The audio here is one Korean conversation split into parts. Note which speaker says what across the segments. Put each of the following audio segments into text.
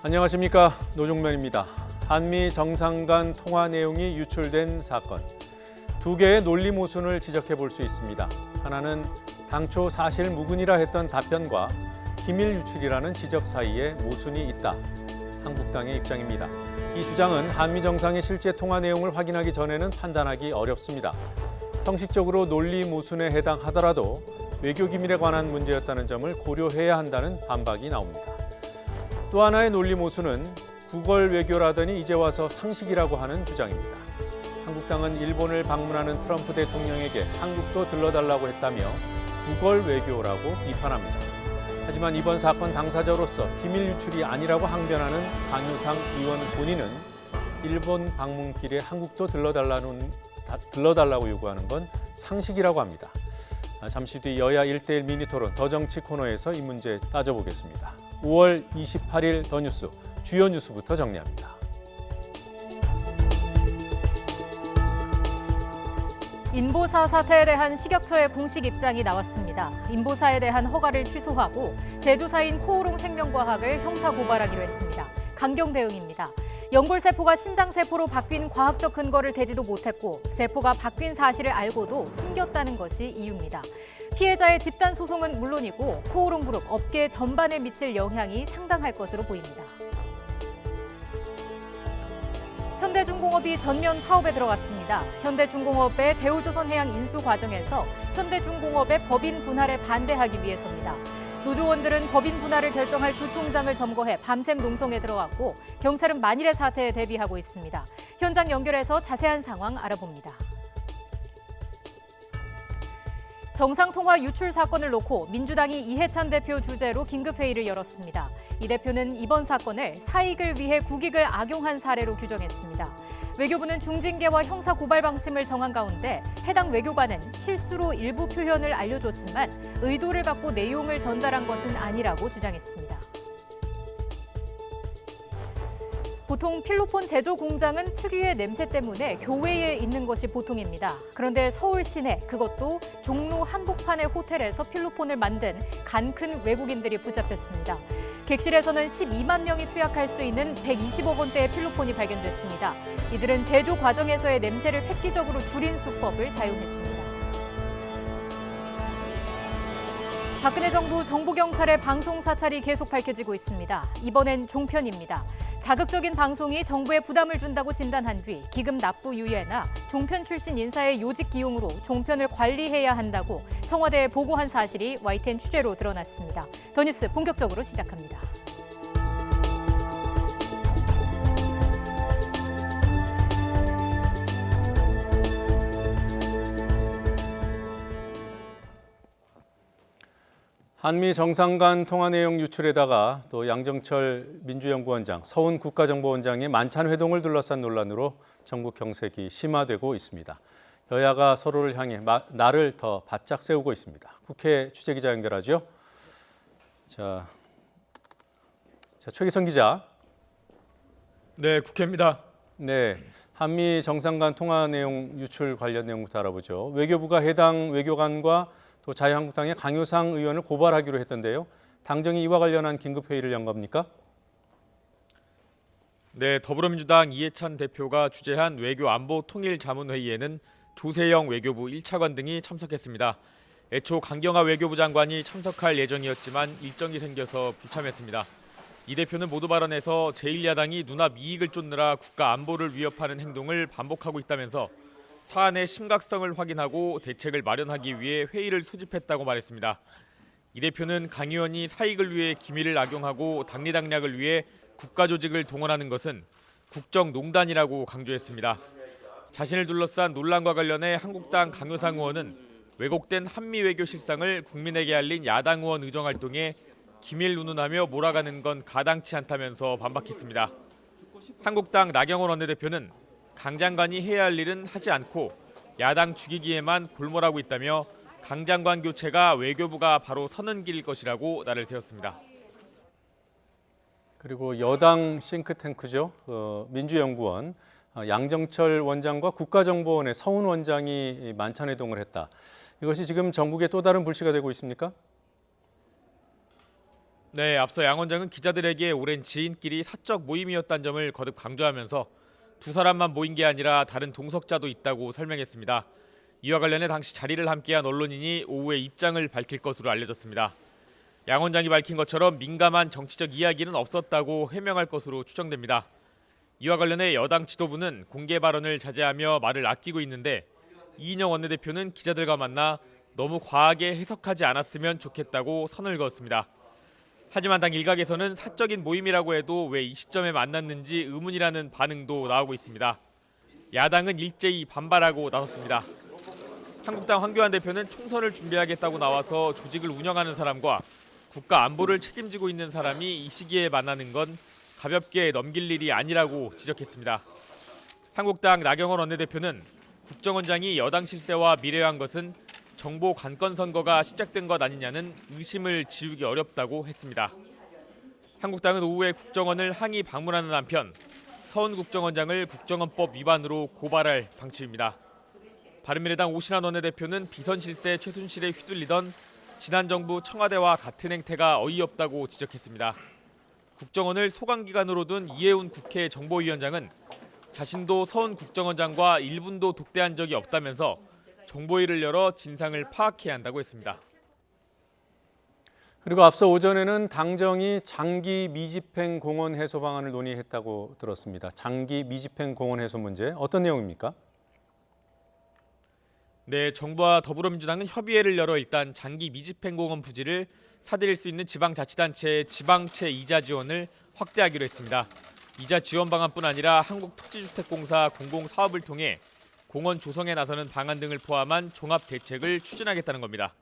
Speaker 1: 안녕하십니까, 노종면입니다. 한미 정상 간 통화 내용이 유출된 사건. 두 개의 논리 모순을 지적해 볼 수 있습니다. 하나는 당초 사실 무근이라 했던 답변과 기밀 유출이라는 지적 사이에 모순이 있다. 한국당의 입장입니다. 이 주장은 한미 정상의 실제 통화 내용을 확인하기 전에는 판단하기 어렵습니다. 형식적으로 논리 모순에 해당하더라도 외교 기밀에 관한 문제였다는 점을 고려해야 한다는 반박이 나옵니다. 또 하나의 논리 모순은 구걸 외교라더니 이제 와서 상식이라고 하는 주장입니다. 한국당은 일본을 방문하는 트럼프 대통령에게 한국도 들러달라고 했다며 구걸 외교라고 비판합니다. 하지만 이번 사건 당사자로서 기밀 유출이 아니라고 항변하는 강유상 의원 본인은 일본 방문길에 한국도 들러달라고 요구하는 건 상식이라고 합니다. 잠시 뒤 여야 1대1 미니토론 더 정치 코너에서 이 문제 따져보겠습니다. 5월 28일 더 뉴스, 주요 뉴스부터 정리합니다.
Speaker 2: 인보사 사태에 대한 식약처의 공식 입장이 나왔습니다. 인보사에 대한 허가를 취소하고 제조사인 코오롱 생명과학을 형사고발하기로 했습니다. 강경 대응입니다. 연골세포가 신장세포로 바뀐 과학적 근거를 대지도 못했고 세포가 바뀐 사실을 알고도 숨겼다는 것이 이유입니다. 피해자의 집단 소송은 물론이고 코오롱 그룹 업계 전반에 미칠 영향이 상당할 것으로 보입니다. 현대중공업이 전면 파업에 들어갔습니다. 현대중공업의 대우조선해양 인수 과정에서 현대중공업의 법인 분할에 반대하기 위해서입니다. 노조원들은 법인 분할을 결정할 주총장을 점거해 밤샘 농성에 들어갔고 경찰은 만일의 사태에 대비하고 있습니다. 현장 연결해서 자세한 상황 알아봅니다. 정상통화 유출 사건을 놓고 민주당이 이해찬 대표 주재로 긴급회의를 열었습니다. 이 대표는 이번 사건을 사익을 위해 국익을 악용한 사례로 규정했습니다. 외교부는 중징계와 형사 고발 방침을 정한 가운데 해당 외교관은 실수로 일부 표현을 알려줬지만 의도를 갖고 내용을 전달한 것은 아니라고 주장했습니다. 보통 필로폰 제조 공장은 특유의 냄새 때문에 교외에 있는 것이 보통입니다. 그런데 서울 시내, 그것도 종로 한복판의 호텔에서 필로폰을 만든 간큰 외국인들이 붙잡혔습니다. 객실에서는 12만 명이 투약할 수 있는 120억 원대의 필로폰이 발견됐습니다. 이들은 제조 과정에서의 냄새를 획기적으로 줄인 수법을 사용했습니다. 박근혜 정부 정보경찰의 방송 사찰이 계속 밝혀지고 있습니다. 이번엔 종편입니다. 자극적인 방송이 정부에 부담을 준다고 진단한 뒤 기금 납부 유예나 종편 출신 인사의 요직 기용으로 종편을 관리해야 한다고 청와대에 보고한 사실이 YTN 취재로 드러났습니다. 더 뉴스 본격적으로 시작합니다.
Speaker 1: 한미 정상 간 통화 내용 유출에다가 또 양정철 민주연구원장, 서훈 국가정보원장의 만찬 회동을 둘러싼 논란으로 전국 경색이 심화되고 있습니다. 여야가 서로를 향해 날을 더 바짝 세우고 있습니다. 국회 취재기자 연결하죠. 자, 최기성 기자.
Speaker 3: 네, 국회입니다.
Speaker 1: 네, 한미 정상 간 통화 내용 유출 관련 내용부터 알아보죠. 외교부가 해당 외교관과 또 자유한국당의 강효상 의원을 고발하기로 했던데요. 당정이 이와 관련한 긴급회의를 연 겁니까?
Speaker 3: 네, 더불어민주당 이해찬 대표가 주재한 외교안보통일자문회의에는 조세영 외교부 1차관 등이 참석했습니다. 애초 강경화 외교부 장관이 참석할 예정이었지만 일정이 생겨서 불참했습니다. 이 대표는 모두 발언에서 제1야당이 눈앞 이익을 쫓느라 국가 안보를 위협하는 행동을 반복하고 있다면서 사안의 심각성을 확인하고 대책을 마련하기 위해 회의를 소집했다고 말했습니다. 이 대표는 강 의원이 사익을 위해 기밀을 악용하고 당리당략을 위해 국가조직을 동원하는 것은 국정농단이라고 강조했습니다. 자신을 둘러싼 논란과 관련해 한국당 강효상 의원은 왜곡된 한미 외교 실상을 국민에게 알린 야당 의원 의정활동에 기밀 운운하며 몰아가는 건 가당치 않다면서 반박했습니다. 한국당 나경원 원내대표는 강 장관이 해야 할 일은 하지 않고 야당 죽이기에만 골몰하고 있다며 강 장관 교체가 외교부가 바로 서는 길일 것이라고 날을 세웠습니다.
Speaker 1: 그리고 여당 싱크탱크죠. 민주연구원 양정철 원장과 국가정보원의 서훈 원장이 만찬회동을 했다. 이것이 지금 전국에 또 다른 불씨가 되고 있습니까?
Speaker 3: 네, 앞서 양 원장은 기자들에게 오랜 지인끼리 사적 모임이었다는 점을 거듭 강조하면서 두 사람만 모인 게 아니라 다른 동석자도 있다고 설명했습니다. 이와 관련해 당시 자리를 함께한 언론인이 오후에 입장을 밝힐 것으로 알려졌습니다. 양 원장이 밝힌 것처럼 민감한 정치적 이야기는 없었다고 해명할 것으로 추정됩니다. 이와 관련해 여당 지도부는 공개 발언을 자제하며 말을 아끼고 있는데 이인영 원내대표는 기자들과 만나 너무 과하게 해석하지 않았으면 좋겠다고 선을 그었습니다. 하지만 당 일각에서는 사적인 모임이라고 해도 왜 이 시점에 만났는지 의문이라는 반응도 나오고 있습니다. 야당은 일제히 반발하고 나섰습니다. 한국당 황교안 대표는 총선을 준비하겠다고 나와서 조직을 운영하는 사람과 국가 안보를 책임지고 있는 사람이 이 시기에 만나는 건 가볍게 넘길 일이 아니라고 지적했습니다. 한국당 나경원 원내대표는 국정원장이 여당 실세와 미래한 것은 정보 관건 선거가 시작된 것 아니냐는 의심을 지우기 어렵다고 했습니다. 한국당은 오후에 국정원을 항의 방문하는 한편 서훈 국정원장을 국정원법 위반으로 고발할 방침입니다. 바른미래당 오신환 원내대표는 비선 실세 최순실에 휘둘리던 지난 정부 청와대와 같은 행태가 어이없다고 지적했습니다. 국정원을 소강기관으로 둔 이해운 국회 정보위원장은 자신도 서훈 국정원장과 1분도 독대한 적이 없다면서 정보위를 열어 진상을 파악해야 한다고 했습니다.
Speaker 1: 그리고 앞서 오전에는 당정이 장기 미집행 공원 해소 방안을 논의했다고 들었습니다. 장기 미집행 공원 해소 문제 어떤 내용입니까?
Speaker 3: 네, 정부와 더불어민주당은 협의회를 열어 일단 장기 미집행공원 부지를 사들일 수 있는 지방자치단체의 지방채 이자 지원을 확대하기로 했습니다. 이자 지원 방안뿐 아니라 한국토지주택공사 공공사업을 통해 공원 조성에 나서는 방안 등을 포함한 종합 대책을 추진하겠다는 겁니다.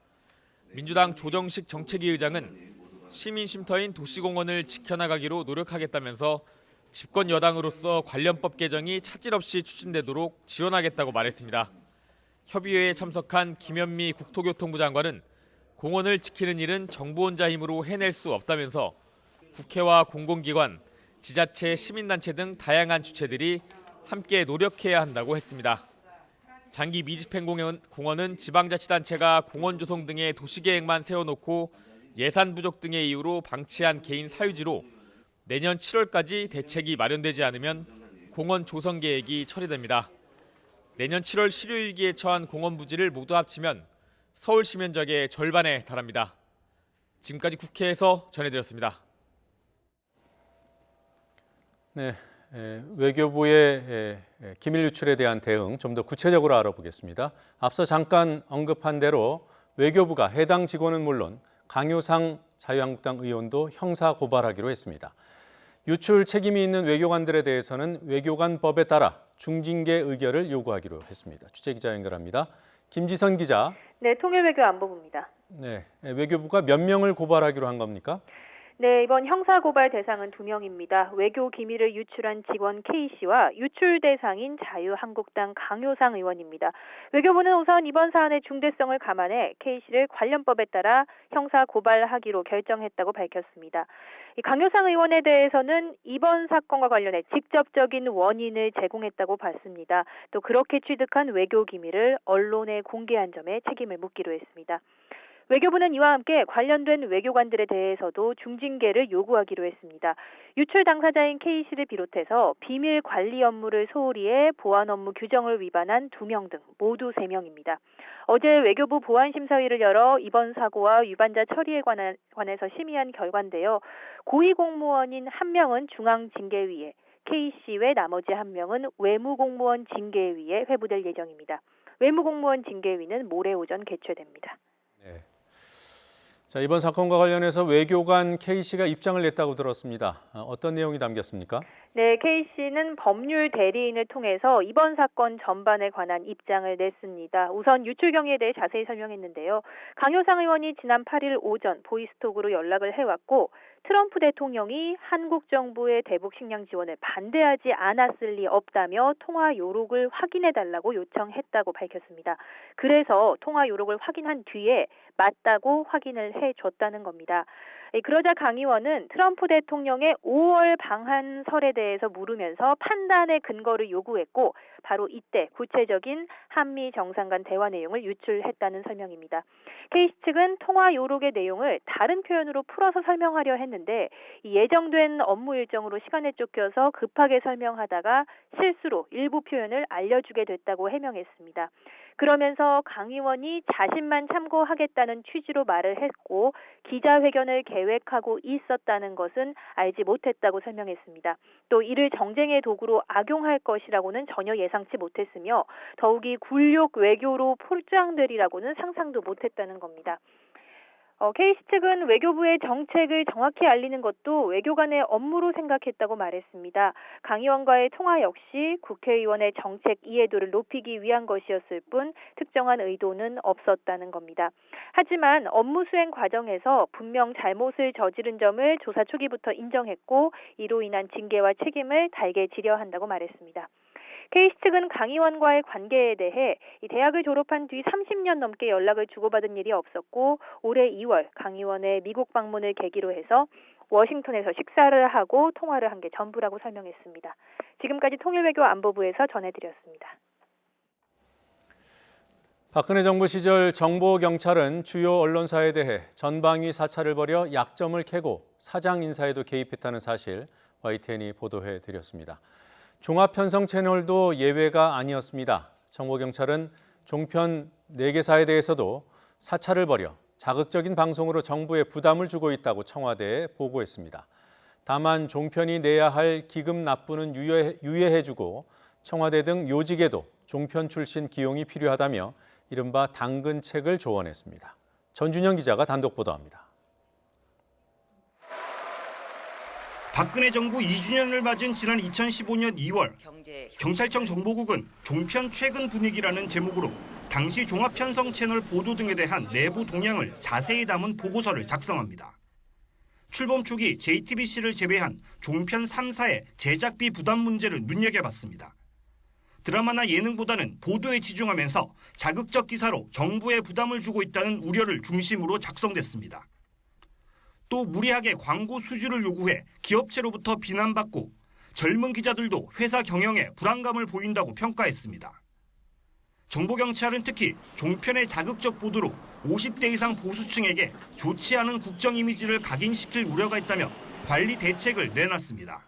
Speaker 3: 민주당 조정식 정책위 의장은 시민쉼터인 도시공원을 지켜나가기로 노력하겠다면서 집권 여당으로서 관련법 개정이 차질 없이 추진되도록 지원하겠다고 말했습니다. 협의회에 참석한 김현미 국토교통부 장관은 공원을 지키는 일은 정부 혼자 힘으로 해낼 수 없다면서 국회와 공공기관, 지자체, 시민단체 등 다양한 주체들이 함께 노력해야 한다고 했습니다. 장기 미집행공원은 지방자치단체가 공원 조성 등의 도시계획만 세워놓고 예산 부족 등의 이유로 방치한 개인 사유지로 내년 7월까지 대책이 마련되지 않으면 공원 조성 계획이 처리됩니다. 내년 7월 실효위기에 처한 공원 부지를 모두 합치면 서울시 면적의 절반에 달합니다. 지금까지 국회에서 전해드렸습니다.
Speaker 1: 네, 외교부의 기밀 유출에 대한 대응 좀 더 구체적으로 알아보겠습니다. 앞서 잠깐 언급한 대로 외교부가 해당 직원은 물론 강효상 자유한국당 의원도 형사 고발하기로 했습니다. 유출 책임이 있는 외교관들에 대해서는 외교관법에 따라 중징계 의결을 요구하기로 했습니다. 취재기자 연결합니다. 김지선 기자.
Speaker 4: 네, 통일외교안보부입니다.
Speaker 1: 네, 외교부가 몇 명을 고발하기로 한 겁니까?
Speaker 4: 네, 이번 형사고발 대상은 2명입니다. 외교 기밀을 유출한 직원 K씨와 유출 대상인 자유한국당 강효상 의원입니다. 외교부는 우선 이번 사안의 중대성을 감안해 K씨를 관련법에 따라 형사고발하기로 결정했다고 밝혔습니다. 이 강효상 의원에 대해서는 이번 사건과 관련해 직접적인 원인을 제공했다고 봤습니다. 또 그렇게 취득한 외교 기밀을 언론에 공개한 점에 책임을 묻기로 했습니다. 외교부는 이와 함께 관련된 외교관들에 대해서도 중징계를 요구하기로 했습니다. 유출 당사자인 K씨를 비롯해서 비밀 관리 업무를 소홀히 해 보안 업무 규정을 위반한 2명 등 모두 3명입니다. 어제 외교부 보안심사위를 열어 이번 사고와 위반자 처리에 관해서 심의한 결과인데요. 고위공무원인 1명은 중앙징계위에, K씨 외 나머지 1명은 외무공무원 징계위에 회부될 예정입니다. 외무공무원 징계위는 모레 오전 개최됩니다.
Speaker 1: 네. 자, 이번 사건과 관련해서 외교관 K씨가 입장을 냈다고 들었습니다. 어떤 내용이 담겼습니까?
Speaker 4: 네, K씨는 법률 대리인을 통해서 이번 사건 전반에 관한 입장을 냈습니다. 우선 유출 경위에 대해 자세히 설명했는데요. 강효상 의원이 지난 8일 오전 보이스톡으로 연락을 해왔고 트럼프 대통령이 한국 정부의 대북 식량 지원을 반대하지 않았을 리 없다며 통화 요록을 확인해달라고 요청했다고 밝혔습니다. 그래서 통화 요록을 확인한 뒤에 맞다고 확인을 해줬다는 겁니다. 그러자 강 의원은 트럼프 대통령의 5월 방한설에 대해서 물으면서 판단의 근거를 요구했고 바로 이때 구체적인 한미 정상 간 대화 내용을 유출했다는 설명입니다. K씨 측은 통화 요록의 내용을 다른 표현으로 풀어서 설명하려 했는데 예정된 업무 일정으로 시간에 쫓겨서 급하게 설명하다가 실수로 일부 표현을 알려주게 됐다고 해명했습니다. 그러면서 강 의원이 자신만 참고하겠다는 취지로 말을 했고 기자회견을 계획하고 있었다는 것은 알지 못했다고 설명했습니다. 또 이를 정쟁의 도구로 악용할 것이라고는 전혀 예상치 못했으며 더욱이 굴욕 외교로 포장되리라고는 상상도 못했다는 겁니다. K씨 측은 외교부의 정책을 정확히 알리는 것도 외교관의 업무로 생각했다고 말했습니다. 강 의원과의 통화 역시 국회의원의 정책 이해도를 높이기 위한 것이었을 뿐 특정한 의도는 없었다는 겁니다. 하지만 업무 수행 과정에서 분명 잘못을 저지른 점을 조사 초기부터 인정했고 이로 인한 징계와 책임을 달게 지려 한다고 말했습니다. K씨 측은 강 의원과의 관계에 대해 이 대학을 졸업한 뒤 30년 넘게 연락을 주고받은 일이 없었고 올해 2월 강 의원의 미국 방문을 계기로 해서 워싱턴에서 식사를 하고 통화를 한 게 전부라고 설명했습니다. 지금까지 통일외교안보부에서 전해드렸습니다.
Speaker 1: 박근혜 정부 시절 정보경찰은 주요 언론사에 대해 전방위 사찰을 벌여 약점을 캐고 사장 인사에도 개입했다는 사실 YTN이 보도해드렸습니다. 종합편성 채널도 예외가 아니었습니다. 정보경찰은 종편 4개사에 대해서도 사찰을 벌여 자극적인 방송으로 정부에 부담을 주고 있다고 청와대에 보고했습니다. 다만 종편이 내야 할 기금 납부는 유예해주고 청와대 등 요직에도 종편 출신 기용이 필요하다며 이른바 당근책을 조언했습니다. 전준영 기자가 단독 보도합니다.
Speaker 5: 박근혜 정부 2주년을 맞은 지난 2015년 2월 경찰청 정보국은 종편 최근 분위기라는 제목으로 당시 종합편성 채널 보도 등에 대한 내부 동향을 자세히 담은 보고서를 작성합니다. 출범 초기 JTBC를 제외한 종편 3사의 제작비 부담 문제를 눈여겨봤습니다. 드라마나 예능보다는 보도에 치중하면서 자극적 기사로 정부에 부담을 주고 있다는 우려를 중심으로 작성됐습니다. 또 무리하게 광고 수주를 요구해 기업체로부터 비난받고 젊은 기자들도 회사 경영에 불안감을 보인다고 평가했습니다. 정보경찰은 특히 종편의 자극적 보도로 50대 이상 보수층에게 좋지 않은 국정 이미지를 각인시킬 우려가 있다며 관리 대책을 내놨습니다.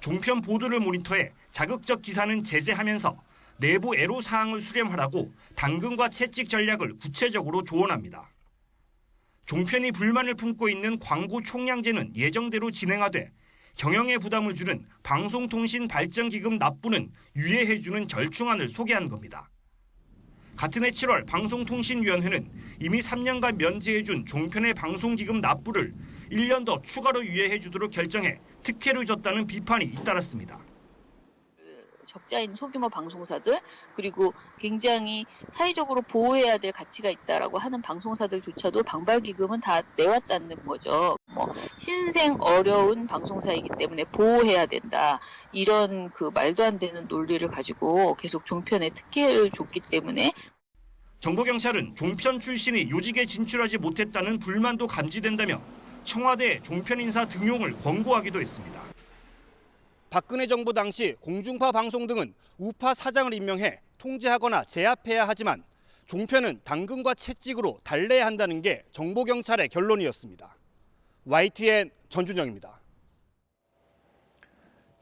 Speaker 5: 종편 보도를 모니터해 자극적 기사는 제재하면서 내부 애로사항을 수렴하라고 당근과 채찍 전략을 구체적으로 조언합니다. 종편이 불만을 품고 있는 광고 총량제는 예정대로 진행하되 경영에 부담을 주는 방송통신발전기금 납부는 유예해주는 절충안을 소개한 겁니다. 같은 해 7월 방송통신위원회는 이미 3년간 면제해준 종편의 방송기금 납부를 1년 더 추가로 유예해주도록 결정해 특혜를 줬다는 비판이 잇따랐습니다.
Speaker 6: 적자인 소규모 방송사들 그리고 굉장히 사회적으로 보호해야 될 가치가 있다라고 하는 방송사들조차도 방발기금은 다 내왔다는 거죠. 신생 어려운 방송사이기 때문에 보호해야 된다. 이런 그 말도 안 되는 논리를 가지고 계속 종편에 특혜를 줬기 때문에
Speaker 5: 정보경찰은 종편 출신이 요직에 진출하지 못했다는 불만도 감지된다며 청와대 종편 인사 등용을 권고하기도 했습니다.
Speaker 7: 박근혜 정부 당시 공중파 방송 등은 우파 사장을 임명해 통제하거나 제압해야 하지만 종편은 당근과 채찍으로 달래야 한다는 게 정보경찰의 결론이었습니다. YTN 전준영입니다.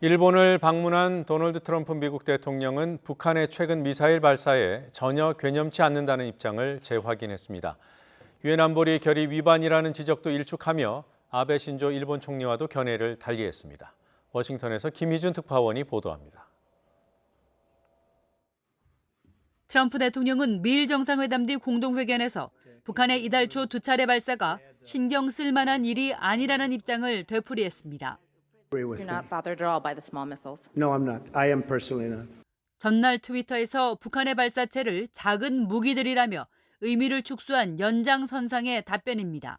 Speaker 1: 일본을 방문한 도널드 트럼프 미국 대통령은 북한의 최근 미사일 발사에 전혀 괴념치 않는다는 입장을 재확인했습니다. 유엔 안보리 결의 위반이라는 지적도 일축하며 아베 신조 일본 총리와도 견해를 달리했습니다. 워싱턴에서 김희준 특파원이 보도합니다.
Speaker 8: 트럼프 대통령은 미일 정상회담 뒤 공동회견에서 북한의 이달 초 2차례 발사가 신경 쓸 만한 일이 아니라는 입장을 되풀이했습니다.
Speaker 9: You're not bothered at all by the small missiles.
Speaker 10: No, I'm not. I am personally not.
Speaker 8: 전날 트위터에서 북한의 발사체를 작은 무기들이라며 의미를 축소한 연장선상의 답변입니다.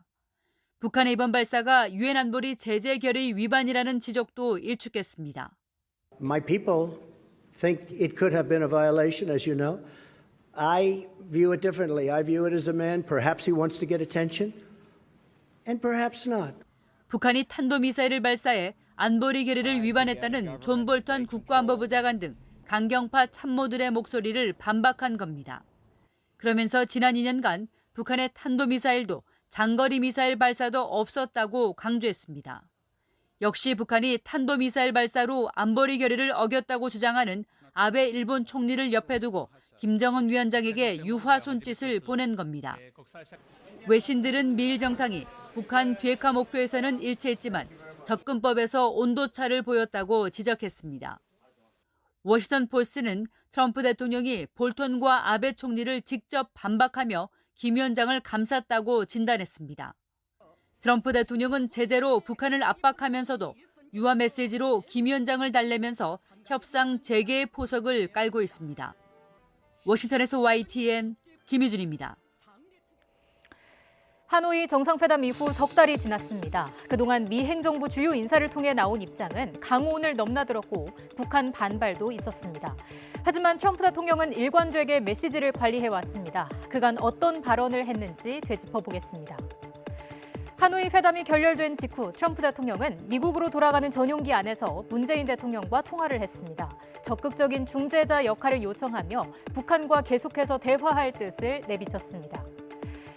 Speaker 8: 북한의 이번 발사가 유엔 안보리 제재 결의 위반이라는 지적도 일축했습니다.
Speaker 10: My people think it could have been a violation, as you know. I view it differently. I view it as a man, perhaps he wants to get attention. and perhaps not.
Speaker 8: 북한이 탄도미사일을 발사해 안보리 결의를 위반했다는 존 볼턴 국가안보부 장관 등 강경파 참모들의 목소리를 반박한 겁니다. 그러면서 지난 2년간 북한의 탄도미사일도 장거리 미사일 발사도 없었다고 강조했습니다. 역시 북한이 탄도미사일 발사로 안보리 결의를 어겼다고 주장하는 아베 일본 총리를 옆에 두고 김정은 위원장에게 유화 손짓을 보낸 겁니다. 외신들은 미일 정상이 북한 비핵화 목표에서는 일치했지만 접근법에서 온도차를 보였다고 지적했습니다. 워싱턴 포스트는 트럼프 대통령이 볼턴과 아베 총리를 직접 반박하며 김 위원장을 감쌌다고 진단했습니다. 트럼프 대통령은 제재로 북한을 압박하면서도 유화 메시지로 김 위원장을 달래면서 협상 재개의 포석을 깔고 있습니다. 워싱턴에서 YTN 김희준입니다.
Speaker 2: 하노이 정상회담 이후 석 달이 지났습니다. 그동안 미 행정부 주요 인사를 통해 나온 입장은 강온을 넘나들었고 북한 반발도 있었습니다. 하지만 트럼프 대통령은 일관되게 메시지를 관리해왔습니다. 그간 어떤 발언을 했는지 되짚어보겠습니다. 하노이 회담이 결렬된 직후 트럼프 대통령은 미국으로 돌아가는 전용기 안에서 문재인 대통령과 통화를 했습니다. 적극적인 중재자 역할을 요청하며 북한과 계속해서 대화할 뜻을 내비쳤습니다.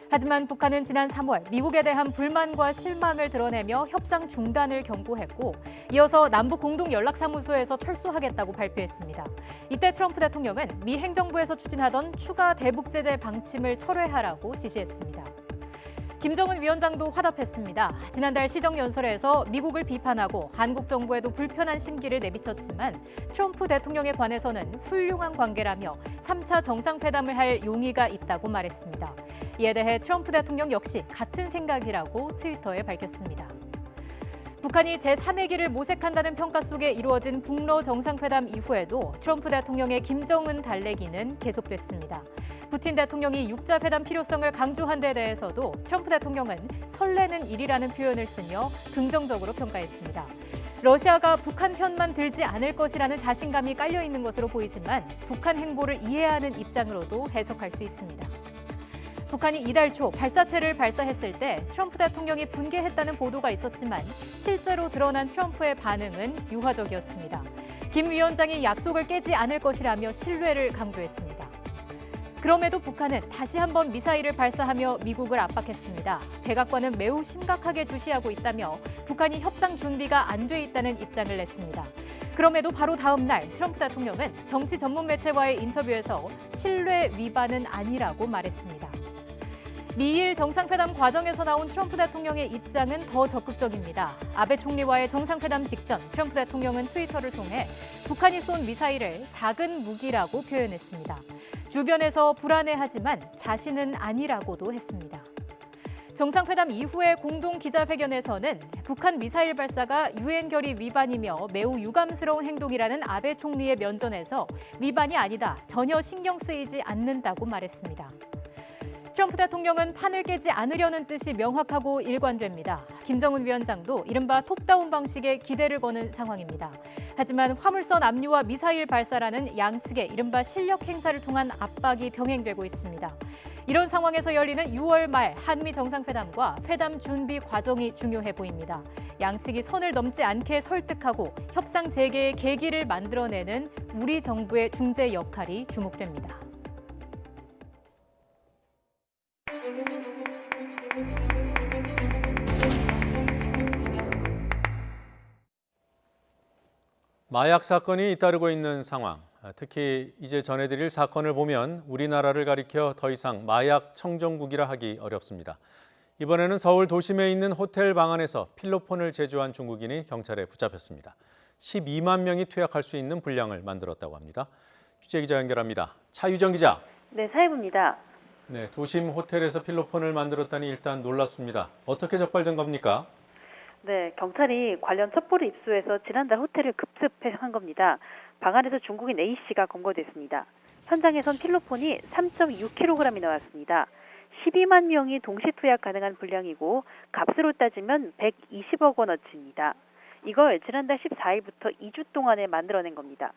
Speaker 2: 하지만 북한은 지난 3월 미국에 대한 불만과 실망을 드러내며 협상 중단을 경고했고 이어서 남북 공동연락사무소에서 철수하겠다고 발표했습니다. 이때 트럼프 대통령은 미 행정부에서 추진하던 추가 대북 제재 방침을 철회하라고 지시했습니다. 김정은 위원장도 화답했습니다. 지난달 시정연설에서 미국을 비판하고 한국 정부에도 불편한 심기를 내비쳤지만 트럼프 대통령에 관해서는 훌륭한 관계라며 3차 정상회담을 할 용의가 있다고 말했습니다. 이에 대해 트럼프 대통령 역시 같은 생각이라고 트위터에 밝혔습니다. 북한이 제3회기를 모색한다는 평가 속에 이루어진 북러 정상회담 이후에도 트럼프 대통령의 김정은 달래기는 계속됐습니다. 푸틴 대통령이 육자회담 필요성을 강조한 데 대해서도 트럼프 대통령은 설레는 일이라는 표현을 쓰며 긍정적으로 평가했습니다. 러시아가 북한 편만 들지 않을 것이라는 자신감이 깔려 있는 것으로 보이지만 북한 행보를 이해하는 입장으로도 해석할 수 있습니다. 북한이 이달 초 발사체를 발사했을 때 트럼프 대통령이 분개했다는 보도가 있었지만 실제로 드러난 트럼프의 반응은 유화적이었습니다. 김 위원장이 약속을 깨지 않을 것이라며 신뢰를 강조했습니다. 그럼에도 북한은 다시 한번 미사일을 발사하며 미국을 압박했습니다. 백악관은 매우 심각하게 주시하고 있다며 북한이 협상 준비가 안 돼 있다는 입장을 냈습니다. 그럼에도 바로 다음 날 트럼프 대통령은 정치 전문 매체와의 인터뷰에서 신뢰 위반은 아니라고 말했습니다. 미일 정상회담 과정에서 나온 트럼프 대통령의 입장은 더 적극적입니다. 아베 총리와의 정상회담 직전 트럼프 대통령은 트위터를 통해 북한이 쏜 미사일을 작은 무기라고 표현했습니다. 주변에서 불안해하지만 자신은 아니라고도 했습니다. 정상회담 이후의 공동 기자회견에서는 북한 미사일 발사가 유엔 결의 위반이며 매우 유감스러운 행동이라는 아베 총리의 면전에서 위반이 아니다, 전혀 신경 쓰이지 않는다고 말했습니다. 트럼프 대통령은 판을 깨지 않으려는 뜻이 명확하고 일관됩니다. 김정은 위원장도 이른바 톱다운 방식에 기대를 거는 상황입니다. 하지만 화물선 압류와 미사일 발사라는 양측의 이른바 실력 행사를 통한 압박이 병행되고 있습니다. 이런 상황에서 열리는 6월 말 한미 정상회담과 회담 준비 과정이 중요해 보입니다. 양측이 선을 넘지 않게 설득하고 협상 재개의 계기를 만들어내는 우리 정부의 중재 역할이 주목됩니다.
Speaker 1: 마약 사건이 잇따르고 있는 상황, 특히 이제 전해드릴 사건을 보면 우리나라를 가리켜 더 이상 마약 청정국이라 하기 어렵습니다. 이번에는 서울 도심에 있는 호텔 방 안에서 필로폰을 제조한 중국인이 경찰에 붙잡혔습니다. 12만 명이 투약할 수 있는 분량을 만들었다고 합니다. 취재기자 연결합니다. 차유정 기자.
Speaker 4: 네, 사회부입니다.
Speaker 1: 네, 도심 호텔에서 필로폰을 만들었다니 일단 놀랍습니다. 어떻게 적발된 겁니까?
Speaker 4: 네, 경찰이 관련 첩보를 입수해서 지난달 호텔을 급습한 겁니다. 방 안에서 중국인 A씨가 검거됐습니다. 현장에선 필로폰이 3.6kg이 나왔습니다. 12만 명이 동시 투약 가능한 분량이고 값으로 따지면 120억 원어치입니다. 이걸 지난달 14일부터 2주 동안에 만들어낸 겁니다.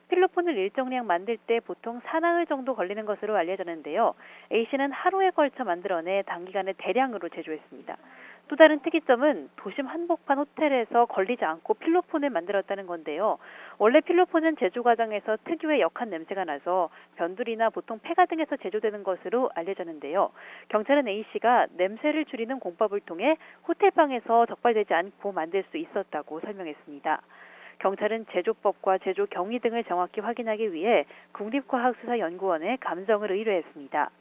Speaker 4: 필로폰을 일정량 만들 때 보통 4나흘 정도 걸리는 것으로 알려졌는데요. A씨는 하루에 걸쳐 만들어내 단기간에 대량으로 제조했습니다. 또 다른 특이점은 도심 한복판 호텔에서 걸리지 않고 필로폰을 만들었다는 건데요. 원래 필로폰은 제조 과정에서 특유의 역한 냄새가 나서 변두리나 보통 폐가 등에서 제조되는 것으로 알려졌는데요. 경찰은 A씨가 냄새를 줄이는 공법을 통해 호텔방에서 적발되지 않고 만들 수 있었다고 설명했습니다. 경찰은 제조법과 제조 경위 등을 정확히 확인하기 위해 국립과학수사연구원에 감정을 의뢰했습니다.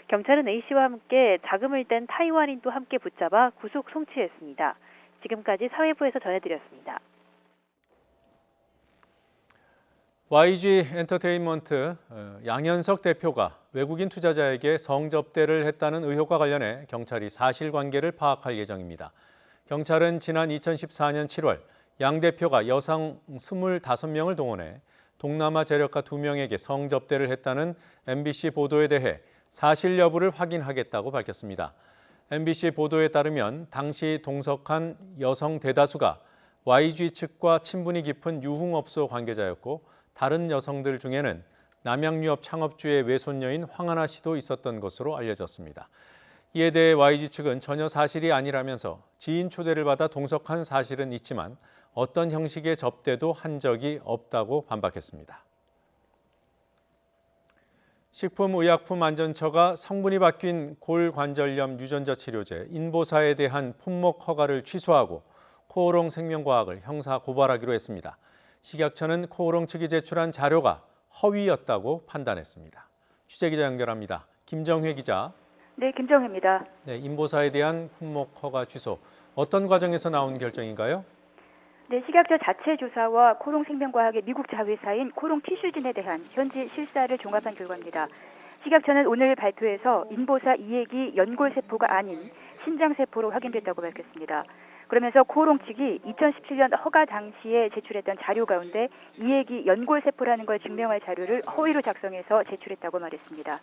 Speaker 4: 경찰은 A씨와 함께 자금을 뗀 타이완인도 함께 붙잡아 구속 송치했습니다. 지금까지 사회부에서 전해드렸습니다.
Speaker 1: YG 엔터테인먼트 양현석 대표가 외국인 투자자에게 성접대를 했다는 의혹과 관련해 경찰이 사실관계를 파악할 예정입니다. 경찰은 지난 2014년 7월 양 대표가 여성 25명을 동원해 동남아 재력가 2명에게 성접대를 했다는 MBC 보도에 대해 사실 여부를 확인하겠다고 밝혔습니다. MBC 보도에 따르면 당시 동석한 여성 대다수가 YG 측과 친분이 깊은 유흥업소 관계자였고 다른 여성들 중에는 남양유업 창업주의 외손녀인 황하나 씨도 있었던 것으로 알려졌습니다. 이에 대해 YG 측은 전혀 사실이 아니라면서 지인 초대를 받아 동석한 사실은 있지만 어떤 형식의 접대도 한 적이 없다고 반박했습니다. 식품의약품안전처가 성분이 바뀐 골관절염 유전자 치료제 인보사에 대한 품목 허가를 취소하고 코오롱 생명과학을 형사 고발하기로 했습니다. 식약처는 코오롱 측이 제출한 자료가 허위였다고 판단했습니다. 취재기자 연결합니다. 김정회 기자.
Speaker 11: 네, 김정혜입니다.
Speaker 1: 네, 인보사에 대한 품목 허가 취소. 어떤 과정에서 나온 결정인가요?
Speaker 11: 네, 식약처 자체 조사와 코오롱 생명과학의 미국 자회사인 코오롱 티슈진에 대한 현지 실사를 종합한 결과입니다. 식약처는 오늘 발표에서 인보사 이액이 연골세포가 아닌 신장세포로 확인됐다고 밝혔습니다. 그러면서 코오롱 측이 2017년 허가 당시에 제출했던 자료 가운데 이액이 연골세포라는 걸 증명할 자료를 허위로 작성해서 제출했다고 말했습니다.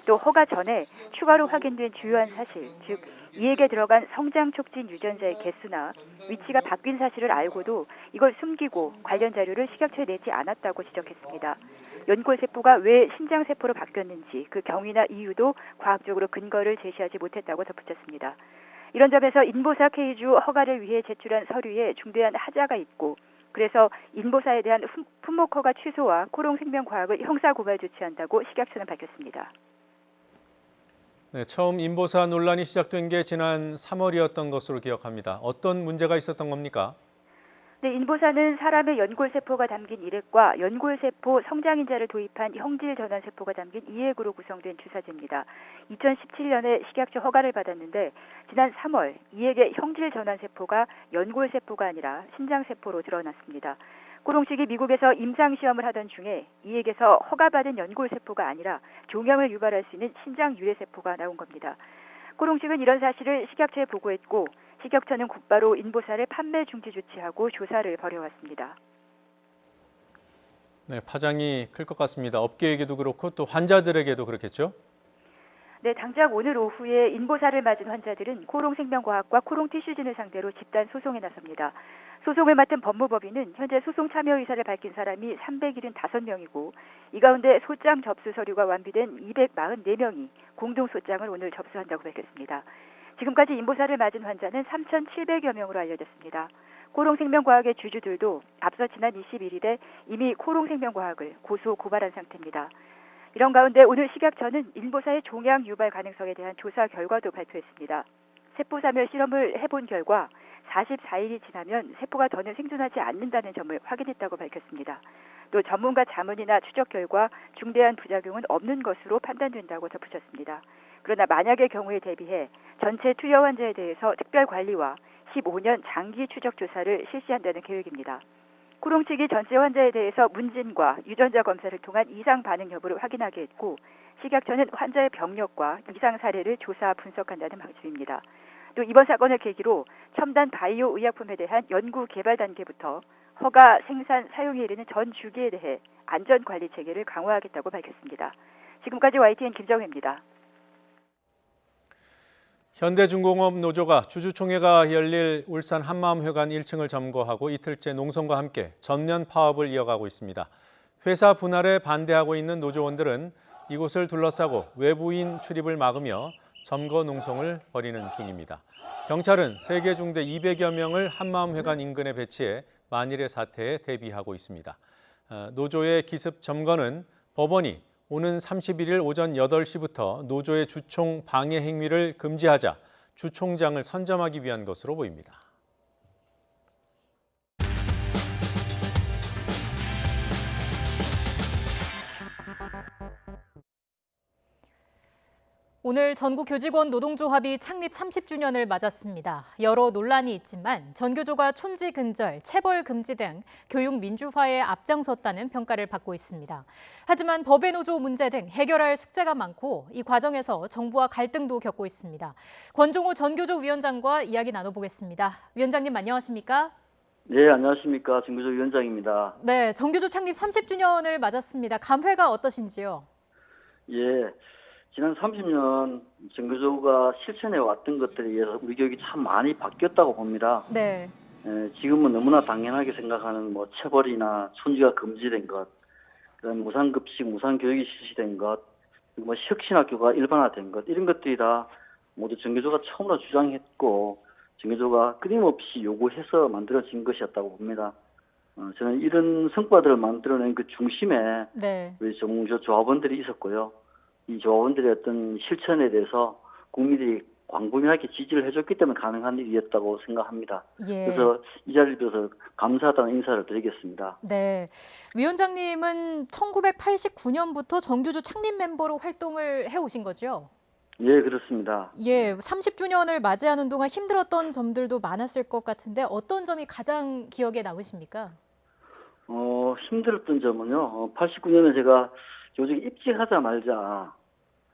Speaker 11: 또 허가 전에 추가로 확인된 주요한 사실, 즉 이액에 들어간 성장 촉진 유전자의 개수나 위치가 바뀐 사실을 알고도 이걸 숨기고 관련 자료를 식약처에 내지 않았다고 지적했습니다. 연골세포가 왜 신장세포로 바뀌었는지 그 경위나 이유도 과학적으로 근거를 제시하지 못했다고 덧붙였습니다. 이런 점에서 인보사 K주 허가를 위해 제출한 서류에 중대한 하자가 있고 그래서 인보사에 대한 품목 허가 취소와 코오롱 생명과학을 형사고발 조치한다고 식약처는 밝혔습니다.
Speaker 1: 네, 처음 인보사 논란이 시작된 게 지난 3월이었던 것으로 기억합니다. 어떤 문제가 있었던 겁니까?
Speaker 11: 네, 인보사는 사람의 연골세포가 담긴 일액과 연골세포 성장인자를 도입한 형질전환세포가 담긴 이액으로 구성된 주사제입니다. 2017년에 식약처 허가를 받았는데 지난 3월 이액의 형질전환세포가 연골세포가 아니라 신장세포로 드러났습니다. 코오롱 측이 미국에서 임상시험을 하던 중에 이액에서 허가받은 연골세포가 아니라 종양을 유발할 수 있는 신장유해세포가 나온 겁니다. 코오롱 측은 이런 사실을 식약처에 보고했고 식약처는 곧바로 인보사를 판매 중지 조치하고 조사를 벌여왔습니다.
Speaker 1: 네, 파장이 클 것 같습니다. 업계에게도 그렇고 또 환자들에게도 그렇겠죠?
Speaker 11: 네, 당장 오늘 오후에 인보사를 맞은 환자들은 코오롱 생명과학과 코오롱 티슈진을 상대로 집단 소송에 나섭니다. 소송을 맡은 법무법인은 현재 소송 참여 의사를 밝힌 사람이 375명이고 이 가운데 소장 접수 서류가 완비된 244명이 공동 소장을 오늘 접수한다고 밝혔습니다. 지금까지 인보사를 맞은 환자는 3,700여 명으로 알려졌습니다. 코오롱 생명과학의 주주들도 앞서 지난 21일에 이미 코오롱 생명과학을 고소 고발한 상태입니다. 이런 가운데 오늘 식약처는 인보사의 종양 유발 가능성에 대한 조사 결과도 발표했습니다. 세포사멸 실험을 해본 결과 44일이 지나면 세포가 더는 생존하지 않는다는 점을 확인했다고 밝혔습니다. 또 전문가 자문이나 추적 결과 중대한 부작용은 없는 것으로 판단된다고 덧붙였습니다. 그러나 만약의 경우에 대비해 전체 투여 환자에 대해서 특별 관리와 15년 장기 추적 조사를 실시한다는 계획입니다. 코오롱 측이 전체 환자에 대해서 문진과 유전자 검사를 통한 이상 반응 여부를 확인하게 했고 식약처는 환자의 병력과 이상 사례를 조사 분석한다는 방침입니다. 또 이번 사건을 계기로 첨단 바이오 의약품에 대한 연구 개발 단계부터 허가, 생산, 사용에 이르는 전 주기에 대해 안전 관리 체계를 강화하겠다고 밝혔습니다. 지금까지 YTN 김정혜입니다.
Speaker 1: 현대중공업 노조가 주주총회가 열릴 울산 한마음회관 1층을 점거하고 이틀째 농성과 함께 전면 파업을 이어가고 있습니다. 회사 분할에 반대하고 있는 노조원들은 이곳을 둘러싸고 외부인 출입을 막으며 점거 농성을 벌이는 중입니다. 경찰은 세계 중대 200여 명을 한마음회관 인근에 배치해 만일의 사태에 대비하고 있습니다. 노조의 기습 점거는 법원이 오는 31일 오전 8시부터 노조의 주총 방해 행위를 금지하자 주총장을 선점하기 위한 것으로 보입니다.
Speaker 2: 오늘 전국교직원 노동조합이 창립 30주년을 맞았습니다. 여러 논란이 있지만 전교조가 촌지근절, 체벌금지 등 교육 민주화에 앞장섰다는 평가를 받고 있습니다. 하지만 법의 노조 문제 등 해결할 숙제가 많고 이 과정에서 정부와 갈등도 겪고 있습니다. 권종호 전교조 위원장과 이야기 나눠보겠습니다. 위원장님 안녕하십니까?
Speaker 12: 네, 안녕하십니까. 전교조 위원장입니다.
Speaker 2: 네, 전교조 창립 30주년을 맞았습니다. 감회가 어떠신지요?
Speaker 12: 예. 지난 30년 전교조가 실천해 왔던 것들에 의해서 우리 교육이 참 많이 바뀌었다고 봅니다.
Speaker 2: 네.
Speaker 12: 지금은 너무나 당연하게 생각하는 체벌이나 촌지가 금지된 것, 그다음 무상급식, 무상교육이 실시된 것, 그리고 혁신학교가 일반화된 것, 이런 것들이 다 모두 전교조가 처음으로 주장했고 전교조가 끊임없이 요구해서 만들어진 것이었다고 봅니다. 저는 이런 성과들을 만들어낸 그 중심에
Speaker 2: 네.
Speaker 12: 우리 전교조 조합원들이 있었고요. 이 조합원들의 어떤 실천에 대해서 국민들이 광범위하게 지지를 해줬기 때문에 가능한 일이었다고 생각합니다.
Speaker 2: 예.
Speaker 12: 그래서 이 자리를 빌어서 감사하다는 인사를 드리겠습니다.
Speaker 2: 네, 위원장님은 1989년부터 전교조 창립 멤버로 활동을 해오신 거죠?
Speaker 12: 예, 그렇습니다.
Speaker 2: 예, 30주년을 맞이하는 동안 힘들었던 점들도 많았을 것 같은데 어떤 점이 가장 기억에 남으십니까?
Speaker 12: 힘들었던 점은요. 89년에 제가 조직에 입직하자마자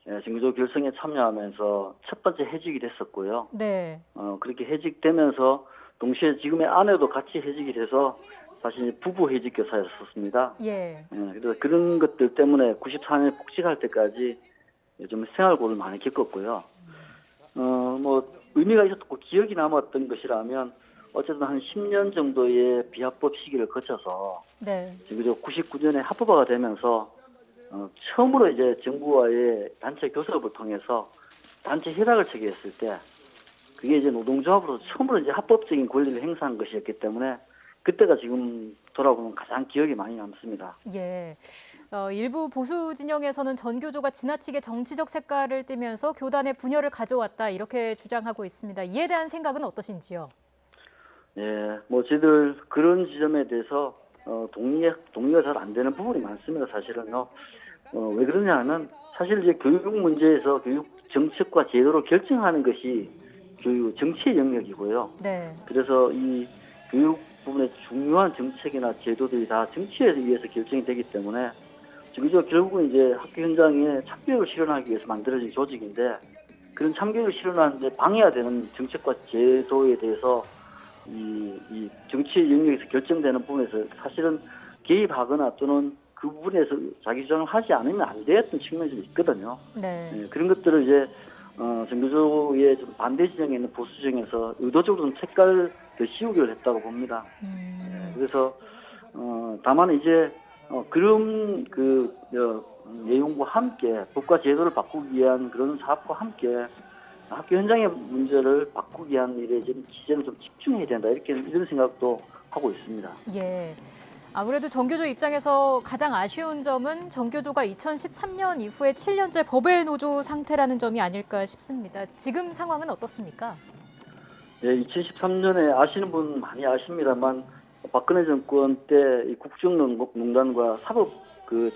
Speaker 12: 전교조 결성에 참여하면서 첫 번째 해직이 됐었고요.
Speaker 2: 네.
Speaker 12: 그렇게 해직되면서 동시에 지금의 아내도 같이 해직이 돼서 사실 부부 해직 교사였었습니다.
Speaker 2: 예.
Speaker 12: 그래서 그런 것들 때문에 94년에 복직할 때까지 좀 생활고를 많이 겪었고요. 의미가 있었고 기억이 남았던 것이라면 어쨌든 한 10년 정도의 비합법 시기를 거쳐서
Speaker 2: 네.
Speaker 12: 전교조 99년에 합법화가 되면서 처음으로 이제 정부와의 단체 교섭을 통해서 단체 협약을 체결했을 때 그게 이제 노동조합으로서 처음으로 이제 합법적인 권리를 행사한 것이었기 때문에 그때가 지금 돌아보면 가장 기억이 많이 남습니다.
Speaker 2: 예. 일부 보수 진영에서는 전교조가 지나치게 정치적 색깔을 띠면서 교단의 분열을 가져왔다 이렇게 주장하고 있습니다. 이에 대한 생각은 어떠신지요?
Speaker 12: 예, 저희들 그런 지점에 대해서 동의가 잘 안 되는 부분이 많습니다. 사실은요. 왜 그러냐 하면 사실 이제 교육 문제에서 교육 정책과 제도를 결정하는 것이 교육 정치의 영역이고요.
Speaker 2: 네.
Speaker 12: 그래서 이 교육 부분의 중요한 정책이나 제도들이 다 정치에 의해서 결정이 되기 때문에 전교조가 결국은 이제 학교 현장에 참교육을 실현하기 위해서 만들어진 조직인데 그런 참교육을 실현하는데 방해가 되는 정책과 제도에 대해서 이 정치의 영역에서 결정되는 부분에서 사실은 개입하거나 또는 그 부분에서 자기 주장을 하지 않으면 안 되었던 측면이 좀 있거든요.
Speaker 2: 네.
Speaker 12: 그런 것들을 이제 전교조의 좀 반대 지정에 있는 보수 지정에서 의도적으로 좀 색깔을 더 씌우기를 했다고 봅니다. 그래서 다만 이제 그런 내용과 함께 법과 제도를 바꾸기 위한 그런 사업과 함께 학교 현장의 문제를 바꾸기 위한 일에 지제는 좀 집중해야 된다 이런 생각도 하고 있습니다.
Speaker 2: 예. 아무래도 전교조 입장에서 가장 아쉬운 점은 전교조가 2013년 이후에 7년째 법외 노조 상태라는 점이 아닐까 싶습니다. 지금 상황은 어떻습니까?
Speaker 12: 예, 2013년에 아시는 분 많이 아십니다만 박근혜 정권 때 이 국정농단과 사법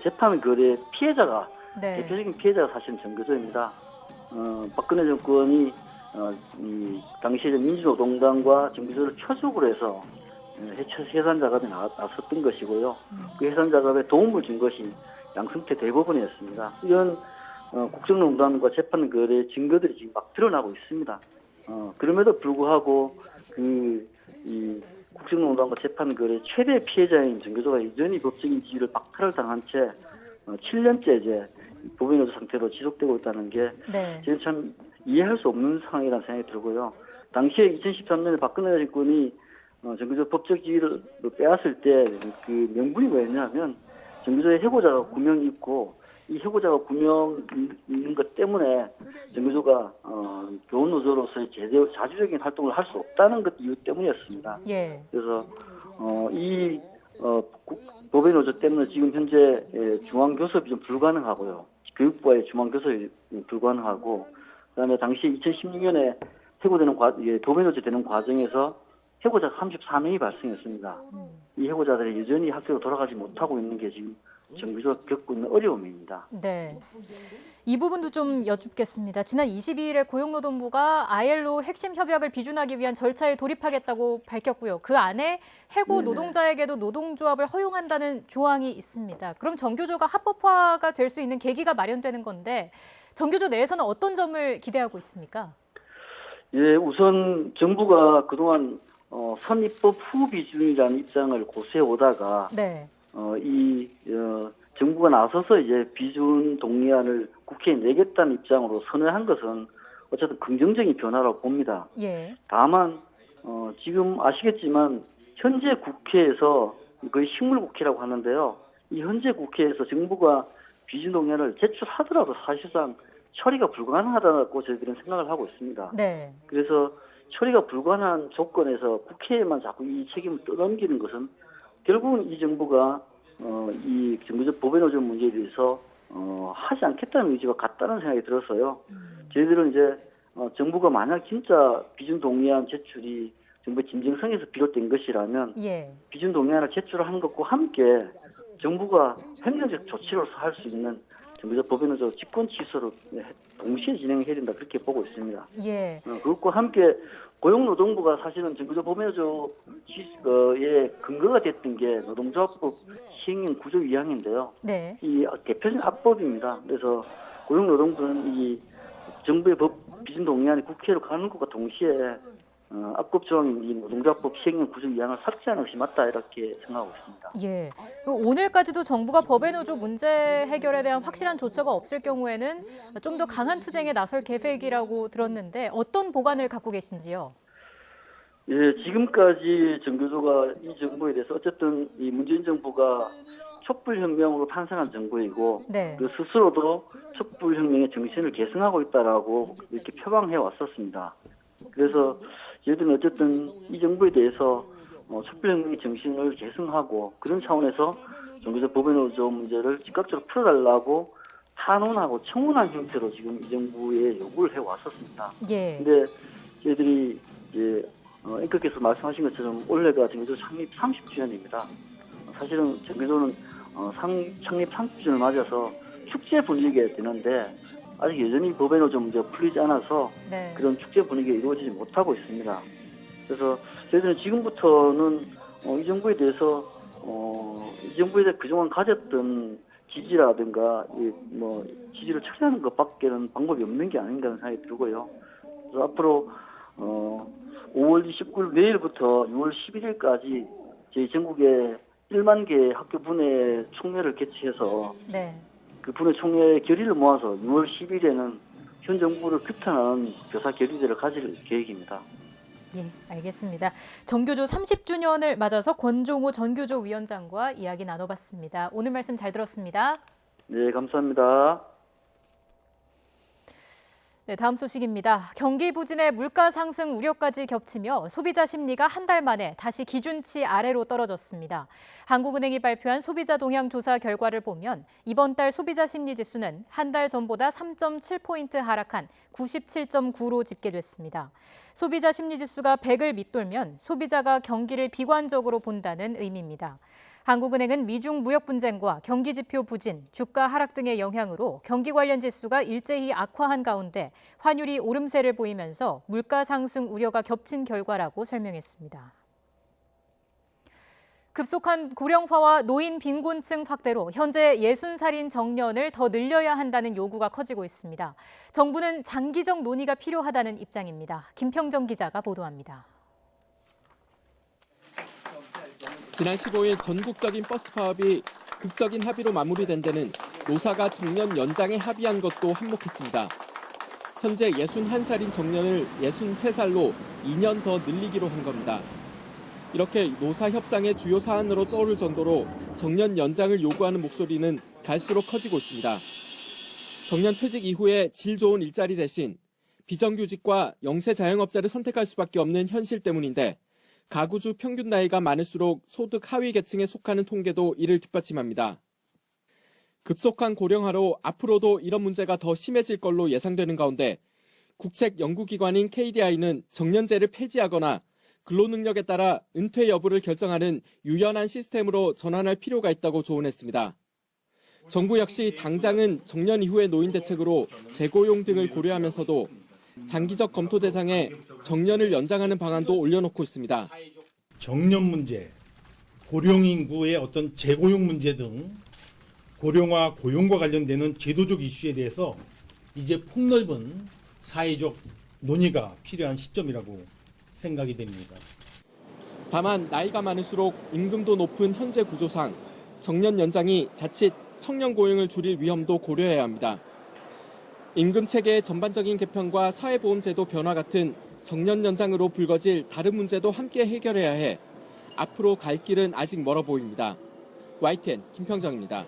Speaker 12: 재판 거래 피해자가
Speaker 2: 네.
Speaker 12: 대표적인 피해자가 사실은 전교조입니다. 박근혜 정권이 이 당시에 민주노동당과 전교조를 표적으로 해서 해산 작업에 나섰던 것이고요. 그 해산 작업에 도움을 준 것이 양승태 대법원이었습니다. 이런 국정농단과 재판 거래 증거들이 지금 막 드러나고 있습니다. 그럼에도 불구하고 이 국정농단과 재판 거래 최대 피해자인 전교조가 여전히 법적인 지위를 박탈을 당한 채 7년째 이제 법외노조 상태로 지속되고 있다는 게
Speaker 2: 네.
Speaker 12: 저는 참 이해할 수 없는 상황이라는 생각이 들고요. 당시에 2013년에 박근혜 정권이 전교조 법적 지위를 빼앗을 때 그 명분이 뭐였냐면 전교조의 해고자가 9명 있고 이 해고자가 9명 있는 것 때문에 정교조가 교원노조로서의 자주적인 활동을 할 수 없다는 것 이유 때문이었습니다.
Speaker 2: 예.
Speaker 12: 그래서 도배노조 때문에 지금 현재 중앙교섭이 좀 불가능하고요. 교육부와의 중앙교섭이 불가능하고, 그다음에 당시 2016년에 도배노조 되는 과정에서 해고자 34명이 발생했습니다. 이 해고자들이 여전히 학교로 돌아가지 못하고 있는 게 지금 정교조가 겪고 있는 어려움입니다.
Speaker 2: 네. 이 부분도 좀 여쭙겠습니다. 지난 22일에 고용노동부가 ILO 핵심 협약을 비준하기 위한 절차에 돌입하겠다고 밝혔고요. 그 안에 해고 노동자에게도 노동조합을 허용한다는 조항이 있습니다. 그럼 정교조가 합법화가 될 수 있는 계기가 마련되는 건데 정교조 내에서는 어떤 점을 기대하고 있습니까?
Speaker 12: 예, 우선 정부가 그동안 선입법 후 비준이라는 입장을 고수해 오다가
Speaker 2: 네.
Speaker 12: 정부가 나서서 이제 비준 동의안을 국회에 내겠다는 입장으로 선회한 것은 어쨌든 긍정적인 변화라고 봅니다.
Speaker 2: 예.
Speaker 12: 다만 지금 아시겠지만 현재 국회에서 거의 식물국회라고 하는데요. 이 현재 국회에서 정부가 비준 동의안을 제출하더라도 사실상 처리가 불가능하다고 저희들은 생각을 하고 있습니다.
Speaker 2: 네.
Speaker 12: 그래서 처리가 불가능한 조건에서 국회에만 자꾸 이 책임을 떠넘기는 것은 결국은 이 정부가 이 정부적 보배노조 문제에 대해서 하지 않겠다는 의지가 같다는 생각이 들었어요. 저희들은 이제 정부가 만약 진짜 비준 동의안 제출이 정부의 진정성에서 비롯된 것이라면 비준 동의안을 제출하는 것과 함께 정부가 행정적 조치로서 할 수 있는 정부적 법인노조 직권 취소를 동시에 진행해야 된다 그렇게 보고 있습니다.
Speaker 2: 예.
Speaker 12: 그것과 함께 고용노동부가 사실은 정부적 법인노조의 근거가 됐던 게 노동조합법 시행령 구조 위항인데요.
Speaker 2: 네.
Speaker 12: 이 대표적인 합법입니다. 그래서 고용노동부는 이 정부의 법 비준 동의안이 국회로 가는 것과 동시에 앞법 조항인 이 노동조합법 시행령 구조 위항을 삭제하는 것이 맞다 이렇게 생각하고 있습니다.
Speaker 2: 예. 오늘까지도 정부가 법외노조 문제 해결에 대한 확실한 조처가 없을 경우에는 좀 더 강한 투쟁에 나설 계획이라고 들었는데 어떤 보관을 갖고 계신지요?
Speaker 12: 예, 지금까지 정교조가 이 정부에 대해서 어쨌든 이 문재인 정부가 촛불혁명으로 탄생한 정부이고 그 스스로도 촛불혁명의 정신을 계승하고 있다라고 이렇게 표방해 왔었습니다. 그래서 저희들은 어쨌든 이 정부에 대해서 촛불혁명의 정신을 계승하고 그런 차원에서 정교조 법외노조 문제를 즉각적으로 풀어달라고 탄원하고 청원한 형태로 지금 이 정부에 요구를 해왔었습니다. 그런데 저희들이 이제 앵커께서 말씀하신 것처럼 올해가 정교조 창립 30주년입니다. 사실은 정교조는 창립 30주년을 맞아서 축제 분위기가 되는데 아직 여전히 법외노조 문제가 풀리지 않아서 그런 축제 분위기가 이루어지지 못하고 있습니다. 그래서 저희들은 지금부터는 이 정부에 대해서 그동안 가졌던 지지라든가 지지를 처리하는 것밖에는 방법이 없는 게 아닌가 하는 생각이 들고요. 그래서 앞으로 5월 29일 내일부터 6월 11일까지 저희 전국에 1만 개의 학교 분회 총회를 개최해서 그 분회 총회 결의를 모아서 6월 10일에는 현 정부를 규탄하는 교사 결의대를 가질 계획입니다.
Speaker 2: 예, 알겠습니다. 정교조 30주년을 맞아서 권종호 전교조 위원장과 이야기 나눠봤습니다. 오늘 말씀 잘 들었습니다.
Speaker 12: 네, 감사합니다.
Speaker 2: 네, 다음 소식입니다. 경기 부진의 물가 상승 우려까지 겹치며 소비자 심리가 한 달 만에 다시 기준치 아래로 떨어졌습니다. 한국은행이 발표한 소비자 동향 조사 결과를 보면 이번 달 소비자 심리 지수는 한 달 전보다 3.7포인트 하락한 97.9로 집계됐습니다. 소비자 심리 지수가 100을 밑돌면 소비자가 경기를 비관적으로 본다는 의미입니다. 한국은행은 미중 무역 분쟁과 경기 지표 부진, 주가 하락 등의 영향으로 경기 관련 지수가 일제히 악화한 가운데 환율이 오름세를 보이면서 물가 상승 우려가 겹친 결과라고 설명했습니다. 급속한 고령화와 노인 빈곤층 확대로 현재 60살인 정년을 더 늘려야 한다는 요구가 커지고 있습니다. 정부는 장기적 논의가 필요하다는 입장입니다. 김평정 기자가 보도합니다.
Speaker 13: 지난 15일 전국적인 버스 파업이 극적인 합의로 마무리된 데는 노사가 정년 연장에 합의한 것도 한몫했습니다. 현재 61살인 정년을 63살로 2년 더 늘리기로 한 겁니다. 이렇게 노사 협상의 주요 사안으로 떠오를 정도로 정년 연장을 요구하는 목소리는 갈수록 커지고 있습니다. 정년 퇴직 이후에 질 좋은 일자리 대신 비정규직과 영세 자영업자를 선택할 수밖에 없는 현실 때문인데 가구주 평균 나이가 많을수록 소득 하위 계층에 속하는 통계도 이를 뒷받침합니다. 급속한 고령화로 앞으로도 이런 문제가 더 심해질 걸로 예상되는 가운데 국책 연구기관인 KDI는 정년제를 폐지하거나 근로능력에 따라 은퇴 여부를 결정하는 유연한 시스템으로 전환할 필요가 있다고 조언했습니다. 정부 역시 당장은 정년 이후의 노인 대책으로 재고용 등을 고려하면서도 장기적 검토 대상에 정년을 연장하는 방안도 올려놓고 있습니다.
Speaker 14: 정년 문제, 고령 인구의 어떤 재고용 문제 등 고령화, 고용과 관련되는 제도적 이슈에 대해서 이제 폭넓은 사회적 논의가 필요한 시점이라고 생각이 됩니다.
Speaker 13: 다만 나이가 많을수록 임금도 높은 현재 구조상 정년 연장이 자칫 청년 고용을 줄일 위험도 고려해야 합니다. 임금 체계의 전반적인 개편과 사회보험제도 변화 같은 정년 연장으로 불거질 다른 문제도 함께 해결해야 해 앞으로 갈 길은 아직 멀어 보입니다. YTN 김평정입니다.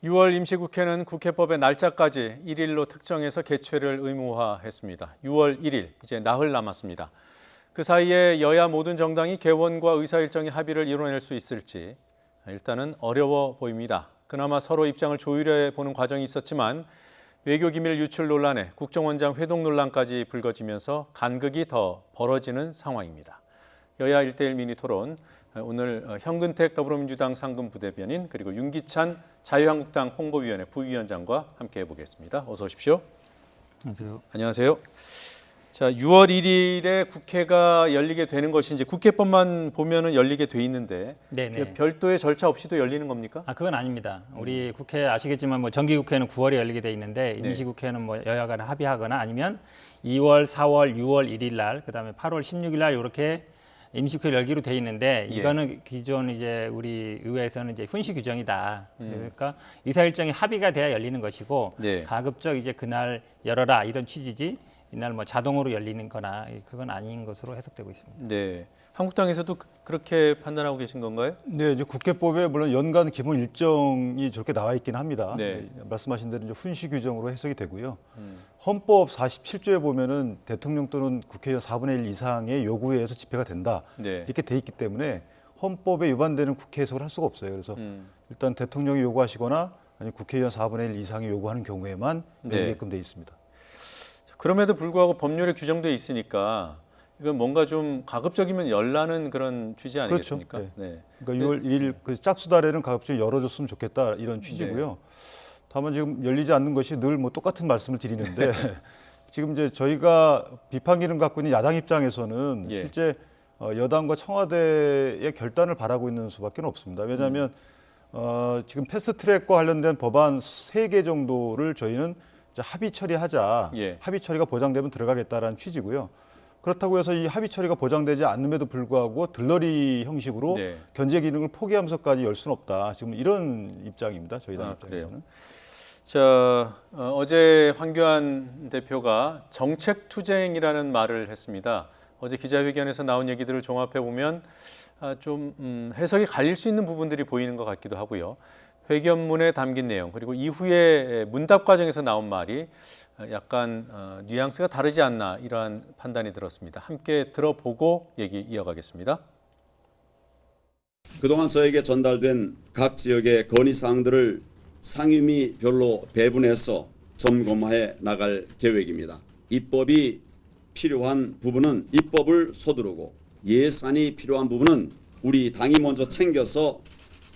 Speaker 1: (6월) 임시국회는 국회법의 날짜까지 1일로 특정해서 개최를 의무화했습니다. 6월 1일, 이제 나흘 남았습니다. 그 사이에 여야 모든 정당이 개원과 의사일정의 합의를 이뤄낼 수 있을지 일단은 어려워 보입니다. 그나마 서로 입장을 조율해 보는 과정이 있었지만 외교기밀 유출 논란에 국정원장 회동 논란까지 불거지면서 간극이 더 벌어지는 상황입니다. 여야 1대1 미니토론, 오늘 현근택 더불어민주당 상근부대변인 그리고 윤기찬 자유한국당 홍보위원회 부위원장과 함께 해보겠습니다. 어서 오십시오.
Speaker 15: 안녕하세요.
Speaker 1: 안녕하세요. 자, 6월 1일에 국회가 열리게 되는 것인지 국회법만 보면은 열리게 돼 있는데 별도의 절차 없이도 열리는 겁니까?
Speaker 15: 그건 아닙니다. 우리 국회 아시겠지만 뭐 정기국회는 9월에 열리게 돼 있는데 임시국회는 뭐 여야 간에 합의하거나 아니면 2월, 4월, 6월 1일 날, 그다음에 8월 16일 날 이렇게 임시국회 열기로 돼 있는데 이거는 기존 이제 우리 의회에서는 이제 훈시 규정이다. 그러니까 의사 일정이 합의가 돼야 열리는 것이고 가급적 이제 그날 열어라 이런 취지지 이날 뭐 자동으로 열리는 거나 그건 아닌 것으로 해석되고 있습니다.
Speaker 1: 네. 한국당에서도 그렇게 판단하고 계신 건가요?
Speaker 16: 네, 이제 국회법에 물론 연간 기본 일정이 저렇게 나와 있긴 합니다. 말씀하신 대로 이제 훈시 규정으로 해석이 되고요. 헌법 47조에 보면은 대통령 또는 국회의원 4분의 1 이상의 요구에 의해서 집회가 된다. 이렇게 돼 있기 때문에 헌법에 위반되는 국회 해석을 할 수가 없어요. 그래서 일단 대통령이 요구하시거나 아니면 국회의원 4분의 1 이상이 요구하는 경우에만 열리게끔 돼 있습니다.
Speaker 1: 그럼에도 불구하고 법률에 규정돼 있으니까 이건 뭔가 좀 가급적이면 열라는 그런 취지 아니겠습니까?
Speaker 16: 그렇죠. 그러니까 6월 1일 그 짝수달에는 가급적이 열어줬으면 좋겠다 이런 취지고요. 다만 지금 열리지 않는 것이 늘 뭐 똑같은 말씀을 드리는데 지금 이제 저희가 비판 기능 갖고 있는 야당 입장에서는 실제 여당과 청와대의 결단을 바라고 있는 수밖에 없습니다. 왜냐하면 지금 패스트트랙과 관련된 법안 3개 정도를 저희는 합의 처리하자. 합의 처리가 보장되면 들어가겠다라는 취지고요. 그렇다고 해서 이 합의 처리가 보장되지 않음에도 불구하고 들러리 형식으로 견제 기능을 포기하면서까지 열 수는 없다. 지금 이런 입장입니다. 저희 당 입장에서는.
Speaker 1: 자, 어제 황교안 대표가 정책 투쟁이라는 말을 했습니다. 어제 기자회견에서 나온 얘기들을 종합해 보면 좀 해석이 갈릴 수 있는 부분들이 보이는 것 같기도 하고요. 회견문에 담긴 내용 그리고 이후에 문답 과정에서 나온 말이 약간 뉘앙스가 다르지 않나 이러한 판단이 들었습니다. 함께 들어보고 얘기 이어가겠습니다.
Speaker 17: 그동안 저에게 전달된 각 지역의 건의사항들을 상임위별로 배분해서 점검해 나갈 계획입니다. 입법이 필요한 부분은 입법을 서두르고 예산이 필요한 부분은 우리 당이 먼저 챙겨서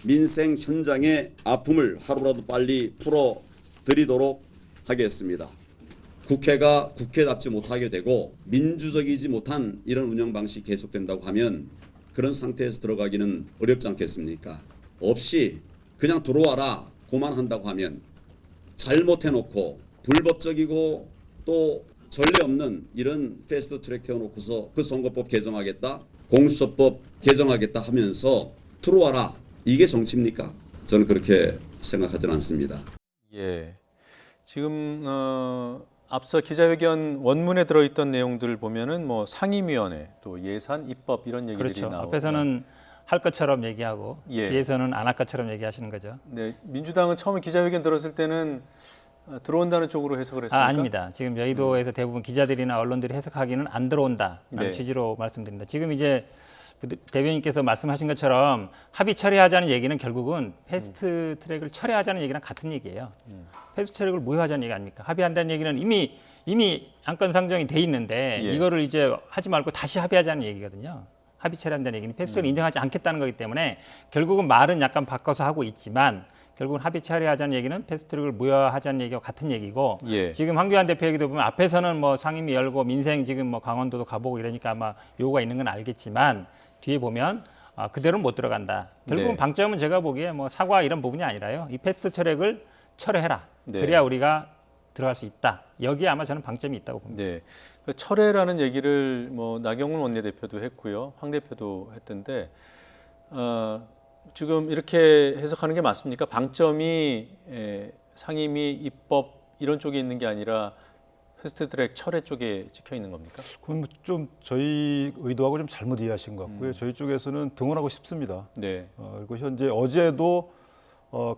Speaker 17: 민생 현장의 아픔을 하루라도 빨리 풀어드리도록 하겠습니다. 국회가 국회답지 못하게 되고 민주적이지 못한 이런 운영 방식이 계속된다고 하면 그런 상태에서 들어가기는 어렵지 않겠습니까? 없이 그냥 들어와라 고만 한다고 하면 잘못해놓고 불법적이고 또 전례 없는 이런 패스트트랙 태워놓고서 그 선거법 개정하겠다, 공수처법 개정하겠다 하면서 들어와라. 이게 정치입니까? 저는 그렇게 생각하지는 않습니다.
Speaker 1: 예, 지금 앞서 기자회견 원문에 들어있던 내용들 보면은 뭐 상임위원회, 또 예산, 입법 이런 얘기들이
Speaker 15: 그렇죠.
Speaker 1: 나오고
Speaker 15: 앞에서는 할 것처럼 얘기하고
Speaker 1: 예.
Speaker 15: 뒤에서는 안 할 것처럼 얘기하시는 거죠.
Speaker 1: 네, 민주당은 처음에 기자회견 들었을 때는 들어온다는 쪽으로 해석을 했습니까?
Speaker 15: 아닙니다. 지금 여의도에서 대부분 기자들이나 언론들이 해석하기는 안 들어온다라는
Speaker 1: 네.
Speaker 15: 취지로 말씀드립니다. 지금 이제 대변인께서 말씀하신 것처럼 합의 처리하자는 얘기는 결국은 패스트 트랙을 처리하자는 얘기랑 같은 얘기예요. 패스트 트랙을 무효하자는 얘기 아닙니까? 합의한다는 얘기는 이미 안건 상정이 돼 있는데
Speaker 1: 예.
Speaker 15: 이거를 이제 하지 말고 다시 합의하자는 얘기거든요. 합의 처리한다는 얘기는 패스트를 인정하지 않겠다는 거기 때문에 결국은 말은 약간 바꿔서 하고 있지만 결국은 합의 처리하자는 얘기는 패스트트랙을 무효하자는 얘기와 같은 얘기고
Speaker 1: 예.
Speaker 15: 지금 황교안 대표 얘기도 보면 앞에서는 뭐 상임위 열고 민생 지금 뭐 강원도도 가보고 이러니까 아마 요구가 있는 건 알겠지만 뒤에 보면 그대로는 못 들어간다. 결국은
Speaker 1: 네.
Speaker 15: 방점은 제가 보기에 뭐 사과 이런 부분이 아니라요. 이 패스트 트랙을 철회해라.
Speaker 1: 네.
Speaker 15: 그래야 우리가 들어갈 수 있다. 여기에 아마 저는 방점이 있다고 봅니다.
Speaker 1: 네, 그 철회라는 얘기를 뭐 나경원 원내대표도 했고요, 황 대표도 했던데 지금 이렇게 해석하는 게 맞습니까? 방점이 상임위, 입법 이런 쪽에 있는 게 아니라 패스트트랙 철회 쪽에 찍혀 있는 겁니까?
Speaker 16: 그건 좀 저희 의도하고 좀 잘못 이해하신 것 같고요. 저희 쪽에서는 등원하고 싶습니다.
Speaker 1: 네.
Speaker 16: 그리고 현재 어제도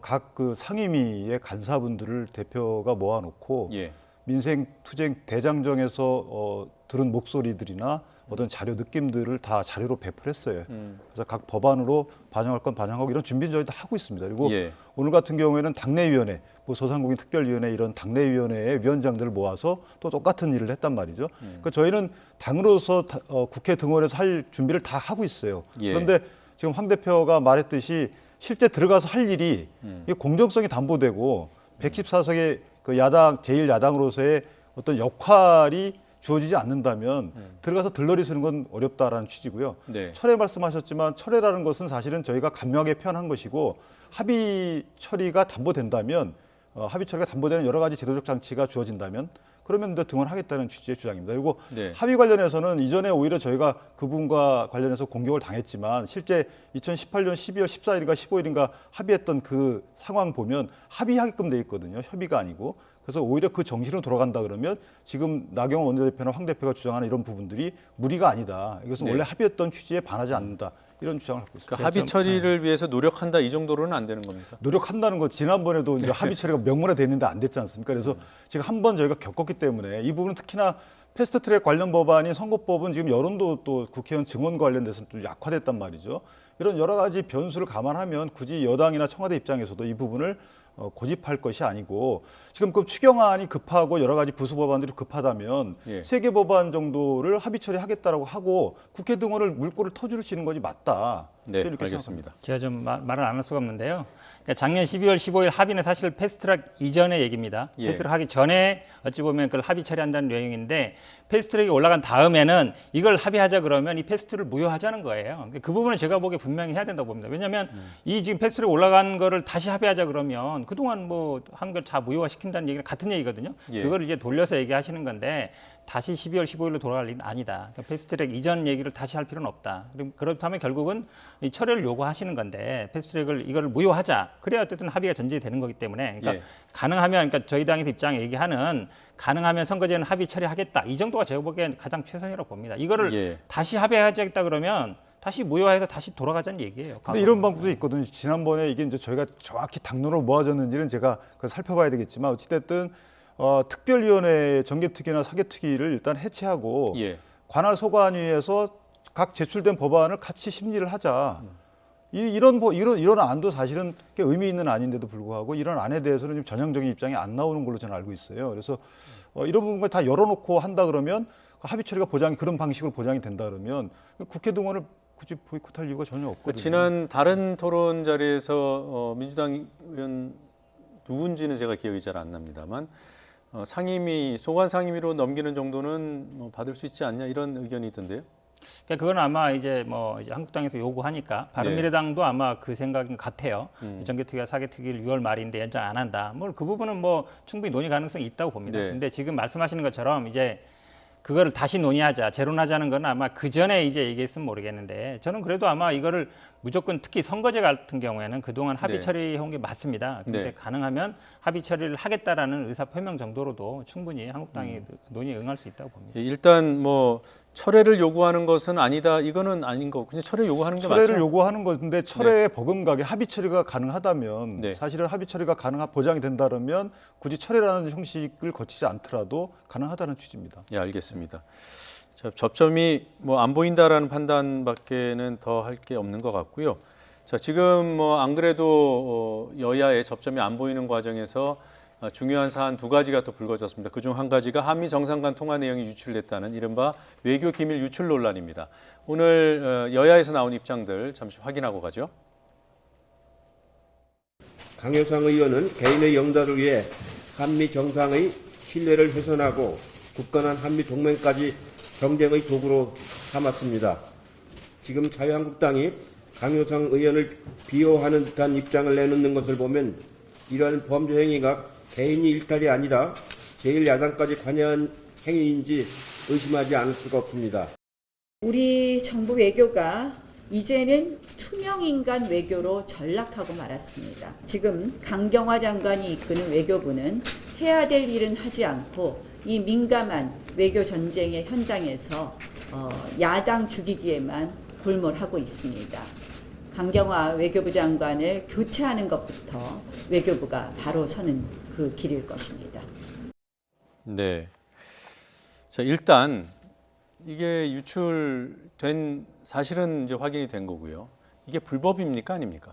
Speaker 16: 각 그 상임위의 간사분들을 대표가 모아놓고
Speaker 1: 예.
Speaker 16: 민생투쟁 대장정에서 들은 목소리들이나 어떤 자료 느낌들을 다 자료로 배포했어요. 그래서 각 법안으로 반영할 건 반영하고 이런 준비는 저희 다 하고 있습니다. 그리고
Speaker 1: 예.
Speaker 16: 오늘 같은 경우에는 당내위원회, 뭐 소상공인 특별위원회 이런 당내위원회의 위원장들을 모아서 또 똑같은 일을 했단 말이죠. 그러니까 저희는 당으로서 국회 등원해서 할 준비를 다 하고 있어요.
Speaker 1: 예.
Speaker 16: 그런데 지금 황 대표가 말했듯이 실제 들어가서 할 일이 이게 공정성이 담보되고 114석의 그 야당 제1야당으로서의 어떤 역할이 주어지지 않는다면 들어가서 들러리 쓰는 건 어렵다라는 취지고요.
Speaker 1: 네.
Speaker 16: 철회 말씀하셨지만 철회라는 것은 사실은 저희가 간명하게 표현한 것이고 합의 처리가 담보된다면 합의 처리가 담보되는 여러 가지 제도적 장치가 주어진다면 그러면 등원하겠다는 취지의 주장입니다. 그리고
Speaker 1: 네.
Speaker 16: 합의 관련해서는 이전에 오히려 저희가 그 부분과 관련해서 공격을 당했지만 실제 2018년 12월 14일인가 15일인가 합의했던 그 상황 보면 합의하게끔 돼 있거든요. 협의가 아니고. 그래서 오히려 그 정신으로 돌아간다 그러면 지금 나경원 원내대표나 황 대표가 주장하는 이런 부분들이 무리가 아니다. 이것은
Speaker 1: 네.
Speaker 16: 원래 합의했던 취지에 반하지 않는다. 이런 주장을 갖고 있습니다.
Speaker 1: 그러니까 합의 처리를 위해서 노력한다 이 정도로는 안 되는 겁니까?
Speaker 16: 노력한다는 거 지난번에도 이제 합의 처리가 명문화 됐는데 안 됐지 않습니까? 그래서 지금 한 번 저희가 겪었기 때문에 이 부분은 특히나 패스트트랙 관련 법안인 선거법은 지금 여론도 또 국회의원 증언과 관련돼서 좀 약화됐단 말이죠. 이런 여러 가지 변수를 감안하면 굳이 여당이나 청와대 입장에서도 이 부분을 고집할 것이 아니고 지금 그 추경안이 급하고 여러 가지 부수 법안들이 급하다면
Speaker 1: 예.
Speaker 16: 3개 법안 정도를 합의 처리하겠다라고 하고 국회 등원을 물꼬를 터주시는 것이 맞다.
Speaker 1: 네,
Speaker 16: 이렇게
Speaker 1: 알겠습니다.
Speaker 15: 제가 좀 말을 안 할 수가 없는데요. 그러니까 작년 12월 15일 합의는 사실 패스트트랙 이전의 얘기입니다.
Speaker 1: 예.
Speaker 15: 패스트트랙 하기 전에 어찌 보면 그걸 합의 처리한다는 내용인데 패스트트랙이 올라간 다음에는 이걸 합의하자 그러면 이 패스트를 무효하자는 거예요. 그 부분은 제가 보기에 분명히 해야 된다고 봅니다. 왜냐하면 이 지금 패스트트랙 올라간 거를 다시 합의하자 그러면 그동안 뭐 한 걸 다 무효화 시킨다는 얘기는 같은 얘기거든요.
Speaker 1: 예.
Speaker 15: 그걸 이제 돌려서 얘기하시는 건데 다시 12월 15일로 돌아갈 일은 아니다. 그러니까 패스트트랙 이전 얘기를 다시 할 필요는 없다. 그렇다면 결국은 이 철회를 요구하시는 건데 패스트트랙을 이걸 무효하자. 그래야 어쨌든 합의가 전제되는 거기 때문에 그러니까
Speaker 1: 예.
Speaker 15: 가능하면 그러니까 저희 당에서 입장에 얘기하는 가능하면 선거제는 합의 처리하겠다. 이 정도가 제가 보기엔 가장 최선이라고 봅니다. 이거를
Speaker 1: 예.
Speaker 15: 다시 합의하겠다 그러면 다시 무효화해서 다시 돌아가자는 얘기예요.
Speaker 16: 근데 이런 방법도 있거든요. 지난번에 이게 이제 저희가 정확히 당론으로 모아졌는지는 제가 살펴봐야 되겠지만 어찌됐든 특별위원회 정개특위나 사개특위를 일단 해체하고
Speaker 1: 예.
Speaker 16: 관할 소관위에서 각 제출된 법안을 같이 심리를 하자. 이런 안도 사실은 꽤 의미 있는 안인데도 불구하고 이런 안에 대해서는 좀 전향적인 입장이 안 나오는 걸로 저는 알고 있어요. 그래서 이런 부분을 다 열어놓고 한다 그러면 합의 처리가 그런 방식으로 보장이 된다 그러면 국회 등원을 굳이 보이콧할 이유가 전혀 없거든요.
Speaker 1: 지난 다른 토론 자리에서 민주당 의원 누군지는 제가 기억이 잘 안 납니다만 상임위, 소관 상임위로 넘기는 정도는 뭐 받을 수 있지 않냐 이런 의견이 있던데요.
Speaker 15: 그러니까 그건 아마 이제 이제 한국당에서 요구하니까 바른미래당도 아마 그 생각인 것 같아요. 정개특위와 사개특위를 6월 말인데 연장 안 한다. 그 부분은 충분히 논의 가능성이 있다고 봅니다. 근데 지금 말씀하시는 것처럼 이제 그거를 다시 논의하자, 재론하자는 건 아마 그 전에 이제 얘기했으면 모르겠는데 저는 그래도 아마 이거를 무조건 특히 선거제 같은 경우에는 그동안 합의 처리해온 게 맞습니다. 근데 가능하면 합의 처리를 하겠다라는 의사 표명 정도로도 충분히 한국당이 논의에 응할 수 있다고 봅니다.
Speaker 1: 일단 철회를 요구하는 것은 아니다. 이거는 아닌 거고 그냥 철회 요구하는 게 맞죠.
Speaker 16: 철회를 요구하는 건데 철회에 버금가게 합의 처리가 가능하다면 사실은 합의 처리가 보장이 된다면 굳이 철회라는 형식을 거치지 않더라도 가능하다는 취지입니다.
Speaker 1: 예, 알겠습니다. 자, 접점이 안 보인다라는 판단밖에는 더 할 게 없는 것 같고요. 자, 지금 안 그래도 여야의 접점이 안 보이는 과정에서 중요한 사안 두 가지가 또 불거졌습니다. 그중 한 가지가 한미 정상 간 통화 내용이 유출됐다는 이른바 외교 기밀 유출 논란입니다. 오늘 여야에서 나온 입장들 잠시 확인하고 가죠.
Speaker 18: 강효상 의원은 개인의 영달을 위해 한미 정상의 신뢰를 훼손하고 굳건한 한미 동맹까지 경쟁의 도구로 삼았습니다. 지금 자유한국당이 강효상 의원을 비호하는 듯한 입장을 내놓는 것을 보면 이러한 범죄 행위가 개인이 일탈이 아니라 제1야당까지 관여한 행위인지 의심하지 않을 수가 없습니다.
Speaker 19: 우리 정부 외교가 이제는 투명인간 외교로 전락하고 말았습니다. 지금 강경화 장관이 이끄는 외교부는 해야 될 일은 하지 않고 이 민감한 외교 전쟁의 현장에서 야당 죽이기에만 골몰하고 있습니다. 강경화 외교부 장관을 교체하는 것부터 외교부가 바로 서는 그 길일 것입니다.
Speaker 1: 네. 자, 일단 이게 유출된 사실은 이제 확인이 된 거고요. 이게 불법입니까 아닙니까?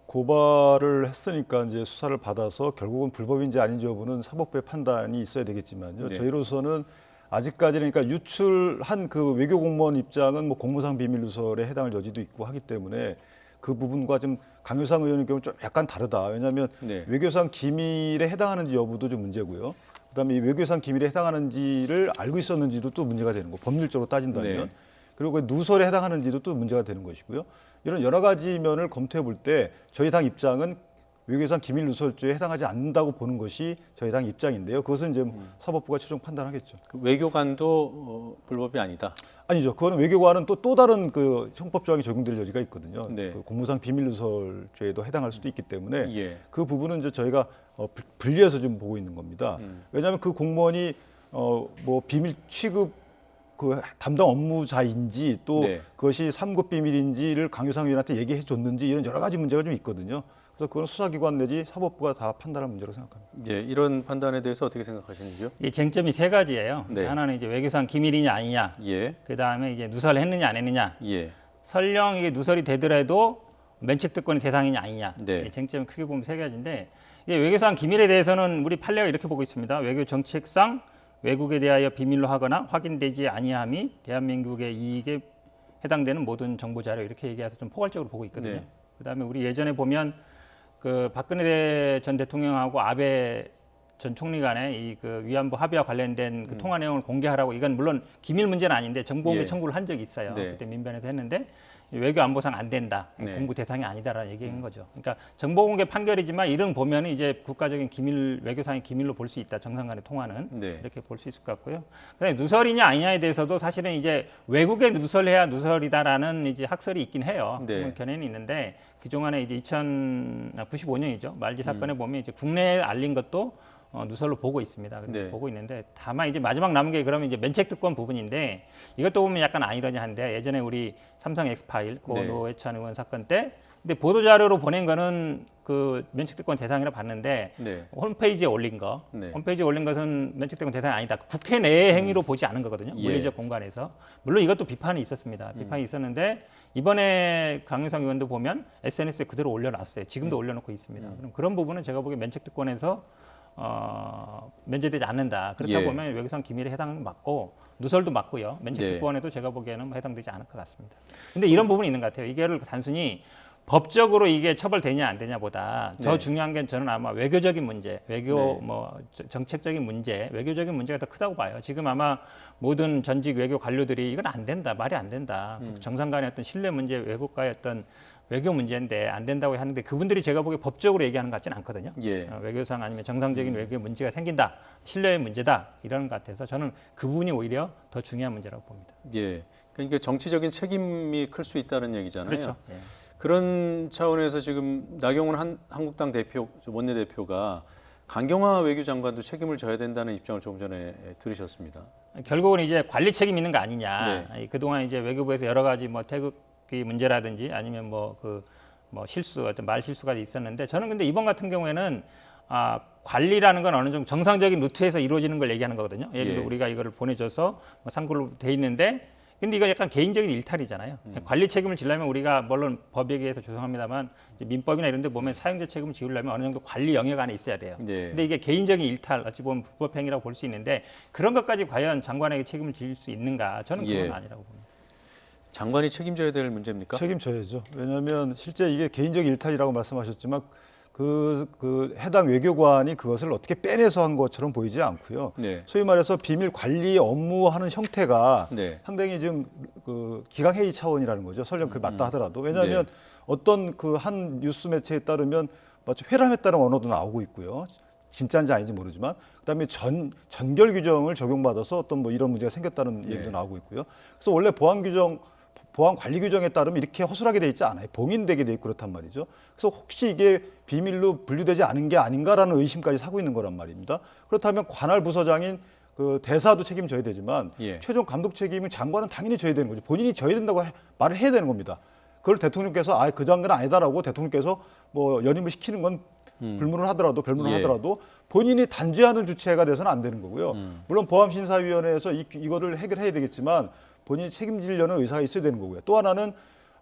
Speaker 16: 고발을 했으니까 이제 수사를 받아서 결국은 불법인지 아닌지 여부는 사법부의 판단이 있어야 되겠지만요. 저희로서는 아직까지는 그러니까 유출한 그 외교 공무원 입장은 공무상 비밀 누설에 해당할 여지도 있고 하기 때문에 그 부분과 좀 강효상 의원의 경우 좀 약간 다르다. 왜냐하면 외교상 기밀에 해당하는지 여부도 좀 문제고요. 그다음에 이 외교상 기밀에 해당하는지를 알고 있었는지도 또 문제가 되는 거. 법률적으로 따진다면. 그리고 누설에 해당하는지도 또 문제가 되는 것이고요. 이런 여러 가지 면을 검토해 볼 때 저희 당 입장은 외교상 기밀 누설죄에 해당하지 않는다고 보는 것이 저희 당 입장인데요. 그것은 이제 사법부가 최종 판단하겠죠.
Speaker 1: 그 외교관도 불법이 아니다.
Speaker 16: 아니죠. 그거는 외교관은 또 다른 그 형법 조항이 적용될 여지가 있거든요. 그 공무상 비밀 누설죄에도 해당할 수도 있기 때문에 그 부분은 이제 저희가 분리해서 좀 보고 있는 겁니다. 왜냐하면 그 공무원이 비밀 취급 그 담당 업무자인지 또 그것이 3급 비밀인지를 강효상 의원한테 얘기해 줬는지 이런 여러 가지 문제가 좀 있거든요. 그래서 그건 수사기관 내지 사법부가 다 판단할 문제라고 생각합니다.
Speaker 1: 예, 이런 판단에 대해서 어떻게 생각하시는지요?
Speaker 15: 이 쟁점이 세 가지예요. 하나는 이제 외교상 기밀이냐 아니냐. 그 다음에 이제 누설을 했느냐 안 했느냐. 설령 이게 누설이 되더라도 면책특권의 대상이냐 아니냐. 쟁점을 크게 보면 세 가지인데 외교상 기밀에 대해서는 우리 판례가 이렇게 보고 있습니다. 외교 정책상 외국에 대하여 비밀로 하거나 확인되지 아니함이 대한민국의 이익에 해당되는 모든 정보 자료 이렇게 얘기해서 좀 포괄적으로 보고 있거든요. 그다음에 우리 예전에 보면 그 박근혜 전 대통령하고 아베 전 총리 간의 이 그 위안부 합의와 관련된 그 통화 내용을 공개하라고 이건 물론 기밀 문제는 아닌데 정보공개 청구를 한 적이 있어요. 그때 민변에서 했는데 외교 안보상 안 된다. 공부 대상이 아니다라는 얘기한 거죠. 그러니까 정보공개 판결이지만 이런 보면은 이제 국가적인 기밀 외교상의 기밀로 볼 수 있다. 정상 간의 통화는 이렇게 볼 수 있을 것 같고요. 그다음에 누설이냐 아니냐에 대해서도 사실은 이제 외국에 누설해야 누설이다라는 이제 학설이 있긴 해요. 그런 견해는 있는데 그동안에 이제 1995년이죠. 말지 사건에 보면 이제 국내에 알린 것도 누설로 보고 있습니다. 보고 있는데 다만 이제 마지막 남은 게 그러면 이제 면책특권 부분인데 이것도 보면 약간 아이러니한데 예전에 우리 삼성 엑스파일 고 노회찬 의원 사건 때 근데 보도 자료로 보낸 거는 그 면책특권 대상이라 봤는데 홈페이지에 올린 거 홈페이지에 올린 것은 면책특권 대상이 아니다. 국회 내의 행위로 보지 않은 거거든요. 물리적 공간에서 물론 이것도 비판이 있었습니다. 비판이 있었는데 이번에 강효상 의원도 보면 SNS에 그대로 올려놨어요. 지금도 올려놓고 있습니다. 그럼 그런 부분은 제가 보기에 면책특권에서 면제되지 않는다. 그렇다 보면 외교상 기밀에 해당은 맞고 누설도 맞고요. 면책특권에도 제가 보기에는 해당되지 않을 것 같습니다. 근데 이런 부분이 있는 것 같아요. 이거를 단순히 법적으로 이게 처벌되냐 안 되냐보다 더
Speaker 1: 네.
Speaker 15: 중요한 게 저는 아마 외교적인 문제, 외교
Speaker 1: 네.
Speaker 15: 뭐 정책적인 문제, 외교적인 문제가 더 크다고 봐요. 지금 아마 모든 전직 외교 관료들이 이건 안 된다, 말이 안 된다. 정상 간의 어떤 신뢰 문제, 외국과의 어떤 외교 문제인데 안 된다고 하는데 그분들이 제가 보기에 법적으로 얘기하는 것 같지는 않거든요.
Speaker 1: 예.
Speaker 15: 외교상 아니면 정상적인 외교 문제가 생긴다, 신뢰의 문제다 이런 것 같아서 저는 그 부분이 오히려 더 중요한 문제라고 봅니다.
Speaker 1: 예. 그러니까 정치적인 책임이 클 수 있다는 얘기잖아요.
Speaker 15: 그렇죠. 예.
Speaker 1: 그런 차원에서 지금 나경원 한국당 대표, 원내대표가 강경화 외교장관도 책임을 져야 된다는 입장을 조금 전에 들으셨습니다.
Speaker 15: 결국은 이제 관리 책임 있는 거 아니냐.
Speaker 1: 네.
Speaker 15: 그동안 이제 외교부에서 여러 가지 뭐 태극기 문제라든지 아니면 뭐 실수, 어떤 말 실수가 있었는데 저는 근데 이번 같은 경우에는 관리라는 건 어느 정도 정상적인 루트에서 이루어지는 걸 얘기하는 거거든요. 예를 들어
Speaker 1: 예.
Speaker 15: 우리가 이거를 보내줘서 뭐 상글로 돼 있는데 근데 이거 약간 개인적인 일탈이잖아요. 관리 책임을 지려면 우리가 물론 법에 의해서 죄송합니다만 이제 민법이나 이런 데 보면 사용자 책임을 지우려면 어느 정도 관리 영역 안에 있어야 돼요.
Speaker 1: 네.
Speaker 15: 근데 이게 개인적인 일탈, 어찌 보면 불법행위라고 볼 수 있는데 그런 것까지 과연 장관에게 책임을 질 수 있는가? 저는 그건
Speaker 1: 예.
Speaker 15: 아니라고 봅니다.
Speaker 1: 장관이 책임져야 될 문제입니까?
Speaker 16: 책임져야죠. 왜냐하면 실제 이게 개인적 일탈이라고 말씀하셨지만 그 해당 외교관이 그것을 어떻게 빼내서 한 것처럼 보이지 않고요.
Speaker 1: 네.
Speaker 16: 소위 말해서 비밀 관리 업무하는 형태가
Speaker 1: 네.
Speaker 16: 상당히 좀 그 기강회의 차원이라는 거죠. 설령 그게 맞다 하더라도. 왜냐하면
Speaker 1: 네.
Speaker 16: 어떤 그 한 뉴스 매체에 따르면 마치 회람했다는 언어도 나오고 있고요. 진짜인지 아닌지 모르지만 그다음에 전결 규정을 적용받아서 어떤 뭐 이런 문제가 생겼다는 얘기도 나오고 있고요. 그래서 원래 보안 관리 규정에 따르면 이렇게 허술하게 돼 있지 않아요. 봉인되게 돼 있고 그렇단 말이죠. 그래서 혹시 이게 비밀로 분류되지 않은 게 아닌가라는 의심까지 사고 있는 거란 말입니다. 그렇다면 관할 부서장인 그 대사도 책임져야 되지만
Speaker 1: 예.
Speaker 16: 최종 감독 책임은 장관은 당연히 져야 되는 거죠. 본인이 져야 된다고 말을 해야 되는 겁니다. 그걸 대통령께서 그 장관은 아니다라고 대통령께서 뭐 연임을 시키는 건 별문을 하더라도 본인이 단죄하는 주체가 돼서는 안 되는 거고요. 물론 보안심사위원회에서 이거를 해결해야 되겠지만 본인이 책임지려는 의사가 있어야 되는 거고요. 또 하나는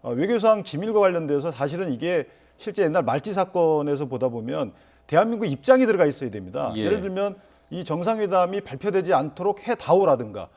Speaker 16: 외교상 기밀과 관련돼서 사실은 이게 실제 옛날 말지 사건에서 보다 보면 대한민국 입장이 들어가 있어야 됩니다.
Speaker 1: 예.
Speaker 16: 예를 들면 이 정상회담이 발표되지 않도록 해다오라든가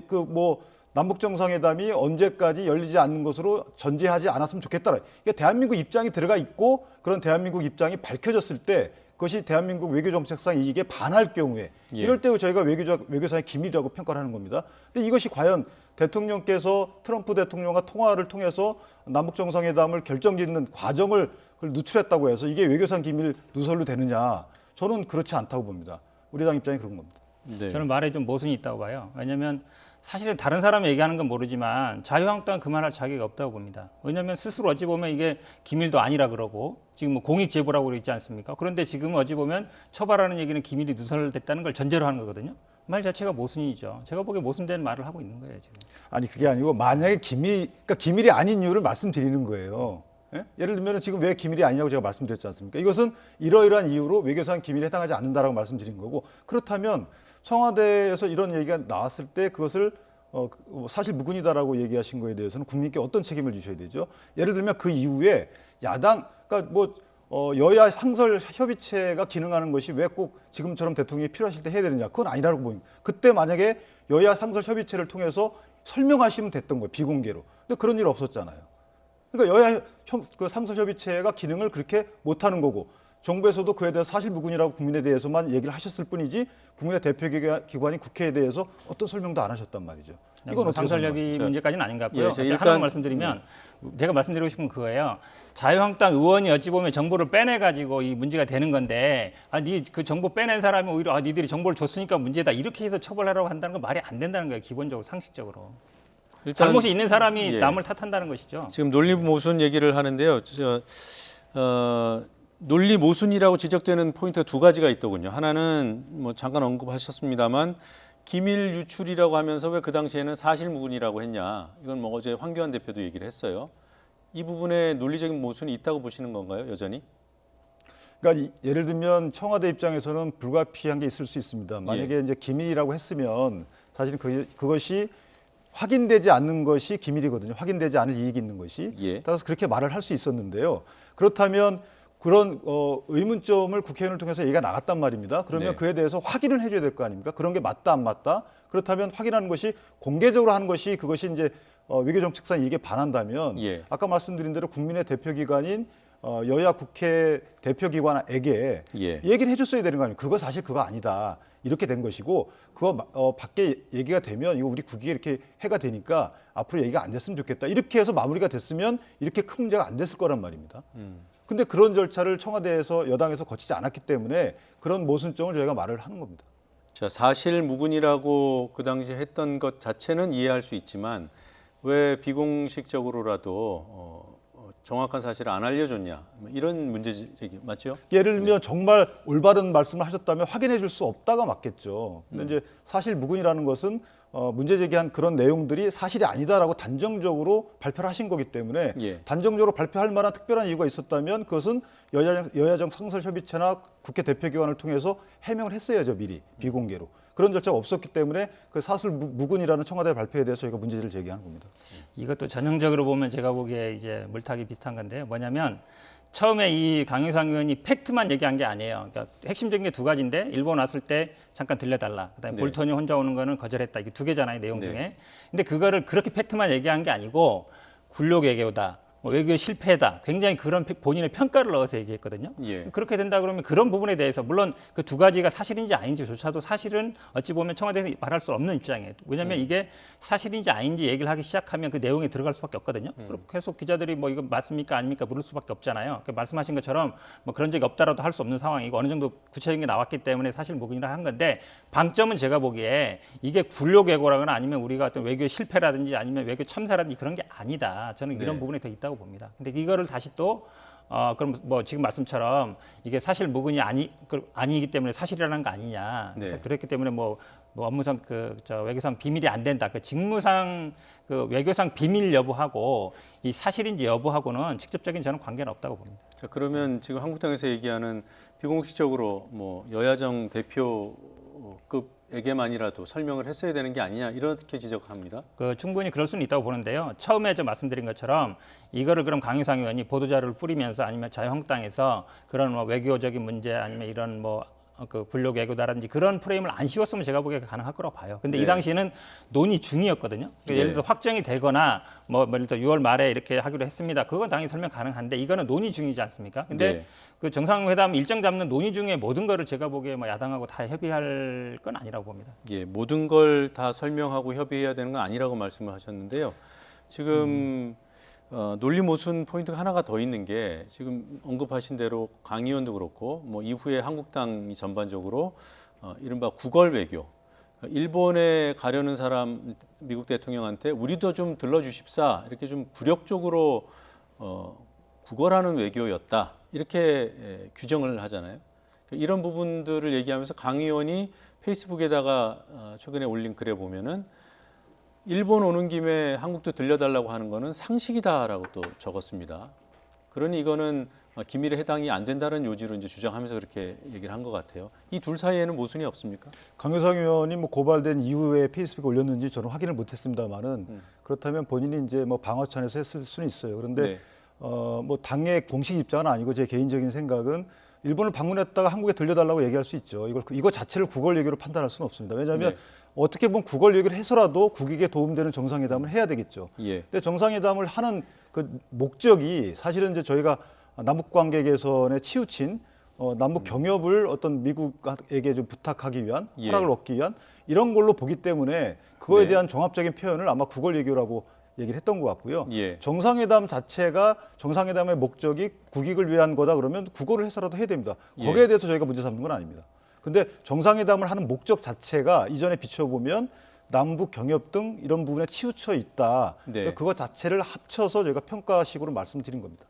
Speaker 16: 그 뭐 남북 정상회담이 언제까지 열리지 않는 것으로 전제하지 않았으면 좋겠다. 이게 대한민국 입장이 들어가 있고 그런 대한민국 입장이 밝혀졌을 때 그것이 대한민국 외교 정책상 이익에 반할 경우에
Speaker 1: 예.
Speaker 16: 이럴 때 저희가 외교상의 기밀이라고 평가를 하는 겁니다. 근데 이것이 과연 대통령께서 트럼프 대통령과 통화를 통해서 남북 정상회담을 결정짓는 과정을 그걸 누출했다고 해서 이게 외교상 기밀 누설로 되느냐? 저는 그렇지 않다고 봅니다. 우리 당 입장이 그런 겁니다.
Speaker 1: 네.
Speaker 15: 저는 말에 좀 모순이 있다고 봐요. 왜냐하면 사실은 다른 사람이 얘기하는 건 모르지만 자유한국당은 그 말할 자격이 없다고 봅니다. 왜냐하면 스스로 어찌 보면 이게 기밀도 아니라 그러고 지금 뭐 공익 제보라고 그러지 않습니까? 그런데 지금 어찌 보면 처벌하는 얘기는 기밀이 누설됐다는 걸 전제로 하는 거거든요. 말 자체가 모순이죠. 제가 보기에 모순된 말을 하고 있는 거예요 지금.
Speaker 16: 아니 그게 아니고 만약에 기밀이 아닌 이유를 말씀드리는 거예요. 예? 예를 들면 지금 왜 기밀이 아니냐고 제가 말씀드렸지 않습니까? 이것은 이러이러한 이유로 외교상 기밀에 해당하지 않는다라고 말씀드린 거고 그렇다면 청와대에서 이런 얘기가 나왔을 때 그것을 사실 무근이다라고 얘기하신 거에 대해서는 국민께 어떤 책임을 지셔야 되죠? 예를 들면 그 이후에 야당, 그러니까 여야 상설 협의체가 기능하는 것이 왜 꼭 지금처럼 대통령이 필요하실 때 해야 되느냐? 그건 아니라고 보입니다. 그때 만약에 여야 상설 협의체를 통해서 설명하시면 됐던 거예요, 비공개로. 근데 그런 일 없었잖아요. 그러니까 여야 그 상설 협의체가 기능을 그렇게 못하는 거고 정부에서도 그에 대해서 사실무근이라고 국민에 대해서만 얘기를 하셨을 뿐이지 국민의 대표기관인 국회에 대해서 어떤 설명도 안 하셨단 말이죠. 이건
Speaker 15: 상설협의 문제까지는 아닌 것 같고요.
Speaker 1: 예,
Speaker 15: 하나만 말씀드리면 제가 말씀드리고 싶은 건 그거예요. 자유한국당 의원이 어찌 보면 정보를 빼내가지고 이 문제가 되는 건데 니 그 정보 빼낸 사람이 오히려 니들이 정보를 줬으니까 문제다 이렇게 해서 처벌하라고 한다는 건 말이 안 된다는 거예요. 기본적으로 상식적으로. 잘못이 있는 사람이 남을 탓한다는 것이죠.
Speaker 1: 지금 논리 모순 얘기를 하는데요. 논리 모순이라고 지적되는 포인트가 두 가지가 있더군요. 하나는 뭐 잠깐 언급하셨습니다만 기밀 유출이라고 하면서 왜 그 당시에는 사실무근이라고 했냐. 이건 뭐 어제 황교안 대표도 얘기를 했어요. 이 부분에 논리적인 모순이 있다고 보시는 건가요, 여전히?
Speaker 16: 그러니까 예를 들면 청와대 입장에서는 불가피한 게 있을 수 있습니다. 만약에 이제 기밀이라고 했으면 사실 그것이 확인되지 않는 것이 기밀이거든요. 확인되지 않을 이익이 있는 것이. 따라서 그렇게 말을 할 수 있었는데요. 그렇다면 그런 의문점을 국회의원을 통해서 얘기가 나갔단 말입니다. 그러면 그에 대해서 확인을 해줘야 될 거 아닙니까? 그런 게 맞다 안 맞다? 그렇다면 확인하는 것이 공개적으로 하는 것이 그것이 이제 외교정책상 이게 반한다면
Speaker 1: 예.
Speaker 16: 아까 말씀드린 대로 국민의 대표기관인 여야 국회 대표기관에게
Speaker 1: 예.
Speaker 16: 얘기를 해줬어야 되는 거 아니에요. 그거 사실 그거 아니다. 이렇게 된 것이고 그거 밖에 얘기가 되면 이거 우리 국익에 이렇게 해가 되니까 앞으로 얘기가 안 됐으면 좋겠다. 이렇게 해서 마무리가 됐으면 이렇게 큰 문제가 안 됐을 거란 말입니다. 근데 그런 절차를 청와대에서 여당에서 거치지 않았기 때문에 그런 모순점을 저희가 말을 하는 겁니다.
Speaker 1: 자, 사실 무근이라고 그 당시에 했던 것 자체는 이해할 수 있지만 왜 비공식적으로라도 정확한 사실을 안 알려줬냐 이런 문제 제기 맞죠?
Speaker 16: 예를 들면 정말 올바른 말씀을 하셨다면 확인해 줄 수 없다가 맞겠죠. 근데 이제 사실 무근이라는 것은 문제 제기한 그런 내용들이 사실이 아니다라고 단정적으로 발표를 하신 거기 때문에
Speaker 1: 예.
Speaker 16: 단정적으로 발표할 만한 특별한 이유가 있었다면 그것은 여야정 상설협의체나 국회 대표기관을 통해서 해명을 했어야죠. 미리 비공개로. 그런 절차가 없었기 때문에 그 사실 무근이라는 청와대 발표에 대해서 저희가 문제를 제기하는 겁니다.
Speaker 15: 이것도 전형적으로 보면 제가 보기에 이제 물타기 비슷한 건데요. 뭐냐면 처음에 이 강효상 의원이 팩트만 얘기한 게 아니에요. 그러니까 핵심적인 게 두 가지인데 일본 왔을 때 잠깐 들려달라. 그다음에
Speaker 1: 네.
Speaker 15: 볼턴이 혼자 오는 거는 거절했다. 이게 두 개잖아요. 내용
Speaker 1: 네.
Speaker 15: 중에. 근데 그거를 그렇게 팩트만 얘기한 게 아니고 굴욕 외교다. 외교 실패다. 굉장히 그런 본인의 평가를 넣어서 얘기했거든요.
Speaker 1: 예.
Speaker 15: 그렇게 된다 그러면 그런 부분에 대해서 물론 그 두 가지가 사실인지 아닌지조차도 사실은 어찌 보면 청와대에서 말할 수 없는 입장이에요. 왜냐하면 이게 사실인지 아닌지 얘기를 하기 시작하면 그 내용에 들어갈 수밖에 없거든요. 그럼 계속 기자들이 뭐 이거 맞습니까 아닙니까 물을 수밖에 없잖아요. 그러니까 말씀하신 것처럼 뭐 그런 적이 없다라도 할 수 없는 상황이고 어느 정도 구체적인 게 나왔기 때문에 사실 무근이라 한 건데 방점은 제가 보기에 이게 굴욕 외교라거나 아니면 우리가 어떤 외교 실패라든지 아니면 외교 참사라든지 그런 게 아니다. 저는 이런
Speaker 1: 네.
Speaker 15: 부분에 더 있다고 봅니다. 근데 이거를 다시 또 그럼 뭐 지금 말씀처럼 이게 사실 무근이 아니기 때문에 사실이라는 거 아니냐. 그래서
Speaker 1: 네.
Speaker 15: 그렇기 때문에 뭐 업무상 외교상 비밀이 안 된다. 그 직무상 외교상 비밀 여부하고 이 사실인지 여부하고는 직접적인 저는 관계는 없다고 봅니다.
Speaker 1: 자, 그러면 지금 한국당에서 얘기하는 비공식적으로 뭐 여야정 대표급에게만이라도 설명을 했어야 되는 게 아니냐 이렇게 지적합니다.
Speaker 15: 충분히 그럴 수는 있다고 보는데요. 처음에 저 말씀드린 것처럼 이거를 그럼 강효상 의원이 보도자료를 뿌리면서 아니면 자유한국당에서 그런 뭐 외교적인 문제 아니면 이런 뭐 그 굴욕 외교다라든지 그런 프레임을 안 씌웠으면 제가 보기에 가능할 거라고 봐요. 근데
Speaker 1: 네.
Speaker 15: 이 당시에는 논의 중이었거든요.
Speaker 1: 네.
Speaker 15: 예를 들어 확정이 되거나 뭐 예를 들어 6월 말에 이렇게 하기로 했습니다. 그건 당연히 설명 가능한데 이거는 논의 중이지 않습니까? 근데
Speaker 1: 네.
Speaker 15: 그 정상회담 일정 잡는 논의 중에 모든 거를 제가 보기에 뭐 야당하고 다 협의할 건 아니라고 봅니다.
Speaker 1: 예, 모든 걸 다 설명하고 협의해야 되는 건 아니라고 말씀을 하셨는데요. 지금 논리 모순 포인트가 하나가 더 있는 게 지금 언급하신 대로 강 의원도 그렇고 뭐 이후에 한국당이 전반적으로 이른바 구걸 외교, 일본에 가려는 사람 미국 대통령한테 우리도 좀 들러주십사 이렇게 좀 굴욕적으로 구걸하는 외교였다 이렇게 규정을 하잖아요. 이런 부분들을 얘기하면서 강 의원이 페이스북에다가 최근에 올린 글에 보면은 일본 오는 김에 한국도 들려달라고 하는 거는 상식이다라고 또 적었습니다. 그러니 이거는 기밀에 해당이 안 된다는 요지로 이제 주장하면서 그렇게 얘기를 한 것 같아요. 이 둘 사이에는 모순이 없습니까?
Speaker 16: 강효상 의원이 뭐 고발된 이후에 페이스북에 올렸는지 저는 확인을 못했습니다만은 그렇다면 본인이 이제 뭐 방어천에서 했을 수는 있어요. 그런데
Speaker 1: 네.
Speaker 16: 뭐 당의 공식 입장은 아니고 제 개인적인 생각은 일본을 방문했다가 한국에 들려달라고 얘기할 수 있죠. 이거 자체를 구걸 얘기로 판단할 수는 없습니다. 왜냐하면
Speaker 1: 네.
Speaker 16: 어떻게 보면 구걸 얘기를 해서라도 국익에 도움되는 정상회담을 해야 되겠죠.
Speaker 1: 예.
Speaker 16: 근데 정상회담을 하는 그 목적이 사실은 이제 저희가 남북 관계 개선에 치우친 남북 경협을 어떤 미국에게 좀 부탁하기 위한
Speaker 1: 예.
Speaker 16: 허락을 얻기 위한 이런 걸로 보기 때문에 그거에
Speaker 1: 네.
Speaker 16: 대한 종합적인 표현을 아마 구걸 외교라고 얘기를 했던 것 같고요.
Speaker 1: 예.
Speaker 16: 정상회담 자체가 정상회담의 목적이 국익을 위한 거다 그러면 구걸을 해서라도 해야 됩니다. 거기에
Speaker 1: 예.
Speaker 16: 대해서 저희가 문제 삼는 건 아닙니다. 근데 정상회담을 하는 목적 자체가 이전에 비춰보면 남북 경협 등 이런 부분에 치우쳐 있다.
Speaker 1: 네.
Speaker 16: 그러니까 그거 자체를 합쳐서 저희가 평가식으로 말씀드린 겁니다.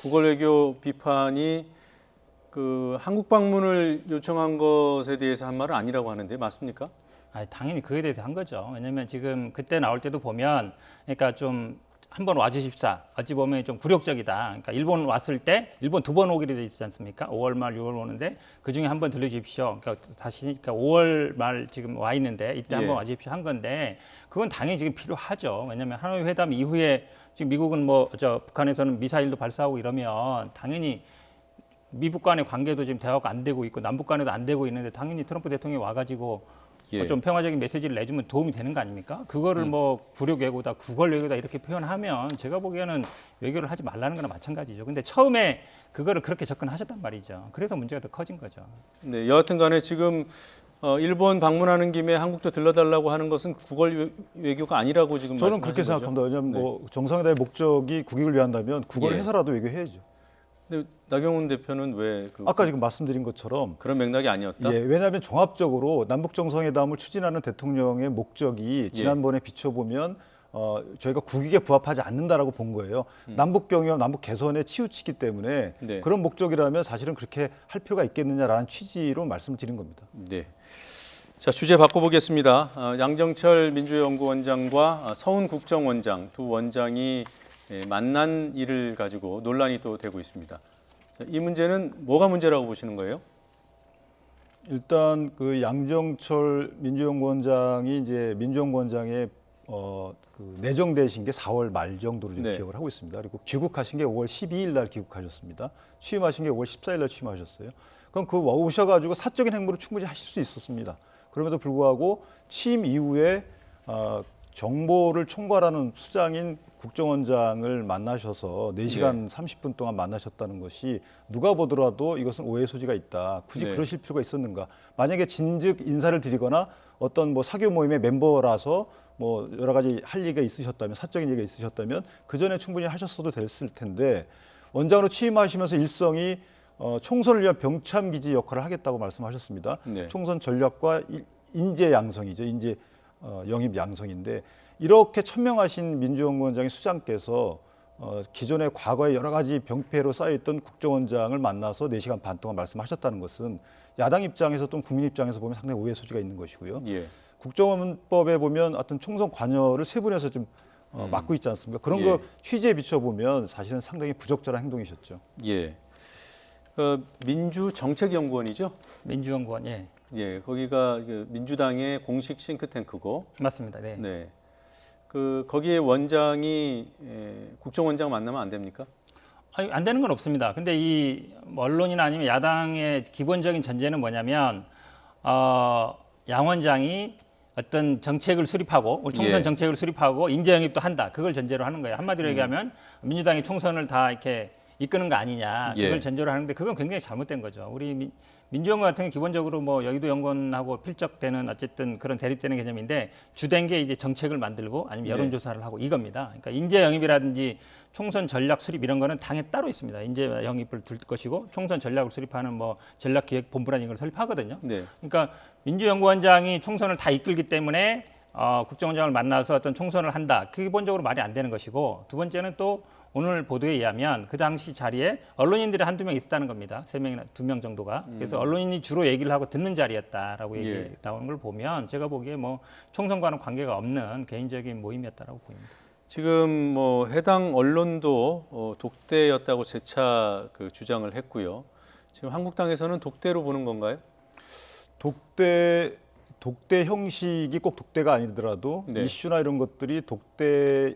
Speaker 1: 구걸 외교 비판이 그 한국 방문을 요청한 것에 대해서 한 말은 아니라고 하는데 맞습니까?
Speaker 15: 당연히 그에 대해서 한 거죠. 왜냐하면 지금 그때 나올 때도 보면 그러니까 좀 한번 와주십사. 어찌 보면 좀 굴욕적이다. 그러니까 일본 왔을 때 일본 두 번 오기로 돼 있지 않습니까? 5월 말, 6월 오는데 그 중에 한 번 들려주십시오. 그러니까 그러니까 5월 말 지금 와 있는데 이때
Speaker 1: 예.
Speaker 15: 한번 와주십시오 한 건데 그건 당연히 지금 필요하죠. 왜냐하면 하노이 회담 이후에 지금 미국은 북한에서는 미사일도 발사하고 이러면 당연히 미북 간의 관계도 지금 대화가 안 되고 있고 남북 간에도 안 되고 있는데 당연히 트럼프 대통령이 와가지고
Speaker 1: 예.
Speaker 15: 좀 평화적인 메시지를 내주면 도움이 되는 거 아닙니까? 그거를 뭐 굴욕 외교다, 구걸 외교다 이렇게 표현하면 제가 보기에는 외교를 하지 말라는 거나 마찬가지죠. 근데 처음에 그거를 그렇게 접근하셨단 말이죠. 그래서 문제가 더 커진 거죠.
Speaker 1: 네, 여하튼 간에 지금 일본 방문하는 김에 한국도 들러달라고 하는 것은 국월 외교가 아니라고 지금
Speaker 16: 저는 그렇게
Speaker 1: 말씀하신
Speaker 16: 생각합니다. 왜냐하면 뭐 정상회담의 목적이 국익을 위한다면 국어를
Speaker 1: 예.
Speaker 16: 해서라도 외교해야죠.
Speaker 1: 근데 나경원 대표는 왜
Speaker 16: 아까 지금 말씀드린 것처럼
Speaker 1: 그런 맥락이 아니었다?
Speaker 16: 예, 왜냐하면 종합적으로 남북 정상회담을 추진하는 대통령의 목적이 지난번에 비춰보면 저희가 국익에 부합하지 않는다라고 본 거예요. 남북 경협, 남북 개선에 치우치기 때문에
Speaker 1: 네.
Speaker 16: 그런 목적이라면 사실은 그렇게 할 필요가 있겠느냐라는 취지로 말씀을 드린 겁니다.
Speaker 1: 네. 자, 주제 바꿔보겠습니다. 양정철 민주연구원장과 서훈 국정원장 두 원장이 만난 일을 가지고 논란이 또 되고 있습니다. 자, 이 문제는 뭐가 문제라고 보시는 거예요?
Speaker 16: 일단 그 양정철 민주연구원장이 이제 민주연구원장의 그 내정되신 게 4월 말 정도로 좀 기억을 하고 있습니다. 그리고 귀국하신 게 5월 12일 날 귀국하셨습니다. 취임하신 게 5월 14일 날 취임하셨어요. 그럼 그 오셔가지고 사적인 행보를 충분히 하실 수 있었습니다. 그럼에도 불구하고 취임 이후에 정보를 총괄하는 수장인 국정원장을 만나셔서 4시간 30분 동안 만나셨다는 것이 누가 보더라도 이것은 오해 소지가 있다. 굳이 그러실 필요가 있었는가. 만약에 진즉 인사를 드리거나 어떤 뭐 사교 모임의 멤버라서 뭐 여러 가지 할 얘기가 있으셨다면, 사적인 얘기가 있으셨다면 그 전에 충분히 하셨어도 됐을 텐데 원장으로 취임하시면서 일성이 총선을 위한 병참기지 역할을 하겠다고 말씀하셨습니다.
Speaker 1: 네.
Speaker 16: 총선 전략과 인재 양성이죠. 인재 영입 양성인데 이렇게 천명하신 민주연구원장의 수장께서 기존의 과거에 여러 가지 병폐로 쌓여있던 국정원장을 만나서 4시간 반 동안 말씀하셨다는 것은 야당 입장에서 또는 국민 입장에서 보면 상당히 오해 소지가 있는 것이고요.
Speaker 1: 예.
Speaker 16: 국정원법에 보면 어떤 총선 관여를 세분해서 좀 맡고 있지 않습니까? 그런 거 취지에 비춰보면 사실은 상당히 부적절한 행동이셨죠.
Speaker 1: 예. 민주정책연구원이죠?
Speaker 15: 민주연구원, 예.
Speaker 1: 예, 거기가 민주당의 공식 싱크탱크고.
Speaker 15: 맞습니다. 네.
Speaker 1: 네. 거기에 원장이 국정원장 만나면 안 됩니까?
Speaker 15: 아니, 안 되는 건 없습니다. 근데 이 언론이나 아니면 야당의 기본적인 전제는 뭐냐면 양 원장이 어떤 정책을 수립하고 총선 정책을 수립하고 인재 영입도 한다. 그걸 전제로 하는 거예요. 한마디로 얘기하면 민주당이 총선을 다 이렇게 이끄는 거 아니냐. 그걸 전제로 하는데 그건 굉장히 잘못된 거죠. 우리 민주연구원 같은 경우 기본적으로 뭐 여의도 연구원하고 필적되는 어쨌든 그런 대립되는 개념인데 주된 게 이제 정책을 만들고 아니면 여론조사를 하고 이겁니다. 그러니까 인재 영입이라든지 총선 전략 수립 이런 거는 당에 따로 있습니다. 인재 영입을 둘 것이고 총선 전략을 수립하는 뭐 전략기획본부라는 걸 설립하거든요.
Speaker 1: 네.
Speaker 15: 그러니까 민주연구원장이 총선을 다 이끌기 때문에 국정원장을 만나서 어떤 총선을 한다. 그 기본적으로 말이 안 되는 것이고 두 번째는 또 오늘 보도에 의하면 그 당시 자리에 언론인들이 한두 명 있었다는 겁니다. 3명이나 2명 정도가. 그래서 언론인이 주로 얘기를 하고 듣는 자리였다라고 얘기 나오는 걸 보면 제가 보기에 뭐 총선과는 관계가 없는 개인적인 모임이었다라고 보입니다. 지금
Speaker 1: 뭐 해당 언론도 독대였다고 재차 주장을 했고요. 지금 한국당에서는 독대로 보는 건가요?
Speaker 16: 독대 형식이 꼭 독대가 아니더라도 이슈나 이런 것들이 독대에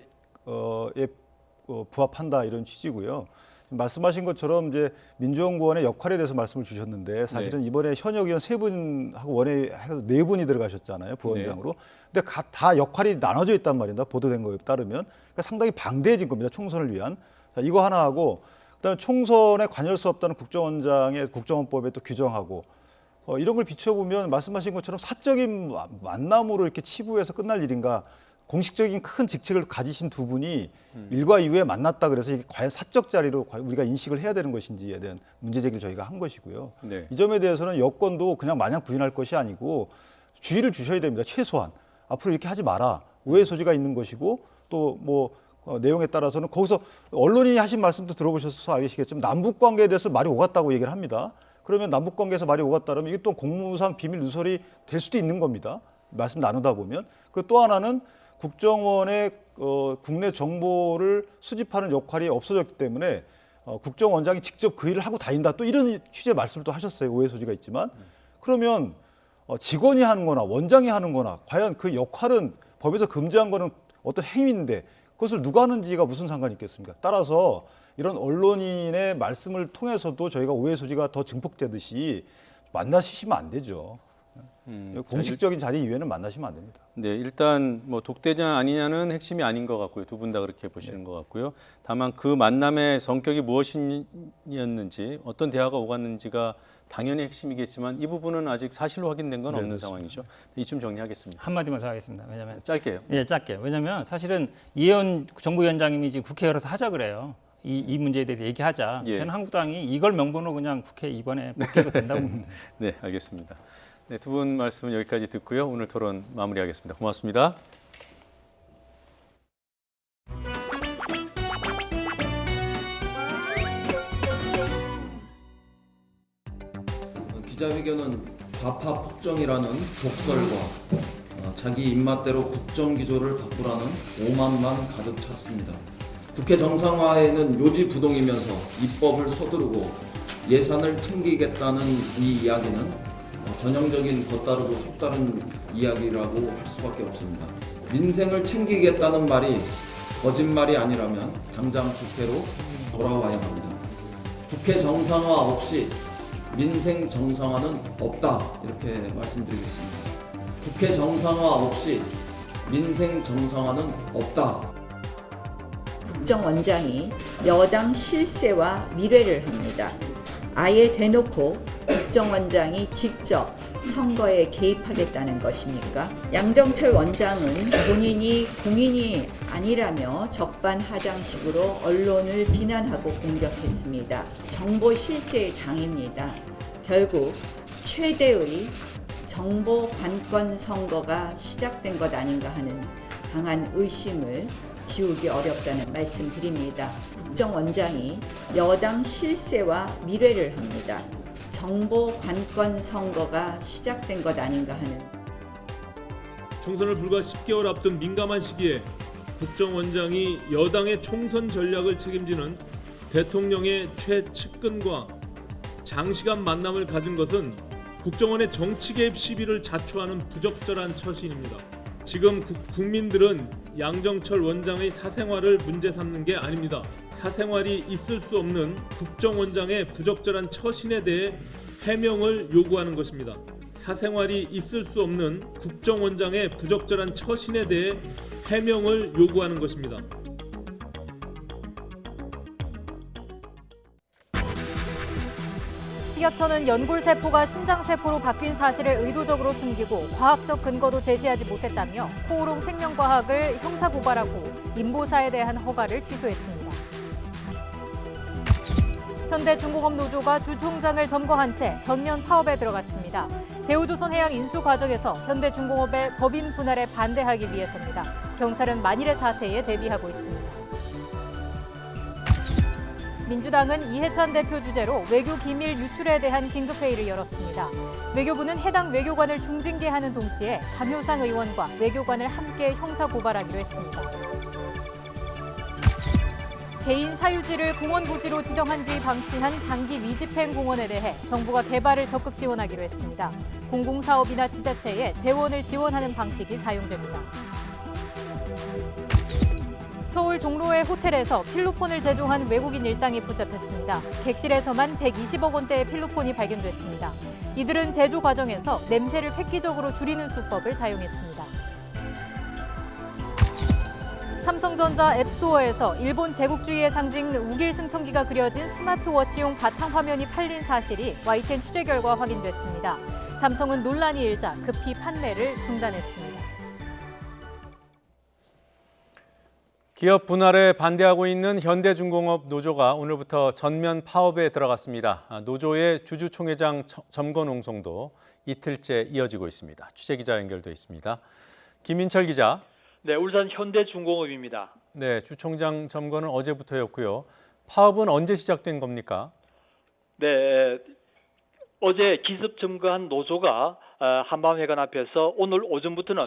Speaker 16: 부합한다 이런 취지고요. 말씀하신 것처럼 이제 민주연구원의 역할에 대해서 말씀을 주셨는데 사실은 이번에 현역 의원 3분하고 원외 4분이 들어가셨잖아요. 부원장으로. 근데 다 역할이 나눠져 있단 말입니다. 보도된 거에 따르면. 그러니까 상당히 방대해진 겁니다. 총선을 위한. 자, 이거 하나 하고 그다음에 총선에 관여할 수 없다는 국정원장의 국정원법에 또 규정하고 이런 걸 비춰보면 말씀하신 것처럼 사적인 만남으로 이렇게 치부해서 끝날 일인가. 공식적인 큰 직책을 가지신 두 분이 일과 이후에 만났다 그래서 이게 과연 사적 자리로 우리가 인식을 해야 되는 것인지에 대한 문제 제기를 저희가 한 것이고요. 이 점에 대해서는 여권도 그냥 마냥 부인할 것이 아니고 주의를 주셔야 됩니다. 최소한. 앞으로 이렇게 하지 마라. 오해 소지가 있는 것이고 또 뭐 내용에 따라서는 거기서 언론인이 하신 말씀도 들어보셔서 알겠지만 남북 관계에 대해서 말이 오갔다고 얘기를 합니다. 그러면 남북 관계에서 말이 오갔다면 이게 또 공무상 비밀 누설이 될 수도 있는 겁니다. 말씀 나누다 보면. 그 또 하나는 국정원의 국내 정보를 수집하는 역할이 없어졌기 때문에 국정원장이 직접 그 일을 하고 다닌다. 또 이런 취지의 말씀을 또 하셨어요. 오해 소지가 있지만. 그러면 직원이 하는 거나 원장이 하는 거나 과연 그 역할은 법에서 금지한 거는 어떤 행위인데 그것을 누가 하는지가 무슨 상관이 있겠습니까? 따라서 이런 언론인의 말씀을 통해서도 저희가 오해 소지가 더 증폭되듯이 만나시면 안 되죠. 공식적인 자리 이외에는 만나시면 안 됩니다.
Speaker 1: 네, 일단 뭐 독대냐 아니냐는 핵심이 아닌 것 같고요. 두 분 다 그렇게 보시는 것 같고요. 다만 그 만남의 성격이 무엇이었는지, 어떤 대화가 오갔는지가 당연히 핵심이겠지만 이 부분은 아직 사실로 확인된 건 없는 상황이죠. 이쯤 정리하겠습니다.
Speaker 15: 한마디만 더 하겠습니다. 왜냐하면
Speaker 1: 짧게요.
Speaker 15: 예, 짧게. 왜냐하면 사실은 이혜원 정부위원장님이 지금 국회 열어서 하자 그래요. 이 문제에 대해서 얘기하자.
Speaker 1: 예.
Speaker 15: 저는 한국당이 이걸 명분으로 그냥 국회 이번에 복귀해도 된다고 봅니다.
Speaker 1: 네, 알겠습니다. 네, 두 분 말씀은 여기까지 듣고요. 오늘 토론 마무리하겠습니다. 고맙습니다.
Speaker 20: 기자회견은 좌파 폭정이라는 독설과 자기 입맛대로 국정기조를 바꾸라는 오만만 가득 찼습니다. 국회 정상화에는 요지부동이면서 입법을 서두르고 예산을 챙기겠다는 이 이야기는 전형적인 겉다르고 속다른 이야기라고 할 수밖에 없습니다. 민생을 챙기겠다는 말이 거짓말이 아니라면 당장 국회로 돌아와야 합니다. 국회 정상화 없이 민생 정상화는 없다, 이렇게 말씀드리겠습니다. 국회 정상화 없이 민생 정상화는 없다.
Speaker 19: 국정원장이 여당 실세와 미래를 합니다. 아예 대놓고 국정원장이 직접 선거에 개입하겠다는 것입니까? 양정철 원장은 본인이 공인이 아니라며 적반하장식으로 언론을 비난하고 공격했습니다. 정보 실세의 장입니다. 결국 최대의 정보 관권 선거가 시작된 것 아닌가 하는 강한 의심을 지우기 어렵다는 말씀드립니다. 국정원장이 여당 실세와 미래를 합니다. 정보 관권 선거가 시작된 것 아닌가 하는.
Speaker 21: 총선을 불과 10개월 앞둔 민감한 시기에 국정원장이 여당의 총선 전략을 책임지는 대통령의 최측근과 장시간 만남을 가진 것은 국정원의 정치 개입 시비를 자초하는 부적절한 처신입니다. 지금 국민들은 양정철 원장의 사생활을 문제 삼는 게 아닙니다. 사생활이 있을 수 없는 국정원장의 부적절한 처신에 대해 해명을 요구하는 것입니다. 사생활이 있을 수 없는 국정원장의 부적절한 처신에 대해 해명을 요구하는 것입니다.
Speaker 2: 식약처는 연골세포가 신장세포로 바뀐 사실을 의도적으로 숨기고 과학적 근거도 제시하지 못했다며 코오롱 생명과학을 형사고발하고 인보사에 대한 허가를 취소했습니다. 현대중공업노조가 주 총장을 점거한 채 전면 파업에 들어갔습니다. 대우조선해양 인수 과정에서 현대중공업의 법인 분할에 반대하기 위해서입니다. 경찰은 만일의 사태에 대비하고 있습니다. 민주당은 이해찬 대표 주재로 외교 기밀 유출에 대한 긴급회의를 열었습니다. 외교부는 해당 외교관을 중징계하는 동시에 강효상 의원과 외교관을 함께 형사고발하기로 했습니다. 개인 사유지를 공원 부지로 지정한 뒤 방치한 장기 미집행 공원에 대해 정부가 개발을 적극 지원하기로 했습니다. 공공사업이나 지자체에 재원을 지원하는 방식이 사용됩니다. 서울 종로의 호텔에서 필로폰을 제조한 외국인 일당이 붙잡혔습니다. 객실에서만 120억 원대의 필로폰이 발견됐습니다. 이들은 제조 과정에서 냄새를 획기적으로 줄이는 수법을 사용했습니다. 삼성전자 앱스토어에서 일본 제국주의의 상징 우길 승천기가 그려진 스마트워치용 바탕화면이 팔린 사실이 YTN 취재 결과 확인됐습니다. 삼성은 논란이 일자 급히 판매를 중단했습니다.
Speaker 1: 기업 분할에 반대하고 있는 현대중공업 노조가 오늘부터 전면 파업에 들어갔습니다. 노조의 주주총회장 점거 농성도 이틀째 이어지고 있습니다. 취재기자 연결돼 있습니다. 김민철 기자.
Speaker 22: 네, 울산 현대중공업입니다.
Speaker 1: 네, 주총장 점거는 어제부터였고요. 파업은 언제 시작된 겁니까?
Speaker 22: 네, 어제 기습 점거한 노조가 한밤회관 앞에서 오늘 오전부터는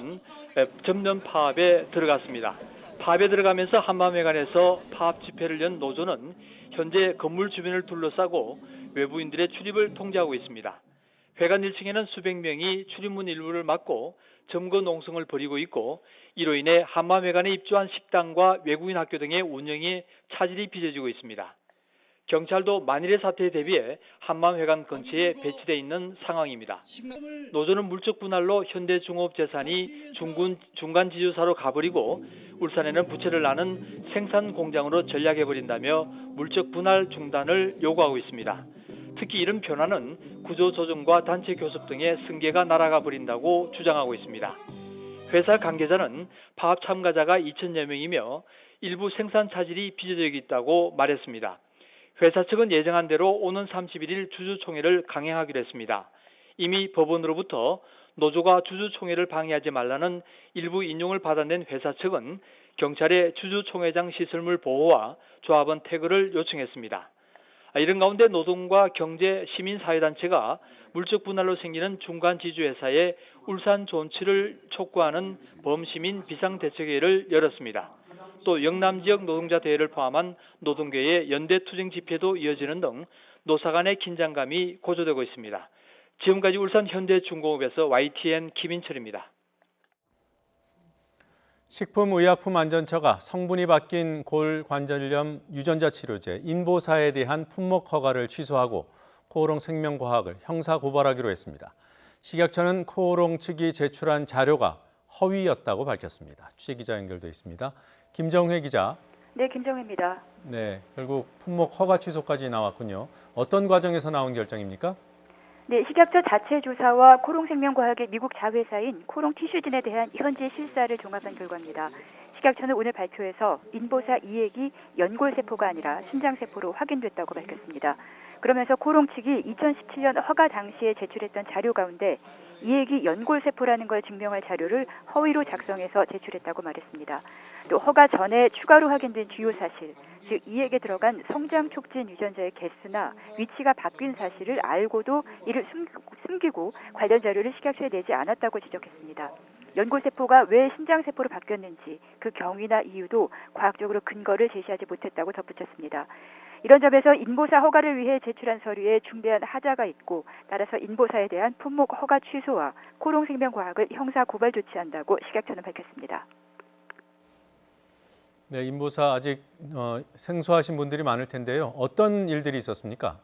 Speaker 22: 전면 파업에 들어갔습니다. 파업에 들어가면서 한밤회관에서 파업 집회를 연 노조는 현재 건물 주변을 둘러싸고 외부인들의 출입을 통제하고 있습니다. 회관 1층에는 수백 명이 출입문 일부를 막고 점거 농성을 벌이고 있고 이로 인해 한밤회관에 입주한 식당과 외국인 학교 등의 운영에 차질이 빚어지고 있습니다. 경찰도 만일의 사태에 대비해 한마음회관 근처에 배치돼 있는 상황입니다. 노조는 물적 분할로 현대중업재산이 중간 지주사로 가버리고 울산에는 부채를 나는 생산 공장으로 전략해버린다며 물적 분할 중단을 요구하고 있습니다. 특히 이런 변화는 구조조정과 단체 교섭 등의 승계가 날아가 버린다고 주장하고 있습니다. 회사 관계자는 파업 참가자가 2,000여 명이며 일부 생산 차질이 빚어져 있다고 말했습니다. 회사 측은 예정한 대로 오는 31일 주주총회를 강행하기로 했습니다. 이미 법원으로부터 노조가 주주총회를 방해하지 말라는 일부 인용을 받아낸 회사 측은 경찰에 주주총회장 시설물 보호와 조합원 태그를 요청했습니다. 이런 가운데 노동과 경제 시민사회단체가 물적 분할로 생기는 중간 지주회사의 울산 존치를 촉구하는 범시민 비상대책회의를 열었습니다. 또 영남 지역 노동자 대회를 포함한 노동계의 연대 투쟁 집회도 이어지는 등 노사 간의 긴장감이 고조되고 있습니다. 지금까지 울산 현대중공업에서 YTN 김인철입니다.
Speaker 1: 식품의약품안전처가 성분이 바뀐 골관절염 유전자 치료제 인보사에 대한 품목 허가를 취소하고 코오롱 생명과학을 형사 고발하기로 했습니다. 식약처는 코오롱 측이 제출한 자료가 허위였다고 밝혔습니다. 취재기자 연결돼 있습니다. 김정회 기자.
Speaker 11: 네, 김정혜입니다.
Speaker 1: 네, 결국 품목 허가 취소까지 나왔군요. 어떤 과정에서 나온 결정입니까?
Speaker 11: 네, 식약처 자체 조사와 코롱생명과학의 미국 자회사인 코롱티슈진에 대한 현재 실사를 종합한 결과입니다. 식약처는 오늘 발표에서 인보사 이액이 연골세포가 아니라 신장세포로 확인됐다고 밝혔습니다. 그러면서 코롱 측이 2017년 허가 당시에 제출했던 자료 가운데 이액이 연골세포라는 걸 증명할 자료를 허위로 작성해서 제출했다고 말했습니다. 또 허가 전에 추가로 확인된 주요 사실, 즉 이액에 들어간 성장 촉진 유전자의 개수나 위치가 바뀐 사실을 알고도 이를 숨기고 관련 자료를 식약처에 내지 않았다고 지적했습니다. 연골세포가 왜 신장세포로 바뀌었는지 그 경위나 이유도 과학적으로 근거를 제시하지 못했다고 덧붙였습니다. 이런 점에서 인보사 허가를 위해 제출한 서류에 중대한 하자가 있고 따라서 인보사에 대한 품목 허가 취소와 코롱생명과학을 형사 고발 조치한다고 식약처는 밝혔습니다.
Speaker 1: 네, 인보사 아직 생소하신 분들이 많을 텐데요. 어떤 일들이 있었습니까?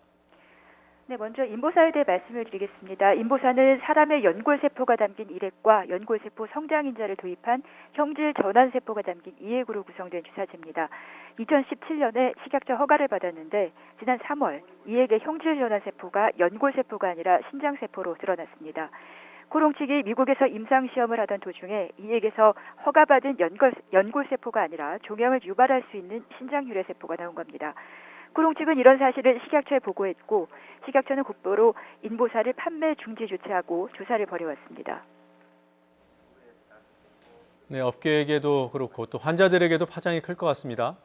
Speaker 11: 네, 먼저 인보사에 대해 말씀을 드리겠습니다. 인보사는 사람의 연골세포가 담긴 일액과 연골세포 성장인자를 도입한 형질 전환세포가 담긴 이액으로 구성된 주사제입니다. 2017년에 식약처 허가를 받았는데 지난 3월 이액의 형질 전환세포가 연골세포가 아니라 신장세포로 드러났습니다. 코롱 측이 미국에서 임상시험을 하던 도중에 이액에서 허가받은 연골세포가 아니라 종양을 유발할 수 있는 신장유래세포가 나온 겁니다. 코롱 측은 이런 사실을 식약처에 보고했고 식약처는 곧바로 인보사를 판매 중지 조치하고 조사를 벌여왔습니다.
Speaker 1: 네, 업계에게도 그렇고 또 환자들에게도 파장이 클 것 같습니다.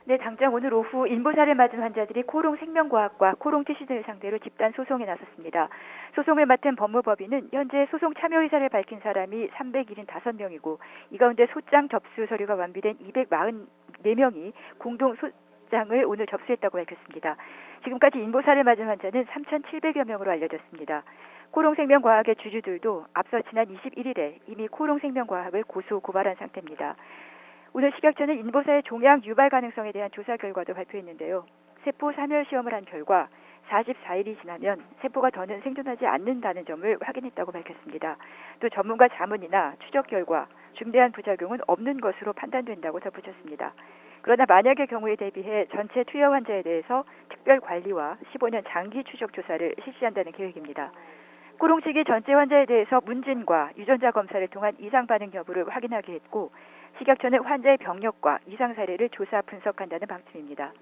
Speaker 11: 네, 당장 오늘 오후 인보사를 맞은 환자들이 코롱 생명과학과 코롱 티슈진을 상대로 집단 소송에 나섰습니다. 소송을 맡은 법무법인은 현재 소송 참여 의사를 밝힌 사람이 375명이고 이 가운데 소장 접수 서류가 완비된 244명이 공동 소장을 오늘 접수했다고 밝혔습니다. 지금까지 인보사를 맞은 환자는 3,700여 명으로 알려졌습니다. 코롱생명과학의 주주들도 앞서 지난 21일에 이미 코롱생명과학을 고소 고발한 상태입니다. 오늘 식약처는 인보사의 종양 유발 가능성에 대한 조사 결과도 발표했는데요. 세포 사멸 시험을 한 결과 44일이 지나면 세포가 더는 생존하지 않는다는 점을 확인했다고 밝혔습니다. 또 전문가 자문이나 추적 결과 중대한 부작용은 없는 것으로 판단된다고 덧붙였습니다. 그러나 만약의 경우에 대비해 전체 투여 환자에 대해서 특별 관리와 15년 장기 추적 조사를 실시한다는 계획입니다. 코롱 측이 전체 환자에 대해서 문진과 유전자 검사를 통한 이상 반응 여부를 확인하게 했고 식약처는 환자의 병력과 이상 사례를 조사 분석한다는 방침입니다.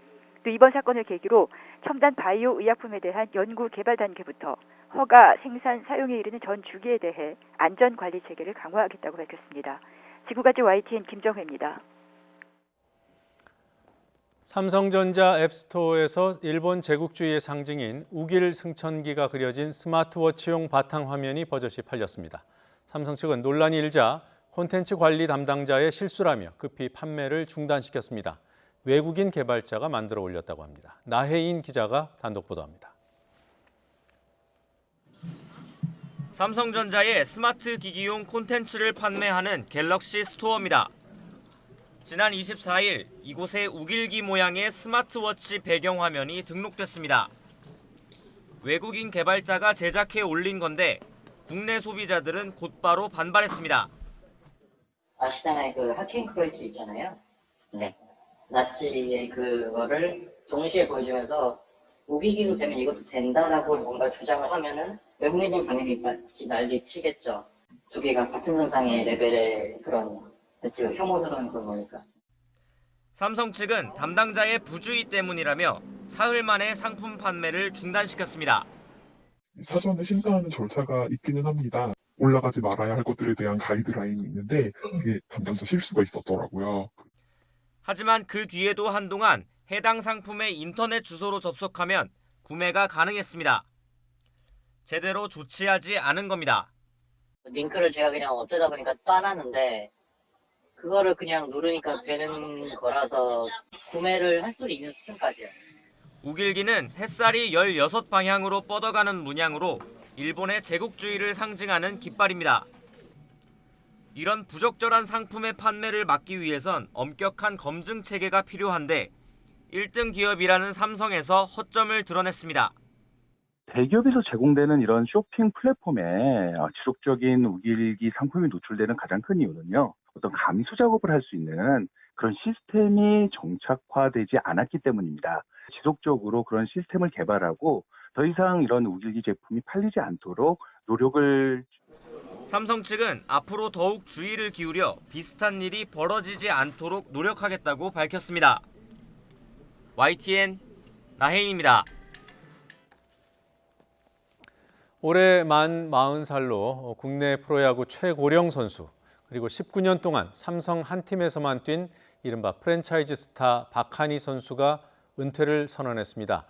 Speaker 11: 또 이번 사건을 계기로 첨단 바이오 의약품에 대한 연구 개발 단계부터 허가, 생산, 사용에 이르는 전 주기에 대해 안전 관리 체계를 강화하겠다고 밝혔습니다. 지구까지 YTN 김정혜입니다.
Speaker 1: 삼성전자 앱스토어에서 일본 제국주의의 상징인 우길 승천기가 그려진 스마트워치용 바탕화면이 버젓이 팔렸습니다. 삼성 측은 논란이 일자 콘텐츠 관리 담당자의 실수라며 급히 판매를 중단시켰습니다. 외국인 개발자가 만들어 올렸다고 합니다. 나혜인 기자가 단독 보도합니다.
Speaker 3: 삼성전자의 스마트 기기용 콘텐츠를 판매하는 갤럭시 스토어입니다. 지난 24일 이곳에 우길기 모양의 스마트워치 배경화면이 등록됐습니다. 외국인 개발자가 제작해 올린 건데 국내 소비자들은 곧바로 반발했습니다.
Speaker 6: 아시잖아요. 그 하킹 크로이츠 있잖아요. 네. 나치의 그거를 동시에 보여주면서 우기기로 되면 이것도 된다라고 뭔가 주장을 하면은 외국인은 당연히 난리 치겠죠. 두 개가 같은 선상의 레벨의 그런 혐오스러운 그런 거니까.
Speaker 3: 삼성 측은 담당자의 부주의 때문이라며 사흘 만에 상품 판매를 중단시켰습니다.
Speaker 23: 사전에 심사하는 절차가 있기는 합니다. 올라가지 말아야 할 것들에 대한 가이드라인이 있는데 그게 담당자 실수가 있었더라고요.
Speaker 3: 하지만 그 뒤에도 한동안 해당 상품의 인터넷 주소로 접속하면 구매가 가능했습니다. 제대로 조치하지 않은 겁니다.
Speaker 6: 링크를 제가 그냥 어쩌다 보니까 따놨는데 그거를 그냥 누르니까 되는 거라서 구매를 할 수 있는 수준까지요.
Speaker 3: 우길기는 햇살이 16방향으로 뻗어가는 문양으로 일본의 제국주의를 상징하는 깃발입니다. 이런 부적절한 상품의 판매를 막기 위해선 엄격한 검증 체계가 필요한데 1등 기업이라는 삼성에서 허점을 드러냈습니다.
Speaker 24: 대기업에서 제공되는 이런 쇼핑 플랫폼에 지속적인 우길기 상품이 노출되는 가장 큰 이유는요. 어떤 가미수 작업을 할 수 있는 그런 시스템이 정착화되지 않았기 때문입니다. 지속적으로 그런 시스템을 개발하고 더 이상 이런 우길기 제품이 팔리지 않도록 노력을.
Speaker 3: 삼성 측은 앞으로 더욱 주의를 기울여 비슷한 일이 벌어지지 않도록 노력하겠다고 밝혔습니다. YTN 나혜인입니다.
Speaker 1: 올해 만 40살로 국내 프로야구 최고령 선수, 그리고 19년 동안 삼성 한 팀에서만 뛴 이른바 프랜차이즈 스타 박한희 선수가 은퇴를 선언했습니다.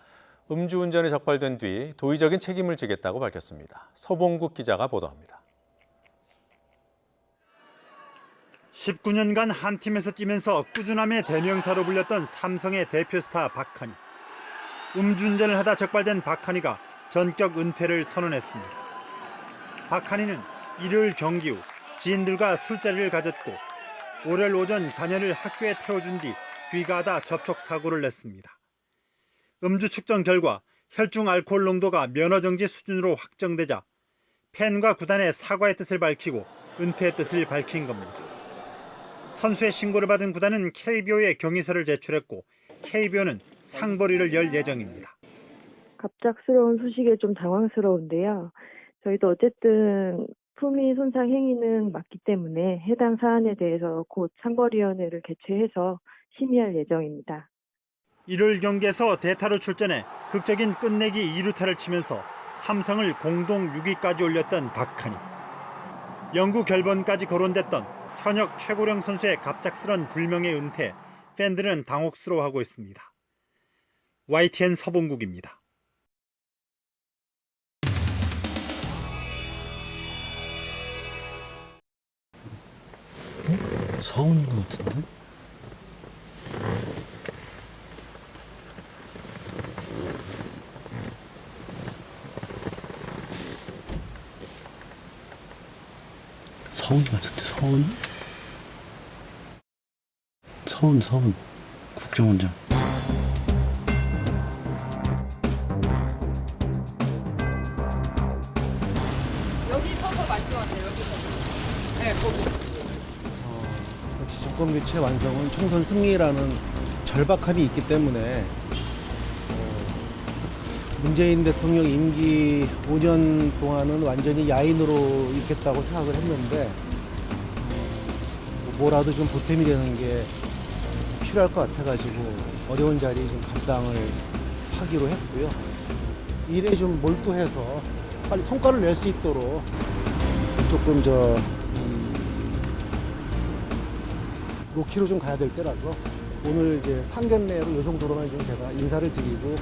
Speaker 1: 음주운전에 적발된 뒤 도의적인 책임을 지겠다고 밝혔습니다. 서봉국 기자가 보도합니다.
Speaker 25: 19년간 한 팀에서 뛰면서 꾸준함의 대명사로 불렸던 삼성의 대표 스타 박한희. 음주운전을 하다 적발된 박한희가 전격 은퇴를 선언했습니다. 박한희는 일요일 경기 후 지인들과 술자리를 가졌고 월요일 오전 자녀를 학교에 태워준 뒤 귀가하다 접촉 사고를 냈습니다. 음주 측정 결과 혈중 알코올 농도가 면허정지 수준으로 확정되자 팬과 구단에 사과의 뜻을 밝히고 은퇴의 뜻을 밝힌 겁니다. 선수의 신고를 받은 구단은 KBO에 경위서를 제출했고 KBO는 상벌위를 열 예정입니다.
Speaker 26: 갑작스러운 소식에 좀 당황스러운데요. 저희도 어쨌든 품위 손상 행위는 맞기 때문에 해당 사안에 대해서 곧 상벌위원회를 개최해서 심의할 예정입니다.
Speaker 25: 일요일 경기에서 대타로 출전해 극적인 끝내기 2루타를 치면서 삼성을 공동 6위까지 올렸던 박한희. 영구 결번까지 거론됐던 현역 최고령 선수의 갑작스런 불명예 은퇴, 팬들은 당혹스러워하고 있습니다. YTN 서봉국입니다.
Speaker 27: 서운인 것 같은데? 서운 같은데, 서운. 국정원장.
Speaker 28: 여기 서서 말씀하세요, 여기서. 네, 거기.
Speaker 29: 역시 정권 교체 완성은 총선 승리라는 절박함이 있기 때문에 문재인 대통령 임기 5년 동안은 완전히 야인으로 있겠다고 생각을 했는데 뭐라도 좀 보탬이 되는 게 필요할 것 같아가지고 어려운 자리 좀 감당을 하기로 했고요. 일에 좀 몰두해서 빨리 성과를 낼 수 있도록 조금 로키로 좀 가야 될 때라서 오늘 이제 상견례로 이 정도로만 좀 제가 인사를 드리고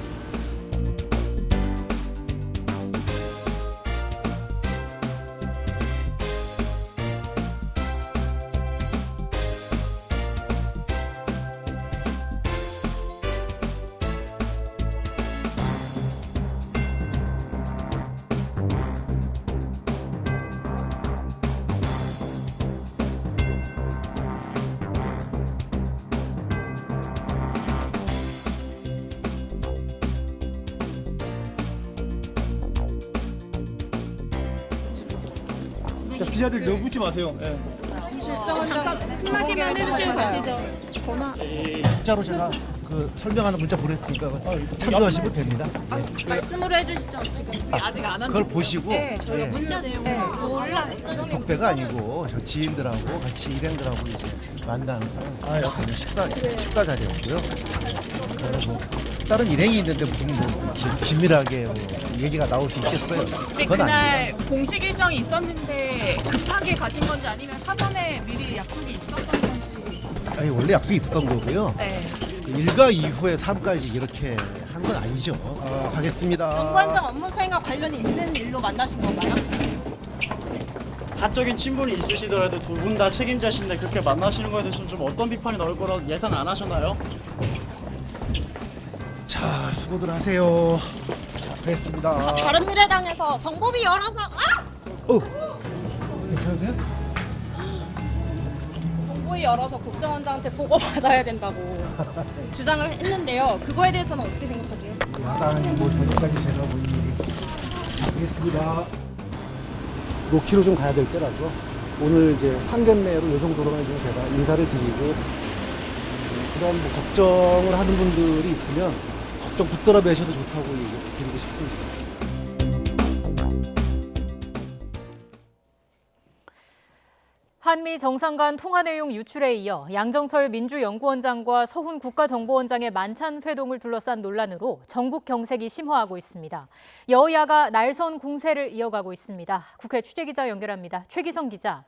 Speaker 4: 기자들 너무 묻지 마세요. 예.
Speaker 28: 잠깐 한마디만 해주시고 가시죠. 전화.
Speaker 29: 문자로 제가 설명하는 문자 보냈으니까 참조하시면 됩니다.
Speaker 28: 말씀으로 해주시죠. 지금 아직 안
Speaker 29: 그걸 보시고
Speaker 28: 저희가 문자 내용을 몰라요.
Speaker 29: 독배가 아니고 저 지인들하고 같이 일행들하고 이제 만나는 식사 자리였고요. 뭐 다른 일행이 있는데 무슨 뭐 긴밀하게 뭐 얘기가 나올 수 있겠어요?
Speaker 28: 근데 그날 공식 일정이 있었는데 급하게 가신 건지 아니면 사전에 미리 약속이 있었던 건지.
Speaker 29: 아니 원래 약속이 있었던 거고요.
Speaker 28: 네.
Speaker 29: 일과 이후에 3까지 이렇게 한 건 아니죠. 하겠습니다.
Speaker 28: 정관장 업무 수행과 관련이 있는 일로 만나신 건가요?
Speaker 5: 사적인 친분이 있으시더라도 두 분 다 책임자신데 그렇게 만나시는 거에 대해서는 좀 어떤 비판이 나올 거라고 예상 안 하셨나요?
Speaker 29: 자, 수고들 하세요. 자, 하겠습니다.
Speaker 28: 바른미래당에서 정보비 열어서
Speaker 29: 괜찮으세요?
Speaker 28: 정보비 열어서 국정원장한테 보고 받아야 된다고 주장을 했는데요. 그거에 대해서는 어떻게 생각하세요?
Speaker 29: 야당이 뭐 저녁까지 제가 뭐 일이 하겠습니다. 놓기로 좀 가야 될 때라서 오늘 이제 상견례로 이 정도로만 좀 제가 인사를 드리고 그런 뭐 걱정을 하는 분들이 있으면 걱정 붙들어 매셔도 좋다고 얘기 드리고 싶습니다.
Speaker 2: 한미 정상 간 통화 내용 유출에 이어 양정철 민주연구원장과 서훈 국가정보원장의 만찬 회동을 둘러싼 논란으로 전국 경색이 심화하고 있습니다. 여야가 날선 공세를 이어가고 있습니다. 국회 취재기자 연결합니다. 최기성 기자.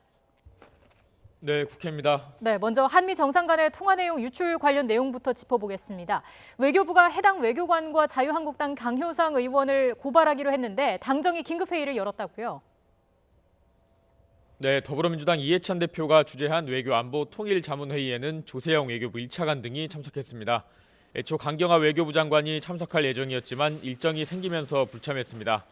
Speaker 7: 네, 국회입니다.
Speaker 2: 네, 먼저 한미 정상 간의 통화 내용 유출 관련 내용부터 짚어보겠습니다. 외교부가 해당 외교관과 자유한국당 강효상 의원을 고발하기로 했는데 당정이 긴급회의를 열었다고요?
Speaker 7: 네, 더불어민주당 이해찬 대표가 주재한 외교안보 통일자문회의에는 조세영 외교부 1차관 등이 참석했습니다. 애초 강경화 외교부 장관이 참석할 예정이었지만 일정이 생기면서 불참했습니다.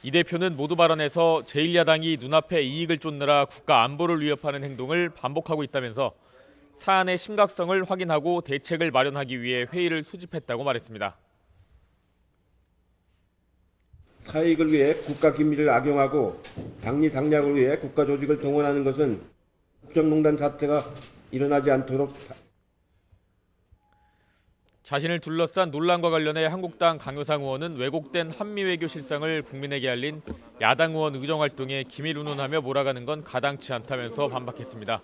Speaker 7: 이 대표는 모두 발언에서 제1야당이 눈앞에 이익을 쫓느라 국가 안보를 위협하는 행동을 반복하고 있다면서 사안의 심각성을 확인하고 대책을 마련하기 위해 회의를 소집했다고 말했습니다.
Speaker 18: 사익을 위해 국가 기밀을 악용하고 당리 당략을 위해 국가 조직을 동원하는 것은 국정농단 사태가 일어나지 않도록
Speaker 7: 자신을 둘러싼 논란과 관련해 한국당 강효상 의원은 왜곡된 한미 외교 실상을 국민에게 알린 야당 의원 의정 활동에 기밀 운운하며 몰아가는 건 가당치 않다면서 반박했습니다.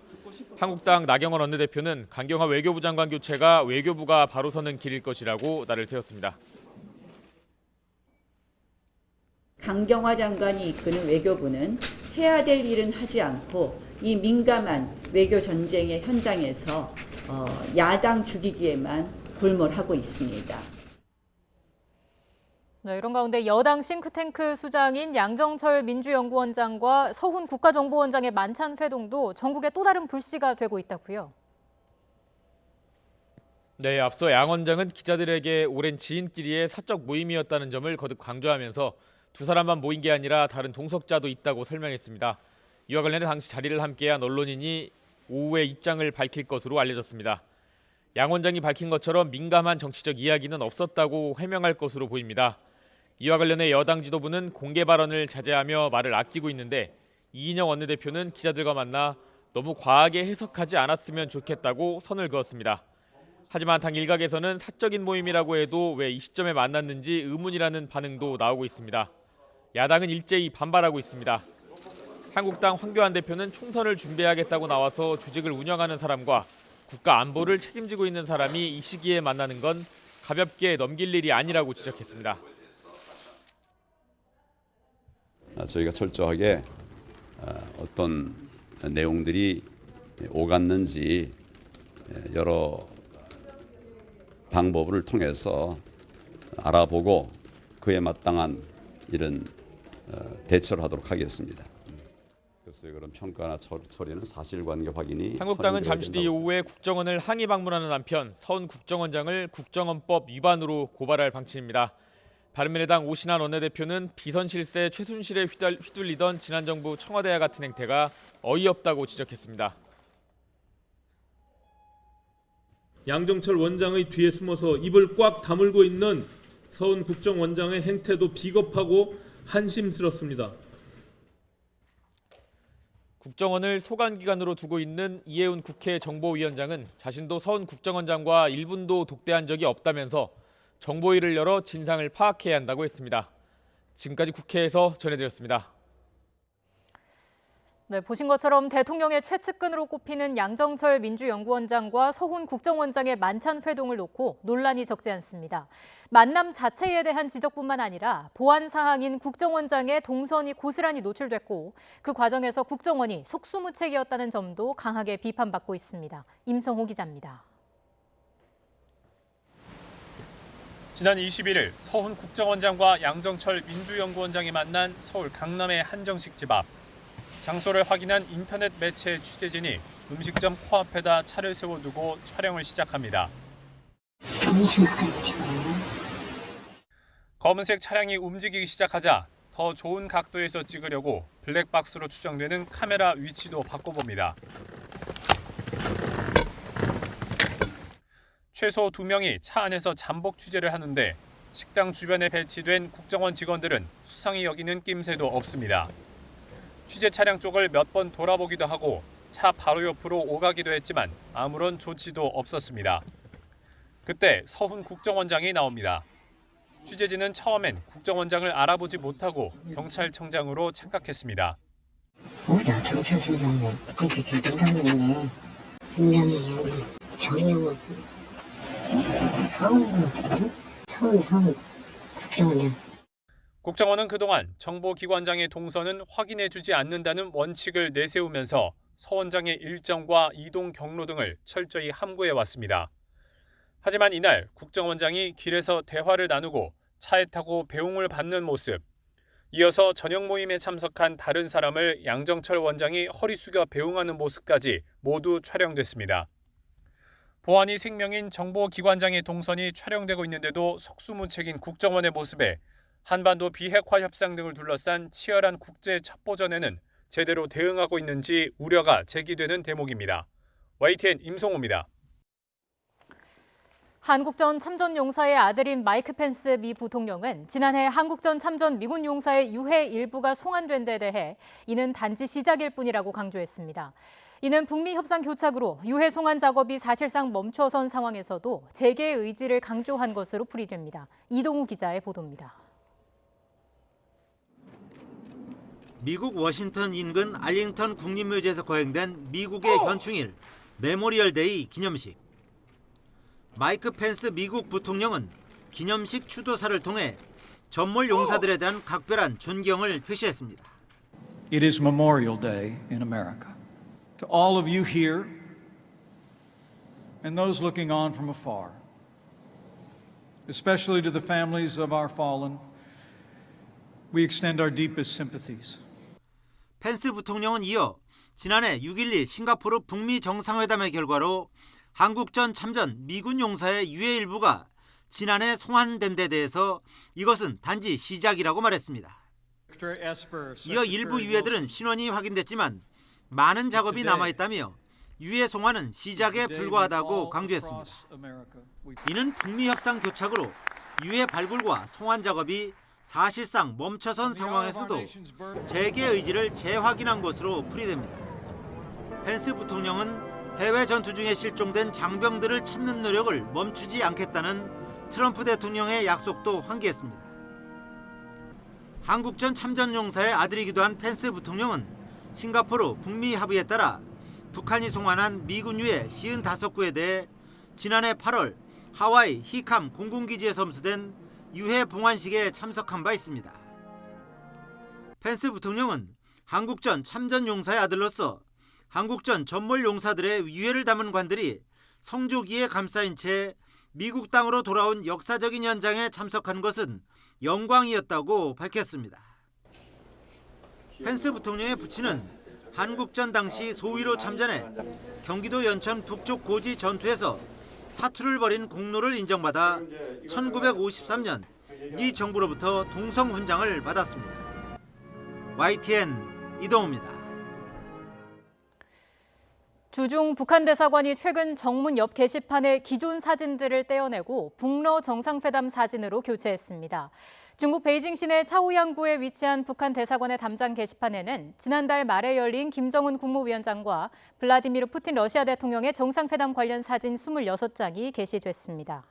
Speaker 7: 한국당 나경원 원내대표는 강경화 외교부 장관 교체가 외교부가 바로 서는 길일 것이라고 날을 세웠습니다.
Speaker 19: 강경화 장관이 이끄는 외교부는 해야 될 일은 하지 않고 이 민감한 외교 전쟁의 현장에서 야당 죽이기에만 골몰하고 있습니다.
Speaker 2: 네, 이런 가운데 여당 싱크탱크 수장인 양정철 민주연구원장과 서훈 국가정보원장의 만찬 회동도 전국의 또 다른 불씨가 되고 있다고요?
Speaker 7: 네, 앞서 양 원장은 기자들에게 오랜 지인끼리의 사적 모임이었다는 점을 거듭 강조하면서 두 사람만 모인 게 아니라 다른 동석자도 있다고 설명했습니다. 이와 관련해 당시 자리를 함께한 언론인이 오후에 입장을 밝힐 것으로 알려졌습니다. 양 원장이 밝힌 것처럼 민감한 정치적 이야기는 없었다고 해명할 것으로 보입니다. 이와 관련해 여당 지도부는 공개 발언을 자제하며 말을 아끼고 있는데 이인영 원내대표는 기자들과 만나 너무 과하게 해석하지 않았으면 좋겠다고 선을 그었습니다. 하지만 당 일각에서는 사적인 모임이라고 해도 왜 이 시점에 만났는지 의문이라는 반응도 나오고 있습니다. 야당은 일제히 반발하고 있습니다. 한국당 황교안 대표는 총선을 준비하겠다고 나와서 조직을 운영하는 사람과 국가 안보를 책임지고 있는 사람이 이 시기에 만나는 건 가볍게 넘길 일이 아니라고 지적했습니다.
Speaker 17: 저희가 철저하게 어떤 내용들이 오갔는지 여러 방법을 통해서 알아보고 그에 마땅한 이런 대처를 하도록 하겠습니다. 글쎄요, 그런 평가나 처리는 사실관계 확인이.
Speaker 7: 한국당은 잠시 뒤 오후에 국정원을 항의 방문하는 한편 서훈 국정원장을 국정원법 위반으로 고발할 방침입니다. 바른미래당 오신환 원내대표는 비선 실세 최순실에 휘둘리던 지난 정부 청와대와 같은 행태가 어이없다고 지적했습니다.
Speaker 21: 양정철 원장의 뒤에 숨어서 입을 꽉 다물고 있는 서훈 국정원장의 행태도 비겁하고 한심스럽습니다.
Speaker 7: 국정원을 소관기관으로 두고 있는 이해운 국회 정보위원장은 자신도 서훈 국정원장과 1분도 독대한 적이 없다면서 정보위를 열어 진상을 파악해야 한다고 했습니다. 지금까지 국회에서 전해드렸습니다.
Speaker 2: 네, 보신 것처럼 대통령의 최측근으로 꼽히는 양정철 민주연구원장과 서훈 국정원장의 만찬 회동을 놓고 논란이 적지 않습니다. 만남 자체에 대한 지적뿐만 아니라 보안 사항인 국정원장의 동선이 고스란히 노출됐고 그 과정에서 국정원이 속수무책이었다는 점도 강하게 비판받고 있습니다. 임성호 기자입니다.
Speaker 1: 지난 21일 서훈 국정원장과 양정철 민주연구원장이 만난 서울 강남의 한정식 집 앞. 장소를 확인한 인터넷 매체 취재진이 음식점 코앞에다 차를 세워두고 촬영을 시작합니다. 검은색 차량이 움직이기 시작하자 더 좋은 각도에서 찍으려고 블랙박스로 추정되는 카메라 위치도 바꿔봅니다. 최소 2명이 차 안에서 잠복 취재를 하는데 식당 주변에 배치된 국정원 직원들은 수상히 여기는 낌새도 없습니다. 취재 차량 쪽을 몇 번 돌아보기도 하고 차 바로 옆으로 오가기도 했지만 아무런 조치도 없었습니다. 그때 서훈 국정원장이 나옵니다. 취재진은 처음엔 국정원장을 알아보지 못하고 경찰청장으로 착각했습니다.
Speaker 4: 뭐야, 경찰청장은 그렇게 긴장하는데 굉장히 정의용을 서훈 국정원장.
Speaker 1: 국정원은 그동안 정보기관장의 동선은 확인해주지 않는다는 원칙을 내세우면서 서 원장의 일정과 이동 경로 등을 철저히 함구해왔습니다. 하지만 이날 국정원장이 길에서 대화를 나누고 차에 타고 배웅을 받는 모습, 이어서 저녁 모임에 참석한 다른 사람을 양정철 원장이 허리 숙여 배웅하는 모습까지 모두 촬영됐습니다. 보안이 생명인 정보기관장의 동선이 촬영되고 있는데도 속수무책인 국정원의 모습에 한반도 비핵화 협상 등을 둘러싼 치열한 국제 첩보전에는 제대로 대응하고 있는지 우려가 제기되는 대목입니다. YTN 임성호입니다.
Speaker 2: 한국전 참전 용사의 아들인 마이크 펜스 미 부통령은 지난해 한국전 참전 미군 용사의 유해 일부가 송환된 데 대해 이는 단지 시작일 뿐이라고 강조했습니다. 이는 북미 협상 교착으로 유해 송환 작업이 사실상 멈춰선 상황에서도 재개의 의지를 강조한 것으로 풀이됩니다. 이동우 기자의 보도입니다.
Speaker 8: 미국 워싱턴 인근 알링턴 국립묘지에서 거행된 미국의 현충일 메모리얼 데이 기념식. 마이크 펜스 미국 부통령은 기념식 추도사를 통해 전몰 용사들에 대한 각별한 존경을 표시했습니다.
Speaker 9: It is Memorial Day in America. To all of you here and those looking on from afar, especially to the families of our fallen, we extend our deepest sympathies.
Speaker 8: 펜스 부통령은 이어 지난해 6.12 싱가포르 북미 정상회담의 결과로 한국전 참전 미군 용사의 유해 일부가 지난해 송환된 데 대해서 이것은 단지 시작이라고 말했습니다. 이어 일부 유해들은 신원이 확인됐지만 많은 작업이 남아있다며 유해 송환은 시작에 불과하다고 강조했습니다. 이는 북미 협상 교착으로 유해 발굴과 송환 작업이 사실상 멈춰선 상황에서도 재개 의지를 재확인한 것으로 풀이됩니다. 펜스 부통령은 해외 전투 중에 실종된 장병들을 찾는 노력을 멈추지 않겠다는 트럼프 대통령의 약속도 환기했습니다. 한국전 참전용사의 아들이기도 한 펜스 부통령은 싱가포르 북미 합의에 따라 북한이 송환한 미군 유해 55구에 대해 지난해 8월 하와이 히캄 공군기지에서 험수된 유해 봉환식에 참석한 바 있습니다. 펜스 부통령은 한국전 참전용사의 아들로서 한국전 전몰 용사들의 유해를 담은 관들이 성조기에 감싸인 채 미국 땅으로 돌아온 역사적인 현장에 참석한 것은 영광이었다고 밝혔습니다. 펜스 부통령의 부친은 한국전 당시 소위로 참전해 경기도 연천 북쪽 고지 전투에서 사투를 벌인 공로를 인정받아 1953년 미 정부로부터 동성훈장을 받았습니다. YTN 이동우입니다.
Speaker 2: 주중 북한 대사관이 최근 정문 옆 게시판에 기존 사진들을 떼어내고 북러 정상회담 사진으로 교체했습니다. 중국 베이징 시내 차오양구에 위치한 북한 대사관의 담장 게시판에는 지난달 말에 열린 김정은 국무위원장과 블라디미르 푸틴 러시아 대통령의 정상회담 관련 사진 26장이 게시됐습니다.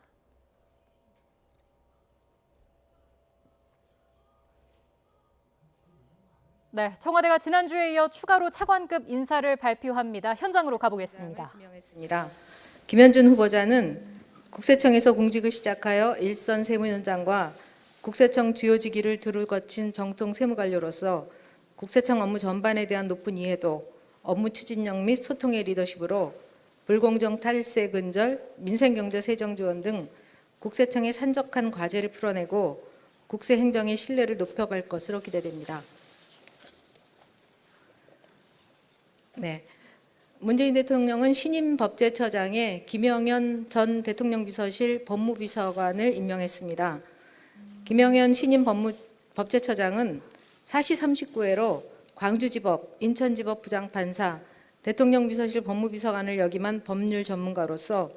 Speaker 2: 네, 청와대가 지난주에 이어 추가로 차관급 인사를 발표합니다. 현장으로 가보겠습니다.
Speaker 10: 김현준 후보자는 국세청에서 공직을 시작하여 일선 세무위원장과 국세청 주요 직위를 두루 거친 정통 세무관료로서 국세청 업무 전반에 대한 높은 이해도, 업무 추진력 및 소통의 리더십으로 불공정 탈세 근절, 민생경제 세정 지원 등 국세청의 산적한 과제를 풀어내고 국세 행정의 신뢰를 높여갈 것으로 기대됩니다. 네, 문재인 대통령은 신임 법제처장에 김영현 전 대통령 비서실 법무비서관을 임명했습니다. 김영현 신임 법제처장은 사시 39회로 광주지법, 인천지법 부장판사, 대통령 비서실 법무비서관을 역임한 법률 전문가로서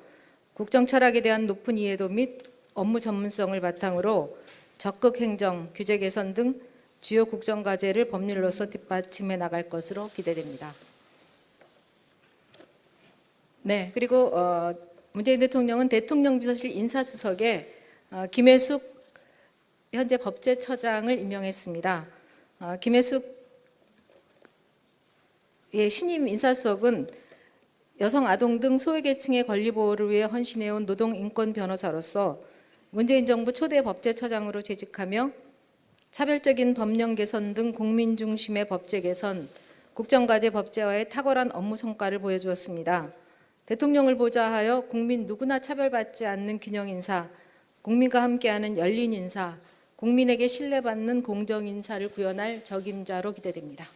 Speaker 10: 국정 철학에 대한 높은 이해도 및 업무 전문성을 바탕으로 적극 행정, 규제 개선 등 주요 국정 과제를 법률로서 뒷받침해 나갈 것으로 기대됩니다. 네, 그리고 문재인 대통령은 대통령 비서실 인사수석에 김혜숙 현재 법제처장을 임명했습니다. 김혜숙 신임 인사수석은 여성, 아동 등 소외계층의 권리 보호를 위해 헌신해온 노동인권 변호사로서 문재인 정부 초대 법제처장으로 재직하며 차별적인 법령 개선 등 국민 중심의 법제 개선, 국정과제 법제화의 탁월한 업무 성과를 보여주었습니다. 대통령을 보좌하여 국민 누구나 차별받지 않는 균형 인사, 국민과 함께하는 열린 인사, 국민에게 신뢰받는 공정 인사를 구현할 적임자로 기대됩니다.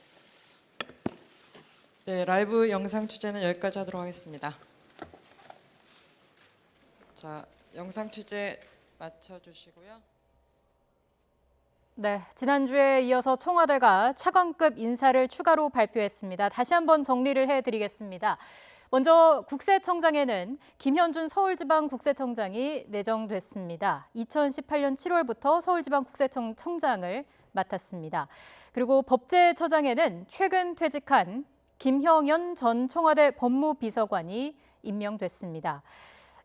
Speaker 11: 네, 라이브 영상 취재는 여기까지 하도록 하겠습니다. 자, 영상 취재 마쳐주시고요.
Speaker 2: 네, 지난주에 이어서 청와대가 차관급 인사를 추가로 발표했습니다. 다시 한번 정리를 해드리겠습니다. 먼저 국세청장에는 김현준 서울지방국세청장이 내정됐습니다. 2018년 7월부터 서울지방국세청 청장을 맡았습니다. 그리고 법제처장에는 최근 퇴직한 김형현 전 청와대 법무비서관이 임명됐습니다.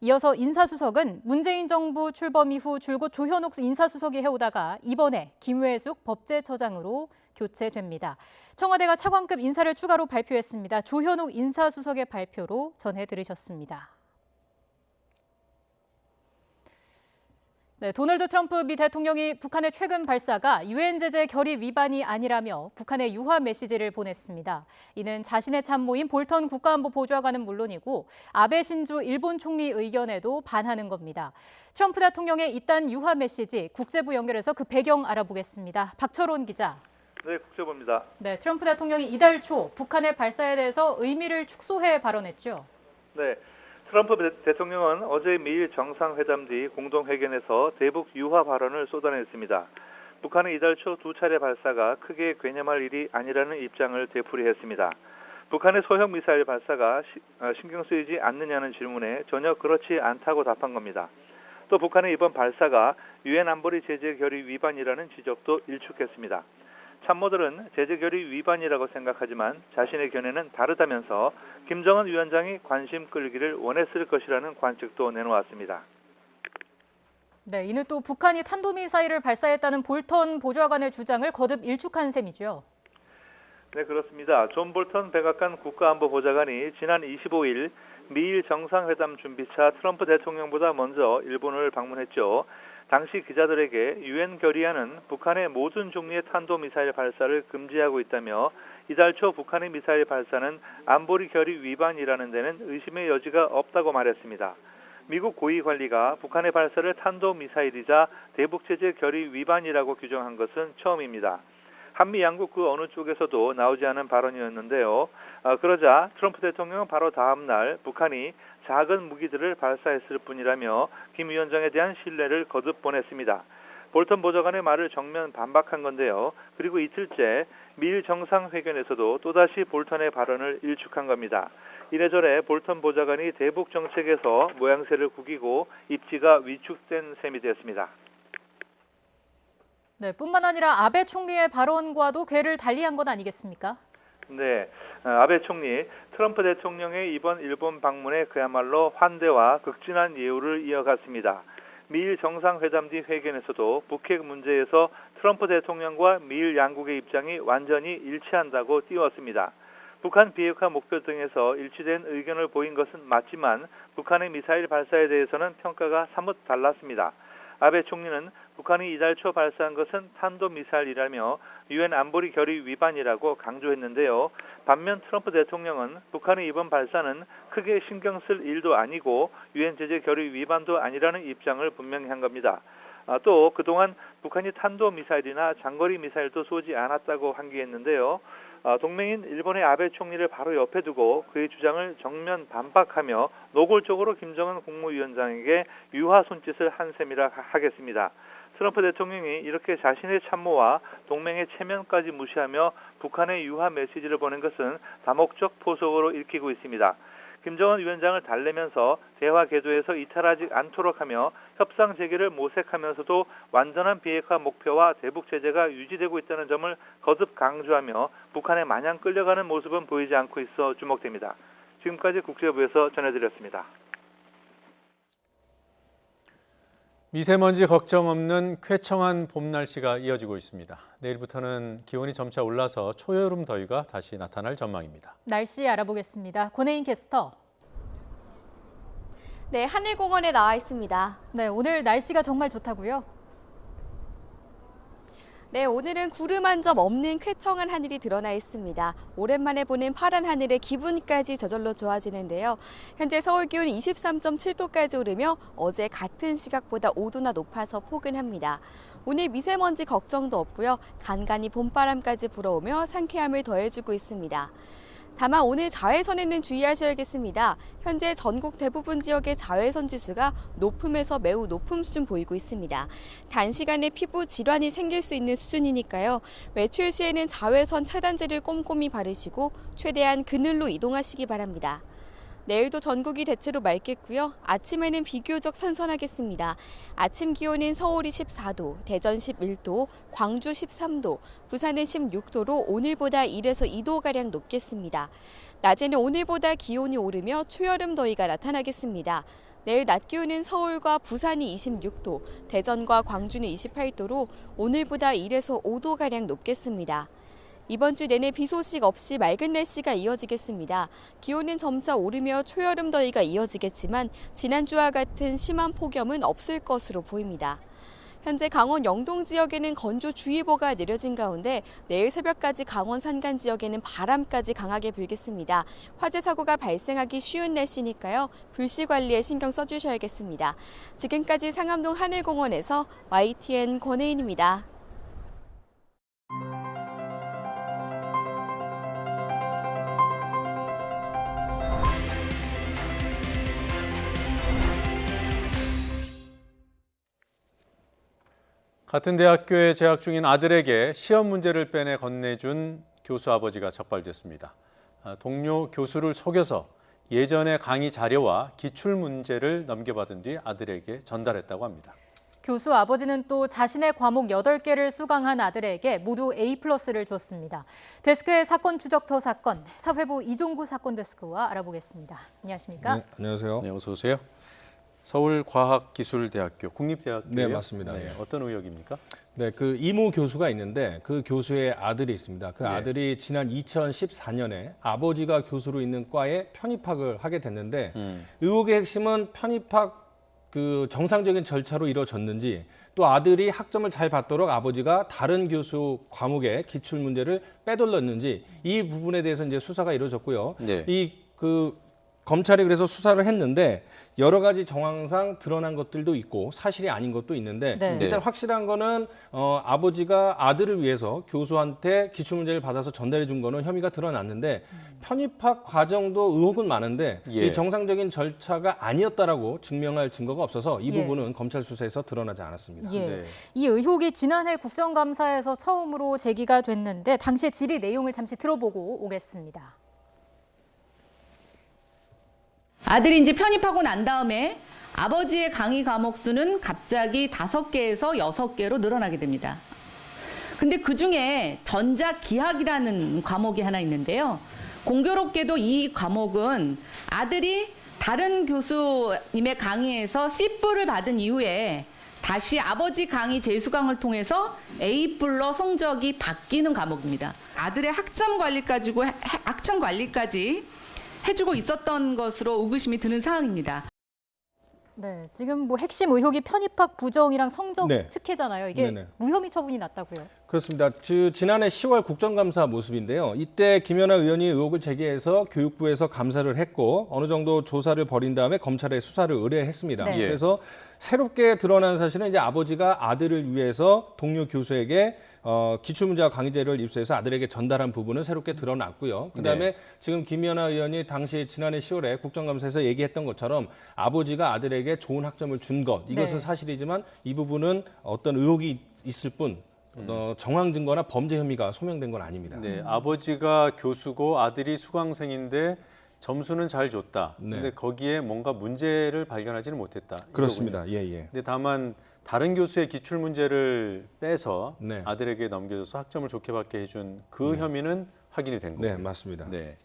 Speaker 2: 이어서 인사수석은 문재인 정부 출범 이후 줄곧 조현옥 인사수석이 해오다가 이번에 김회숙 법제처장으로 교체됩니다. 청와대가 차관급 인사를 추가로 발표했습니다. 조현옥 인사수석의 발표로 전해드리셨습니다. 네, 도널드 트럼프 미 대통령이 북한의 최근 발사가 유엔 제재 결의 위반이 아니라며 북한에 유화 메시지를 보냈습니다. 이는 자신의 참모인 볼턴 국가안보보좌관은 물론이고 아베 신조 일본 총리 의견에도 반하는 겁니다. 트럼프 대통령의 이딴 유화 메시지, 국제부 연결해서 그 배경 알아보겠습니다. 박철원 기자.
Speaker 12: 네, 국제부입니다.
Speaker 2: 네, 트럼프 대통령이 이달 초 북한의 발사에 대해서 의미를 축소해 발언했죠.
Speaker 12: 네, 트럼프 대통령은 어제 미일 정상회담 뒤 공동회견에서 대북 유화 발언을 쏟아냈습니다. 북한은 이달 초 2차례 발사가 크게 괴념할 일이 아니라는 입장을 되풀이했습니다. 북한의 소형 미사일 발사가 신경 쓰이지 않느냐는 질문에 전혀 그렇지 않다고 답한 겁니다. 또 북한의 이번 발사가 유엔 안보리 제재 결의 위반이라는 지적도 일축했습니다. 참모들은 제재 결의 위반이라고 생각하지만 자신의 견해는 다르다면서 김정은 위원장이 관심 끌기를 원했을 것이라는 관측도 내놓았습니다.
Speaker 2: 네, 이는 또 북한이 탄도미사일을 발사했다는 볼턴 보좌관의 주장을 거듭 일축한 셈이죠.
Speaker 12: 네, 그렇습니다. 존 볼턴 백악관 국가안보보좌관이 지난 25일 미일 정상회담 준비차 트럼프 대통령보다 먼저 일본을 방문했죠. 당시 기자들에게 유엔 결의안은 북한의 모든 종류의 탄도미사일 발사를 금지하고 있다며 이달 초 북한의 미사일 발사는 안보리 결의 위반이라는 데는 의심의 여지가 없다고 말했습니다. 미국 고위 관리가 북한의 발사를 탄도미사일이자 대북제재 결의 위반이라고 규정한 것은 처음입니다. 한미 양국 그 어느 쪽에서도 나오지 않은 발언이었는데요. 그러자 트럼프 대통령은 바로 다음 날 북한이 작은 무기들을 발사했을 뿐이라며 김 위원장에 대한 신뢰를 거듭 보냈습니다. 볼턴 보좌관의 말을 정면 반박한 건데요. 그리고 이틀째 미일 정상회견에서도 또다시 볼턴의 발언을 일축한 겁니다. 이래저래 볼턴 보좌관이 대북 정책에서 모양새를 구기고 입지가 위축된 셈이 되었습니다.
Speaker 2: 네, 뿐만 아니라 아베 총리의 발언과도 궤를 달리한 건 아니겠습니까?
Speaker 12: 네, 아베 총리, 트럼프 대통령의 이번 일본 방문에 그야말로 환대와 극진한 예우를 이어갔습니다. 미일 정상회담 뒤 회견에서도 북핵 문제에서 트럼프 대통령과 미일 양국의 입장이 완전히 일치한다고 띄웠습니다. 북한 비핵화 목표 등에서 일치된 의견을 보인 것은 맞지만 북한의 미사일 발사에 대해서는 평가가 사뭇 달랐습니다. 아베 총리는 북한이 이달 초 발사한 것은 탄도미사일이라며 유엔 안보리 결의 위반이라고 강조했는데요. 반면 트럼프 대통령은 북한의 이번 발사는 크게 신경 쓸 일도 아니고 유엔 제재 결의 위반도 아니라는 입장을 분명히 한 겁니다. 또 그동안 북한이 탄도미사일이나 장거리 미사일도 쏘지 않았다고 항기했는데요. 동맹인 일본의 아베 총리를 바로 옆에 두고 그의 주장을 정면 반박하며 노골적으로 김정은 국무위원장에게 유화 손짓을 한 셈이라 하겠습니다. 트럼프 대통령이 이렇게 자신의 참모와 동맹의 체면까지 무시하며 북한의 유화 메시지를 보낸 것은 다목적 포석으로 읽히고 있습니다. 김정은 위원장을 달래면서 대화 궤도에서 이탈하지 않도록 하며 협상 재개를 모색하면서도 완전한 비핵화 목표와 대북 제재가 유지되고 있다는 점을 거듭 강조하며 북한에 마냥 끌려가는 모습은 보이지 않고 있어 주목됩니다. 지금까지 국제부에서 전해드렸습니다.
Speaker 1: 미세먼지 걱정 없는 쾌청한 봄 날씨가 이어지고 있습니다. 내일부터는 기온이 점차 올라서 초여름 더위가 다시 나타날 전망입니다.
Speaker 2: 날씨 알아보겠습니다. 권혜인 캐스터.
Speaker 6: 네, 하늘공원에 나와 있습니다.
Speaker 2: 네, 오늘 날씨가 정말 좋다고요?
Speaker 6: 네, 오늘은 구름 한 점 없는 쾌청한 하늘이 드러나 있습니다. 오랜만에 보는 파란 하늘에 기분까지 저절로 좋아지는데요. 현재 서울 기온이 23.7도까지 오르며 어제 같은 시각보다 5도나 높아서 포근합니다. 오늘 미세먼지 걱정도 없고요. 간간히 봄바람까지 불어오며 상쾌함을 더해주고 있습니다. 다만 오늘 자외선에는 주의하셔야겠습니다. 현재 전국 대부분 지역의 자외선 지수가 높음에서 매우 높은 수준 보이고 있습니다. 단시간에 피부 질환이 생길 수 있는 수준이니까요. 외출 시에는 자외선 차단제를 꼼꼼히 바르시고 최대한 그늘로 이동하시기 바랍니다. 내일도 전국이 대체로 맑겠고요. 아침에는 비교적 선선하겠습니다. 아침 기온은 서울이 14도, 대전 11도, 광주 13도, 부산은 16도로 오늘보다 1에서 2도가량 높겠습니다. 낮에는 오늘보다 기온이 오르며 초여름 더위가 나타나겠습니다. 내일 낮 기온은 서울과 부산이 26도, 대전과 광주는 28도로 오늘보다 1에서 5도가량 높겠습니다. 이번 주 내내 비 소식 없이 맑은 날씨가 이어지겠습니다. 기온은 점차 오르며 초여름 더위가 이어지겠지만 지난주와 같은 심한 폭염은 없을 것으로 보입니다. 현재 강원 영동 지역에는 건조주의보가 내려진 가운데 내일 새벽까지 강원 산간 지역에는 바람까지 강하게 불겠습니다. 화재 사고가 발생하기 쉬운 날씨니까요. 불씨 관리에 신경 써주셔야겠습니다. 지금까지 상암동 하늘공원에서 YTN 권혜인입니다.
Speaker 1: 같은 대학교에 재학 중인 아들에게 시험 문제를 빼내 건네준 교수 아버지가 적발됐습니다. 동료 교수를 속여서 예전의 강의 자료와 기출 문제를 넘겨받은 뒤 아들에게 전달했다고 합니다.
Speaker 2: 교수 아버지는 또 자신의 과목 8개를 수강한 아들에게 모두 A+를 줬습니다. 데스크의 사건 추적터 사건, 사회부 이종구 사건 데스크와 알아보겠습니다. 안녕하십니까?
Speaker 13: 네, 안녕하세요.
Speaker 1: 네, 어서 오세요. 서울과학기술대학교 국립대학교요?
Speaker 13: 네, 맞습니다.
Speaker 1: 네, 어떤 의혹입니까?
Speaker 13: 네, 그 이모 교수가 있는데 그 교수의 아들이 있습니다. 그
Speaker 1: 네.
Speaker 13: 아들이 지난 2014년에 아버지가 교수로 있는 과에 편입학을 하게 됐는데 의혹의 핵심은 편입학 그 정상적인 절차로 이루어졌는지 또 아들이 학점을 잘 받도록 아버지가 다른 교수 과목의 기출 문제를 빼돌렸는지 이 부분에 대해서 이제 수사가 이루어졌고요.
Speaker 1: 네.
Speaker 13: 검찰이 그래서 수사를 했는데 여러 가지 정황상 드러난 것들도 있고 사실이 아닌 것도 있는데
Speaker 2: 네.
Speaker 13: 일단 확실한 거는 아버지가 아들을 위해서 교수한테 기출문제를 받아서 전달해 준 거는 혐의가 드러났는데 편입학 과정도 의혹은 많은데
Speaker 1: 예.
Speaker 13: 이 정상적인 절차가 아니었다라고 증명할 증거가 없어서 이
Speaker 2: 예.
Speaker 13: 부분은 검찰 수사에서 드러나지 않았습니다.
Speaker 2: 예.
Speaker 13: 네.
Speaker 2: 이 의혹이 지난해 국정감사에서 처음으로 제기가 됐는데 당시의 질의 내용을 잠시 들어보고 오겠습니다.
Speaker 14: 아들이 이제 편입하고 난 다음에 아버지의 강의 과목 수는 갑자기 5개에서 6개로 늘어나게 됩니다. 근데 그중에 전자기하학이라는 과목이 하나 있는데요. 공교롭게도 이 과목은 아들이 다른 교수님의 강의에서 C뿔을 받은 이후에 다시 아버지 강의 재수강을 통해서 A+ 성적이 바뀌는 과목입니다. 아들의 학점 관리까지 해주고 있었던 것으로 의구심이 드는 사항입니다.
Speaker 2: 네, 지금 뭐 핵심 의혹이 편입학 부정이랑 성적
Speaker 13: 네.
Speaker 2: 특혜잖아요. 이게
Speaker 13: 네네.
Speaker 2: 무혐의 처분이 났다고요?
Speaker 13: 그렇습니다. 지난해 10월 국정감사 모습인데요. 이때 김연아 의원이 의혹을 제기해서 교육부에서 감사를 했고 어느 정도 조사를 벌인 다음에 검찰에 수사를 의뢰했습니다.
Speaker 1: 네.
Speaker 13: 그래서 새롭게 드러난 사실은 이제 아버지가 아들을 위해서 동료 교수에게 기출문제와 강의제를 입수해서 아들에게 전달한 부분은 새롭게 드러났고요. 그다음에
Speaker 1: 네.
Speaker 13: 지금 김연아 의원이 당시 지난해 10월에 국정감사에서 얘기했던 것처럼 아버지가 아들에게 좋은 학점을 준 것, 이것은
Speaker 2: 네.
Speaker 13: 사실이지만 이 부분은 어떤 의혹이 있을 뿐 정황 증거나 범죄 혐의가 소명된 건 아닙니다.
Speaker 1: 네, 아버지가 교수고 아들이 수강생인데 점수는 잘 줬다.
Speaker 13: 네.
Speaker 1: 근데 거기에 뭔가 문제를 발견하지는 못했다.
Speaker 13: 그렇습니다.
Speaker 1: 이거군요.
Speaker 13: 예.
Speaker 1: 근데 다만 다른 교수의 기출 문제를 빼서
Speaker 13: 네.
Speaker 1: 아들에게 넘겨줘서 학점을 좋게 받게 해준 그 혐의는 확인이 된 거고요.
Speaker 13: 네, 맞습니다.
Speaker 1: 네.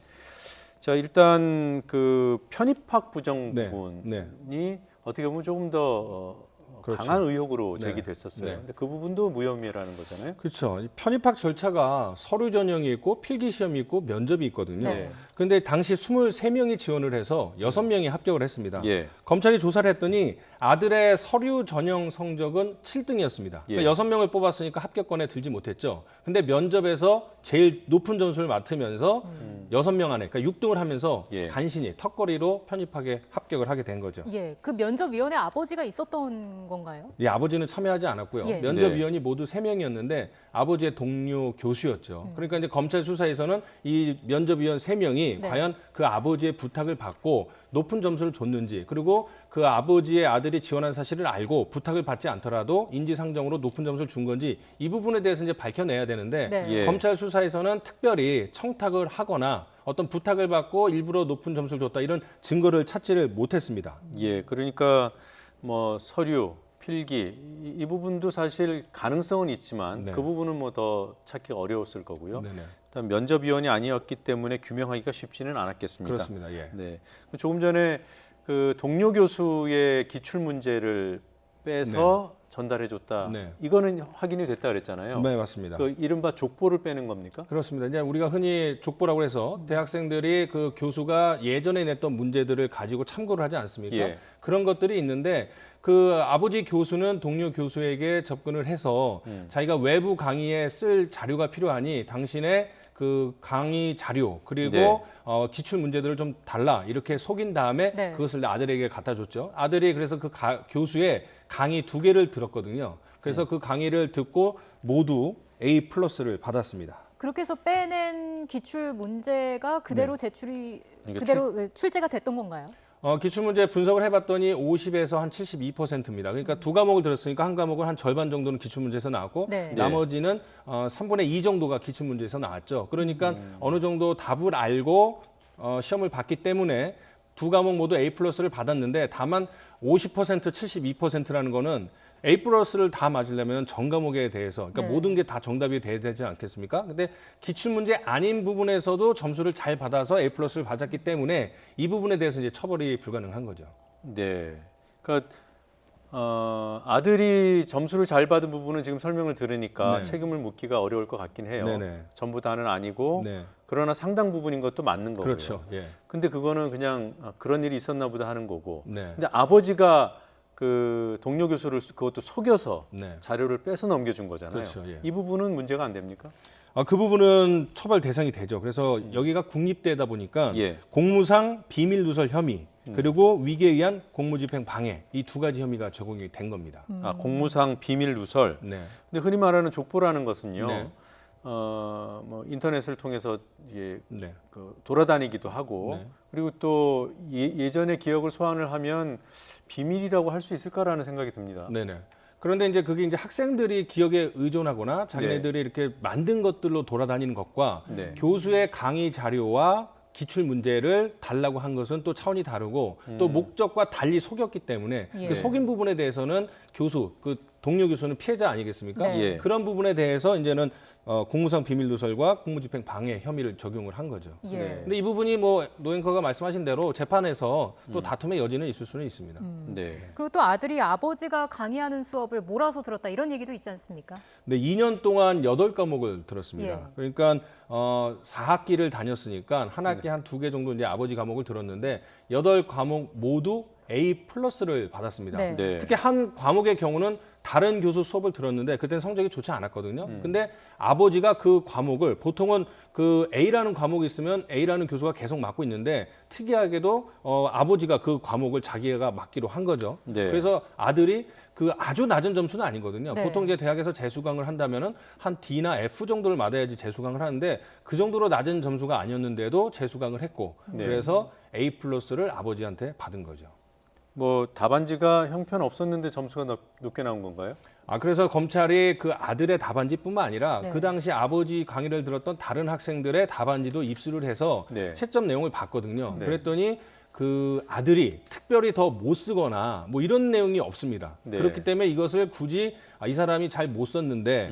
Speaker 1: 자, 일단 그 편입학 부정
Speaker 13: 네.
Speaker 1: 부분이 어떻게 보면 조금 더
Speaker 13: 그렇죠.
Speaker 1: 강한 의혹으로
Speaker 13: 네.
Speaker 1: 제기됐었어요.
Speaker 13: 네.
Speaker 1: 근데 그 부분도 무혐의라는 거잖아요.
Speaker 13: 그렇죠. 이 편입학 절차가 서류 전형이 있고 필기 시험이 있고 면접이 있거든요.
Speaker 1: 네.
Speaker 13: 그런데 당시 23명이 지원을 해서 6명이 합격을 했습니다.
Speaker 1: 예.
Speaker 13: 검찰이 조사를 했더니 아들의 서류 전형 성적은 7등이었습니다.
Speaker 1: 예.
Speaker 13: 그러니까 6명을 뽑았으니까 합격권에 들지 못했죠. 근데 면접에서 제일 높은 점수를 맡으면서 6명 안에, 그러니까 6등을 하면서
Speaker 1: 예.
Speaker 13: 간신히 턱걸이로 편입학에 합격을 하게 된 거죠.
Speaker 2: 예, 그 면접위원회 아버지가 있었던 건가요?
Speaker 13: 이 아버지는 참여하지 않았고요.
Speaker 2: 예.
Speaker 13: 면접위원이 모두 3명이었는데 아버지의 동료 교수였죠. 그러니까 이제 검찰 수사에서는 이 면접위원 3명이
Speaker 2: 네.
Speaker 13: 과연 그 아버지의 부탁을 받고 높은 점수를 줬는지, 그리고 그 아버지의 아들이 지원한 사실을 알고 부탁을 받지 않더라도 인지상정으로 높은 점수를 준 건지 이 부분에 대해서 이제 밝혀내야 되는데
Speaker 2: 네.
Speaker 1: 예.
Speaker 13: 검찰 수사에서는 특별히 청탁을 하거나 어떤 부탁을 받고 일부러 높은 점수를 줬다 이런 증거를 찾지를 못했습니다.
Speaker 1: 예, 그러니까 뭐 서류, 필기 이 부분도 사실 가능성은 있지만
Speaker 13: 네.
Speaker 1: 그 부분은 뭐 더 찾기가 어려웠을 거고요.
Speaker 13: 네네.
Speaker 1: 일단 면접위원이 아니었기 때문에 규명하기가 쉽지는 않았겠습니다.
Speaker 13: 그렇습니다. 예.
Speaker 1: 네, 조금 전에 그 동료 교수의 기출 문제를 빼서 전달해줬다.
Speaker 13: 네.
Speaker 1: 이거는 확인이 됐다 그랬잖아요.
Speaker 13: 네, 맞습니다.
Speaker 1: 그 이른바 족보를 빼는 겁니까?
Speaker 13: 그렇습니다. 이제 우리가 흔히 족보라고 해서 대학생들이 그 교수가 예전에 냈던 문제들을 가지고 참고를 하지 않습니까?
Speaker 1: 예.
Speaker 13: 그런 것들이 있는데 그 아버지 교수는 동료 교수에게 접근을 해서 자기가 외부 강의에 쓸 자료가 필요하니 당신의 그 강의 자료 그리고
Speaker 1: 네.
Speaker 13: 기출 문제들을 좀 달라 이렇게 속인 다음에
Speaker 2: 네.
Speaker 13: 그것을 아들에게 갖다 줬죠. 아들이 그래서 그 교수의 강의 2개를 들었거든요. 그래서 그 강의를 듣고 모두 A+를 받았습니다.
Speaker 2: 그렇게 해서 빼낸 기출 문제가 그대로 제출이
Speaker 1: 그러니까
Speaker 2: 그대로 출제가 됐던 건가요?
Speaker 13: 기출 문제 분석을 해봤더니 50에서 한 72%입니다. 그러니까 두 과목을 들었으니까 한 과목은 한 절반 정도는 기출 문제에서 나왔고
Speaker 2: 네.
Speaker 13: 나머지는 3분의 2 정도가 기출 문제에서 나왔죠. 그러니까 어느 정도 답을 알고 시험을 봤기 때문에 두 과목 모두 A+를 받았는데 다만 50%, 72%라는 거는 A+를 다 맞으려면 전 과목에 대해서 그러니까
Speaker 2: 네.
Speaker 13: 모든 게 다 정답이 돼야 되지 않겠습니까? 근데 기출 문제 아닌 부분에서도 점수를 잘 받아서 A+를 받았기 때문에 이 부분에 대해서 이제 처벌이 불가능한 거죠.
Speaker 1: 네. 그러니까 아들이 점수를 잘 받은 부분은 지금 설명을 들으니까
Speaker 13: 네.
Speaker 1: 책임을 묻기가 어려울 것 같긴 해요.
Speaker 13: 네네.
Speaker 1: 전부 다는 아니고
Speaker 13: 네.
Speaker 1: 그러나 상당 부분인 것도 맞는 거고요.
Speaker 13: 그렇죠. 예.
Speaker 1: 근데 그거는 그냥 그런 일이 있었나 보다 하는 거고.
Speaker 13: 네.
Speaker 1: 근데 아버지가 그 동료 교수를 그것도 속여서
Speaker 13: 네.
Speaker 1: 자료를 빼서 넘겨준 거잖아요.
Speaker 13: 그렇죠. 예.
Speaker 1: 이 부분은 문제가 안 됩니까?
Speaker 13: 그 부분은 처벌 대상이 되죠. 그래서 여기가 국립대다 보니까
Speaker 1: 예.
Speaker 13: 공무상 비밀 누설 혐의 그리고 위계에 의한 공무집행 방해 이 두 가지 혐의가 적용이 된 겁니다.
Speaker 1: 공무상 비밀 누설.
Speaker 13: 네.
Speaker 1: 근데 흔히 말하는 족보라는 것은요.
Speaker 13: 네.
Speaker 1: 뭐 인터넷을 통해서 이게
Speaker 13: 네.
Speaker 1: 돌아다니기도 하고
Speaker 13: 네.
Speaker 1: 그리고 또 예전의 기억을 소환을 하면 비밀이라고 할 수 있을까라는 생각이 듭니다.
Speaker 13: 네네. 그런데 이제 그게 이제 학생들이 기억에 의존하거나 자기네들이 이렇게 만든 것들로 돌아다니는 것과
Speaker 1: 네.
Speaker 13: 교수의 강의 자료와 기출 문제를 달라고 한 것은 또 차원이 다르고 또 목적과 달리 속였기 때문에
Speaker 2: 예.
Speaker 13: 그 속인 부분에 대해서는 교수 그 동료 교수는 피해자 아니겠습니까?
Speaker 1: 네. 예.
Speaker 13: 그런 부분에 대해서 이제는 공무상 비밀 누설과 공무집행 방해 혐의를 적용을 한 거죠.
Speaker 2: 예.
Speaker 1: 네.
Speaker 13: 근데 이 부분이 뭐 노 앵커가 말씀하신 대로 재판에서 또 다툼의 여지는 있을 수는 있습니다.
Speaker 1: 네.
Speaker 2: 그리고 또 아들이 아버지가 강의하는 수업을 몰아서 들었다 이런 얘기도 있지 않습니까?
Speaker 13: 네, 2년 동안 8과목을 들었습니다.
Speaker 2: 예.
Speaker 13: 그러니까 4학기를 다녔으니까 한 학기 한 2개 정도 이제 아버지 과목을 들었는데 8과목 모두 A+를 받았습니다.
Speaker 2: 네.
Speaker 1: 네.
Speaker 13: 특히 한 과목의 경우는 다른 교수 수업을 들었는데 그때는 성적이 좋지 않았거든요. 근데 아버지가 그 과목을 보통은 그 A라는 과목이 있으면 A라는 교수가 계속 맡고 있는데 특이하게도 아버지가 그 과목을 자기가 맡기로 한 거죠.
Speaker 1: 네.
Speaker 13: 그래서 아들이 그 아주 낮은 점수는 아니거든요.
Speaker 2: 네.
Speaker 13: 보통 이제 대학에서 재수강을 한다면은 한 D나 F 정도를 받아야지 재수강을 하는데 그 정도로 낮은 점수가 아니었는데도 재수강을 했고
Speaker 1: 네.
Speaker 13: 그래서 A+를 아버지한테 받은 거죠.
Speaker 1: 뭐 답안지가 형편 없었는데 점수가 높게 나온 건가요?
Speaker 13: 그래서 검찰이 그 아들의 답안지뿐만 아니라
Speaker 2: 네.
Speaker 13: 그 당시 아버지 강의를 들었던 다른 학생들의 답안지도 입수를 해서
Speaker 1: 네.
Speaker 13: 채점 내용을 봤거든요.
Speaker 1: 네.
Speaker 13: 그랬더니 그 아들이 특별히 더 못 쓰거나 뭐 이런 내용이 없습니다.
Speaker 1: 네.
Speaker 13: 그렇기 때문에 이것을 굳이 이 사람이 잘 못 썼는데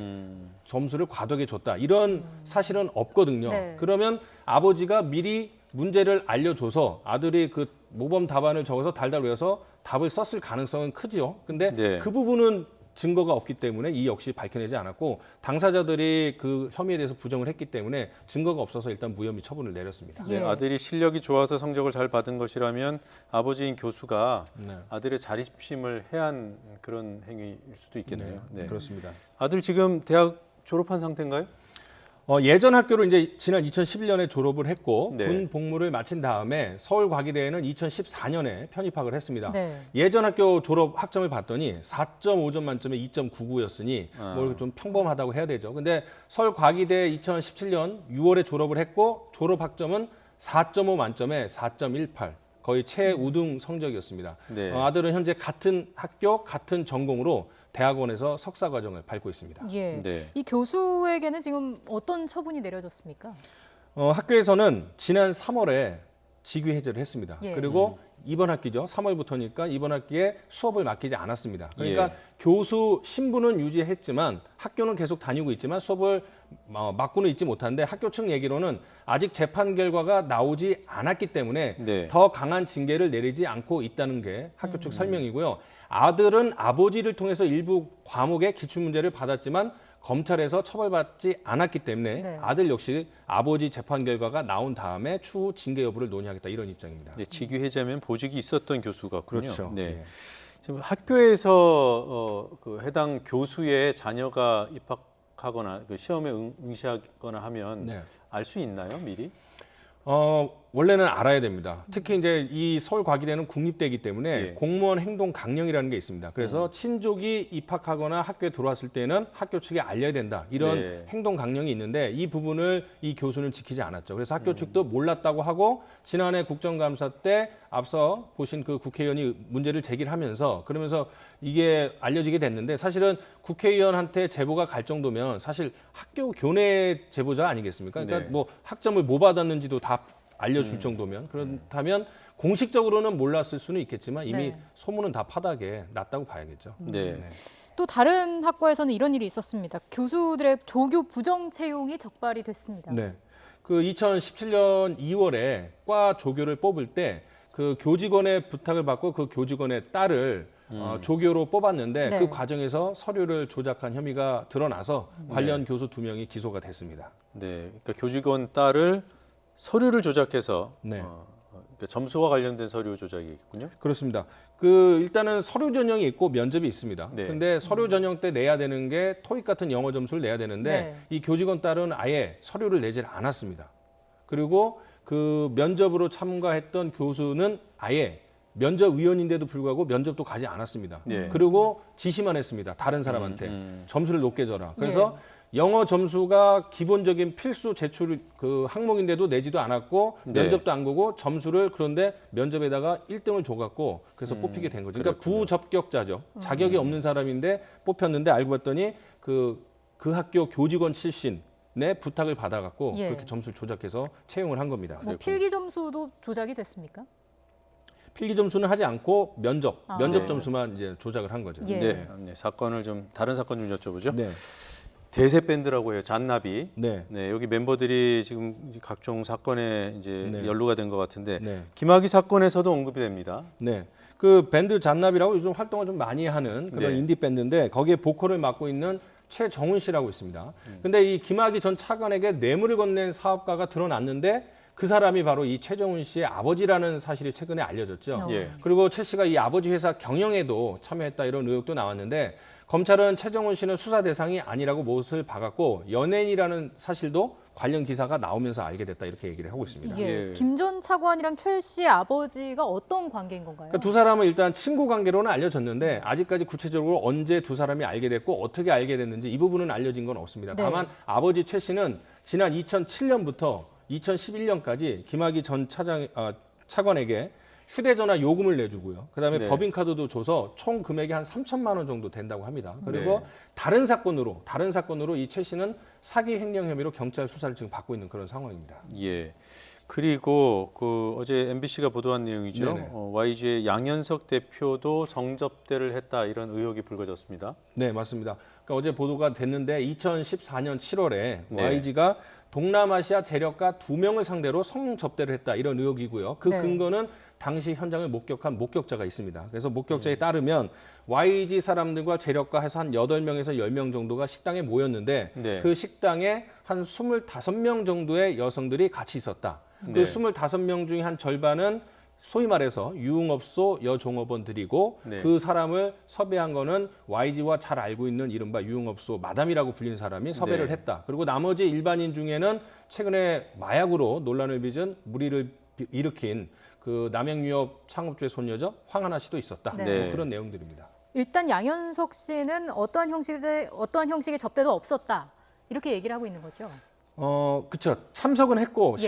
Speaker 13: 점수를 과도하게 줬다. 이런 사실은 없거든요.
Speaker 2: 네.
Speaker 13: 그러면 아버지가 미리 문제를 알려줘서 아들이 그 모범 답안을 적어서 달달 외워서 답을 썼을 가능성은 크지요. 근데
Speaker 1: 네.
Speaker 13: 그 부분은 증거가 없기 때문에 이 역시 밝혀내지 않았고 당사자들이 그 혐의에 대해서 부정을 했기 때문에 증거가 없어서 일단 무혐의 처분을 내렸습니다.
Speaker 1: 네, 아들이 실력이 좋아서 성적을 잘 받은 것이라면 아버지인 교수가
Speaker 13: 네.
Speaker 1: 아들의 자립심을 해한 그런 행위일 수도 있겠네요. 네.
Speaker 13: 그렇습니다.
Speaker 1: 아들 지금 대학 졸업한 상태인가요?
Speaker 13: 예전 학교를 이제 지난 2011년에 졸업을 했고
Speaker 1: 네.
Speaker 13: 군 복무를 마친 다음에 서울과기대에는 2014년에 편입학을 했습니다.
Speaker 2: 네.
Speaker 13: 예전 학교 졸업 학점을 봤더니 4.5점 만점에 2.99였으니 뭐 좀 평범하다고 해야 되죠. 근데 서울과기대 2017년 6월에 졸업을 했고 졸업 학점은 4.5 만점에 4.18. 거의 최우등 성적이었습니다.
Speaker 1: 네.
Speaker 13: 아들은 현재 같은 학교, 같은 전공으로 대학원에서 석사 과정을 밟고 있습니다.
Speaker 2: 예.
Speaker 1: 네.
Speaker 2: 이 교수에게는 지금 어떤 처분이 내려졌습니까?
Speaker 13: 학교에서는 지난 3월에 직위 해제를 했습니다.
Speaker 2: 예.
Speaker 13: 그리고 이번 학기죠. 3월부터니까 이번 학기에 수업을 맡기지 않았습니다. 그러니까
Speaker 1: 예.
Speaker 13: 교수 신분은 유지했지만 학교는 계속 다니고 있지만 수업을 맡고는 있지 못한데 학교 측 얘기로는 아직 재판 결과가 나오지 않았기 때문에
Speaker 1: 네.
Speaker 13: 더 강한 징계를 내리지 않고 있다는 게 학교 측 설명이고요. 아들은 아버지를 통해서 일부 과목의 기출문제를 받았지만 검찰에서 처벌받지 않았기 때문에
Speaker 2: 네.
Speaker 13: 아들 역시 아버지 재판 결과가 나온 다음에 추후 징계 여부를 논의하겠다 이런 입장입니다.
Speaker 1: 네, 직위 해제면 보직이 있었던 교수 같군요.
Speaker 13: 그렇죠.
Speaker 1: 네.
Speaker 13: 네.
Speaker 1: 지금 학교에서 그 해당 교수의 자녀가 입학하거나 그 시험에 응시하거나 하면
Speaker 13: 네.
Speaker 1: 알 수 있나요, 미리?
Speaker 13: 원래는 알아야 됩니다. 특히 이제 이 서울과기대는 국립대이기 때문에
Speaker 1: 예.
Speaker 13: 공무원 행동 강령이라는 게 있습니다. 그래서 친족이 입학하거나 학교에 들어왔을 때는 학교 측에 알려야 된다. 이런
Speaker 1: 네.
Speaker 13: 행동 강령이 있는데 이 부분을 이 교수는 지키지 않았죠. 그래서 학교 측도 몰랐다고 하고 지난해 국정감사 때 앞서 보신 그 국회의원이 문제를 제기를 하면서 그러면서 이게 알려지게 됐는데 사실은 국회의원한테 제보가 갈 정도면 사실 학교 교내 제보자 아니겠습니까? 그러니까
Speaker 1: 네.
Speaker 13: 뭐 학점을 뭐 받았는지도 다 알려줄 정도면 그렇다면 공식적으로는 몰랐을 수는 있겠지만 이미
Speaker 2: 네.
Speaker 13: 소문은 다 파닥에 났다고 봐야겠죠.
Speaker 1: 네.
Speaker 2: 또 다른 학과에서는 이런 일이 있었습니다. 교수들의 조교 부정 채용이 적발이 됐습니다.
Speaker 13: 네. 그 2017년 2월에 과 조교를 뽑을 때 그 교직원의 부탁을 받고 그 교직원의 딸을 조교로 뽑았는데
Speaker 2: 네.
Speaker 13: 그 과정에서 서류를 조작한 혐의가 드러나서 관련 교수 2명이 기소가 됐습니다.
Speaker 1: 네. 그러니까 교직원 딸을 서류를 조작해서
Speaker 13: 네.
Speaker 1: 그러니까 점수와 관련된 서류 조작이겠군요.
Speaker 13: 그렇습니다. 그 일단은 서류 전형이 있고 면접이 있습니다.
Speaker 1: 네.
Speaker 13: 근데 서류 전형 때 내야 되는 게 토익 같은 영어 점수를 내야 되는데
Speaker 2: 네.
Speaker 13: 이 교직원 딸은 아예 서류를 내질 않았습니다. 그리고 그 면접으로 참가했던 교수는 아예 면접위원인데도 불구하고 면접도 가지 않았습니다.
Speaker 1: 네.
Speaker 13: 그리고 지시만 했습니다. 다른 사람한테 점수를 높게 줘라. 그래서 영어 점수가 기본적인 필수 제출 그 항목인데도 내지도 않았고
Speaker 1: 네.
Speaker 13: 면접도 안 보고 점수를 그런데 면접에다가 1등을 줘갖고 그래서 뽑히게 된 거죠. 그러니까
Speaker 1: 그렇군요.
Speaker 13: 부적격자죠. 자격이 없는 사람인데 뽑혔는데 알고 봤더니 그 학교 교직원 출신의 부탁을 받아갖고
Speaker 2: 예.
Speaker 13: 그렇게 점수를 조작해서 채용을 한 겁니다.
Speaker 2: 뭐 필기 점수도 조작이 됐습니까?
Speaker 13: 필기 점수는 하지 않고 면접
Speaker 1: 네.
Speaker 13: 점수만 이제 조작을 한 거죠.
Speaker 1: 네. 네. 사건을 좀 다른 사건 좀 여쭤보죠.
Speaker 13: 네.
Speaker 1: 대세 밴드라고 해요. 잔나비.
Speaker 13: 네.
Speaker 1: 네. 여기 멤버들이 지금 각종 사건에 이제
Speaker 13: 네.
Speaker 1: 연루가 된 것 같은데
Speaker 13: 네.
Speaker 1: 김학의 사건에서도 언급이 됩니다.
Speaker 13: 네. 그 밴드 잔나비라고 요즘 활동을 좀 많이 하는 그런
Speaker 1: 네.
Speaker 13: 인디 밴드인데 거기에 보컬을 맡고 있는 최정훈 씨라고 있습니다. 근데 이 김학의 전 차관에게 뇌물을 건넨 사업가가 드러났는데 그 사람이 바로 이 최정훈 씨의 아버지라는 사실이 최근에 알려졌죠.
Speaker 1: 예.
Speaker 13: 그리고 최 씨가 이 아버지 회사 경영에도 참여했다 이런 의혹도 나왔는데 검찰은 최정훈 씨는 수사 대상이 아니라고 못을 박았고 연예인이라는 사실도 관련 기사가 나오면서 알게 됐다 이렇게 얘기를 하고 있습니다.
Speaker 2: 예. 김 전 차관이랑 최 씨의 아버지가 어떤 관계인 건가요?
Speaker 13: 그러니까 두 사람은 일단 친구 관계로는 알려졌는데 아직까지 구체적으로 언제 두 사람이 알게 됐고 어떻게 알게 됐는지 이 부분은 알려진 건 없습니다.
Speaker 2: 네.
Speaker 13: 다만 아버지 최 씨는 지난 2007년부터 2011년까지 김학의 전 차관에게 휴대전화 요금을 내주고요. 그다음에
Speaker 1: 네.
Speaker 13: 법인카드도 줘서 총 금액이 한 3천만 원 정도 된다고 합니다. 그리고
Speaker 1: 네.
Speaker 13: 다른 사건으로 이 최 씨는 사기 횡령 혐의로 경찰 수사를 지금 받고 있는 그런 상황입니다.
Speaker 1: 예. 그리고 그 어제 MBC가 보도한 내용이죠.
Speaker 13: 네네.
Speaker 1: YG의 양현석 대표도 성접대를 했다 이런 의혹이 불거졌습니다.
Speaker 13: 네, 맞습니다. 그러니까 어제 보도가 됐는데 2014년 7월에
Speaker 1: 네.
Speaker 13: YG가 동남아시아 재력가 2명을 상대로 성접대를 했다 이런 의혹이고요. 그
Speaker 2: 네.
Speaker 13: 근거는 당시 현장을 목격한 목격자가 있습니다. 그래서 목격자에 따르면 YG 사람들과 재력가 해서 한 8명에서 10명 정도가 식당에 모였는데
Speaker 1: 네.
Speaker 13: 그 식당에 한 25명 정도의 여성들이 같이 있었다. 그
Speaker 1: 네.
Speaker 13: 25명 중에 한 절반은 소위 말해서 유흥업소 여종업원들이고
Speaker 1: 네.
Speaker 13: 그 사람을 섭외한 거는 YG와 잘 알고 있는 이른바 유흥업소 마담이라고 불리는 사람이 섭외를
Speaker 1: 네.
Speaker 13: 했다. 그리고 나머지 일반인 중에는 최근에 마약으로 논란을 빚은 무리를 일으킨 그 남양유업 창업주의 손녀죠. 황하나 씨도 있었다.
Speaker 2: 네.
Speaker 13: 뭐 그런 내용들입니다.
Speaker 2: 일단 양현석 씨는 어떠한 형식의 접대도 없었다. 이렇게 얘기를 하고 있는 거죠.
Speaker 13: 그렇죠. 참석은 했고
Speaker 2: 예.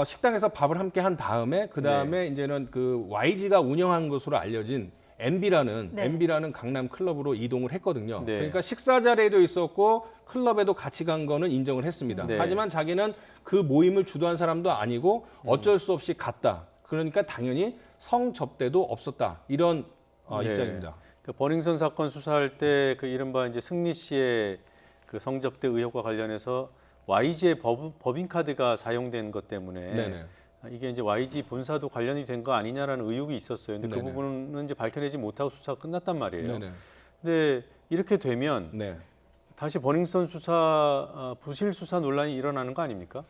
Speaker 13: 식당에서 밥을 함께 한 다음에 그 다음에 이제는 그 YG가 운영한 것으로 알려진 MB라는 강남 클럽으로 이동을 했거든요.
Speaker 1: 네.
Speaker 13: 그러니까 식사 자리에도 있었고 클럽에도 같이 간 거는 인정을 했습니다.
Speaker 1: 네.
Speaker 13: 하지만 자기는 그 모임을 주도한 사람도 아니고 어쩔 수 없이 갔다. 그러니까 당연히 성접대도 없었다. 이런
Speaker 1: 네.
Speaker 13: 입장입니다.
Speaker 1: 그 버닝썬 사건 수사할 때 그 이른바 이제 승리 씨의 그 성접대 의혹과 관련해서 YG의 법인 카드가 사용된 것 때문에
Speaker 13: 네네.
Speaker 1: 이게 이제 YG 본사도 관련이 된 거 아니냐라는 의혹이 있었어요. 근데 그
Speaker 13: 네네.
Speaker 1: 부분은 이제 밝혀내지 못하고 수사가 끝났단 말이에요.
Speaker 13: 네네.
Speaker 1: 근데 이렇게 되면
Speaker 13: 네.
Speaker 1: 다시 버닝썬 수사 부실 수사 논란이 일어나는 거 아닙니까?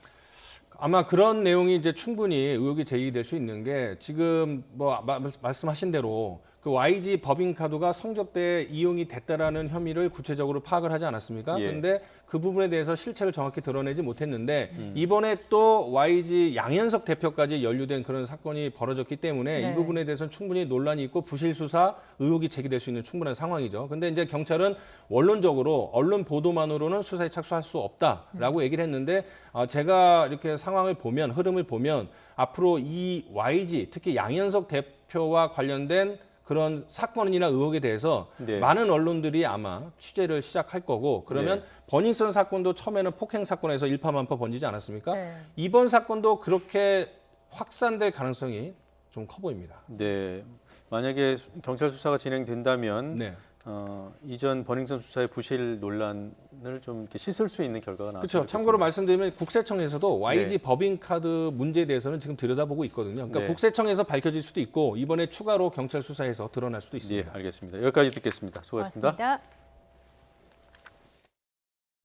Speaker 13: 아마 그런 내용이 이제 충분히 의혹이 제기될 수 있는 게 지금 뭐 말씀하신 대로 그 YG 법인카드가 성접대에 이용이 됐다라는 혐의를 구체적으로 파악을 하지 않았습니까?
Speaker 1: 예.
Speaker 13: 그런데 그 부분에 대해서 실체를 정확히 드러내지 못했는데 이번에 또 YG 양현석 대표까지 연루된 그런 사건이 벌어졌기 때문에
Speaker 2: 네.
Speaker 13: 이 부분에 대해서는 충분히 논란이 있고 부실 수사 의혹이 제기될 수 있는 충분한 상황이죠. 근데 이제 경찰은 원론적으로 언론 보도만으로는 수사에 착수할 수 없다라고 얘기를 했는데 제가 이렇게 상황을 보면 흐름을 보면 앞으로 이 YG 특히 양현석 대표와 관련된 그런 사건이나 의혹에 대해서
Speaker 1: 네.
Speaker 13: 많은 언론들이 아마 취재를 시작할 거고 그러면
Speaker 1: 네.
Speaker 13: 버닝썬 사건도 처음에는 폭행 사건에서 일파만파 번지지 않았습니까?
Speaker 2: 네.
Speaker 13: 이번 사건도 그렇게 확산될 가능성이 좀 커 보입니다.
Speaker 1: 네. 만약에 경찰 수사가 진행된다면
Speaker 13: 네.
Speaker 1: 이전 버닝썬 수사의 부실 논란을 좀 이렇게 씻을 수 있는 결과가 나왔습니다.
Speaker 13: 그렇죠. 참고로 말씀드리면 국세청에서도 YG
Speaker 1: 네.
Speaker 13: 법인카드 문제에 대해서는 지금 들여다보고 있거든요. 그러니까
Speaker 1: 네.
Speaker 13: 국세청에서 밝혀질 수도 있고 이번에 추가로 경찰 수사에서 드러날 수도 있습니다.
Speaker 1: 예, 알겠습니다. 여기까지 듣겠습니다. 수고하셨습니다.
Speaker 2: 고맙습니다.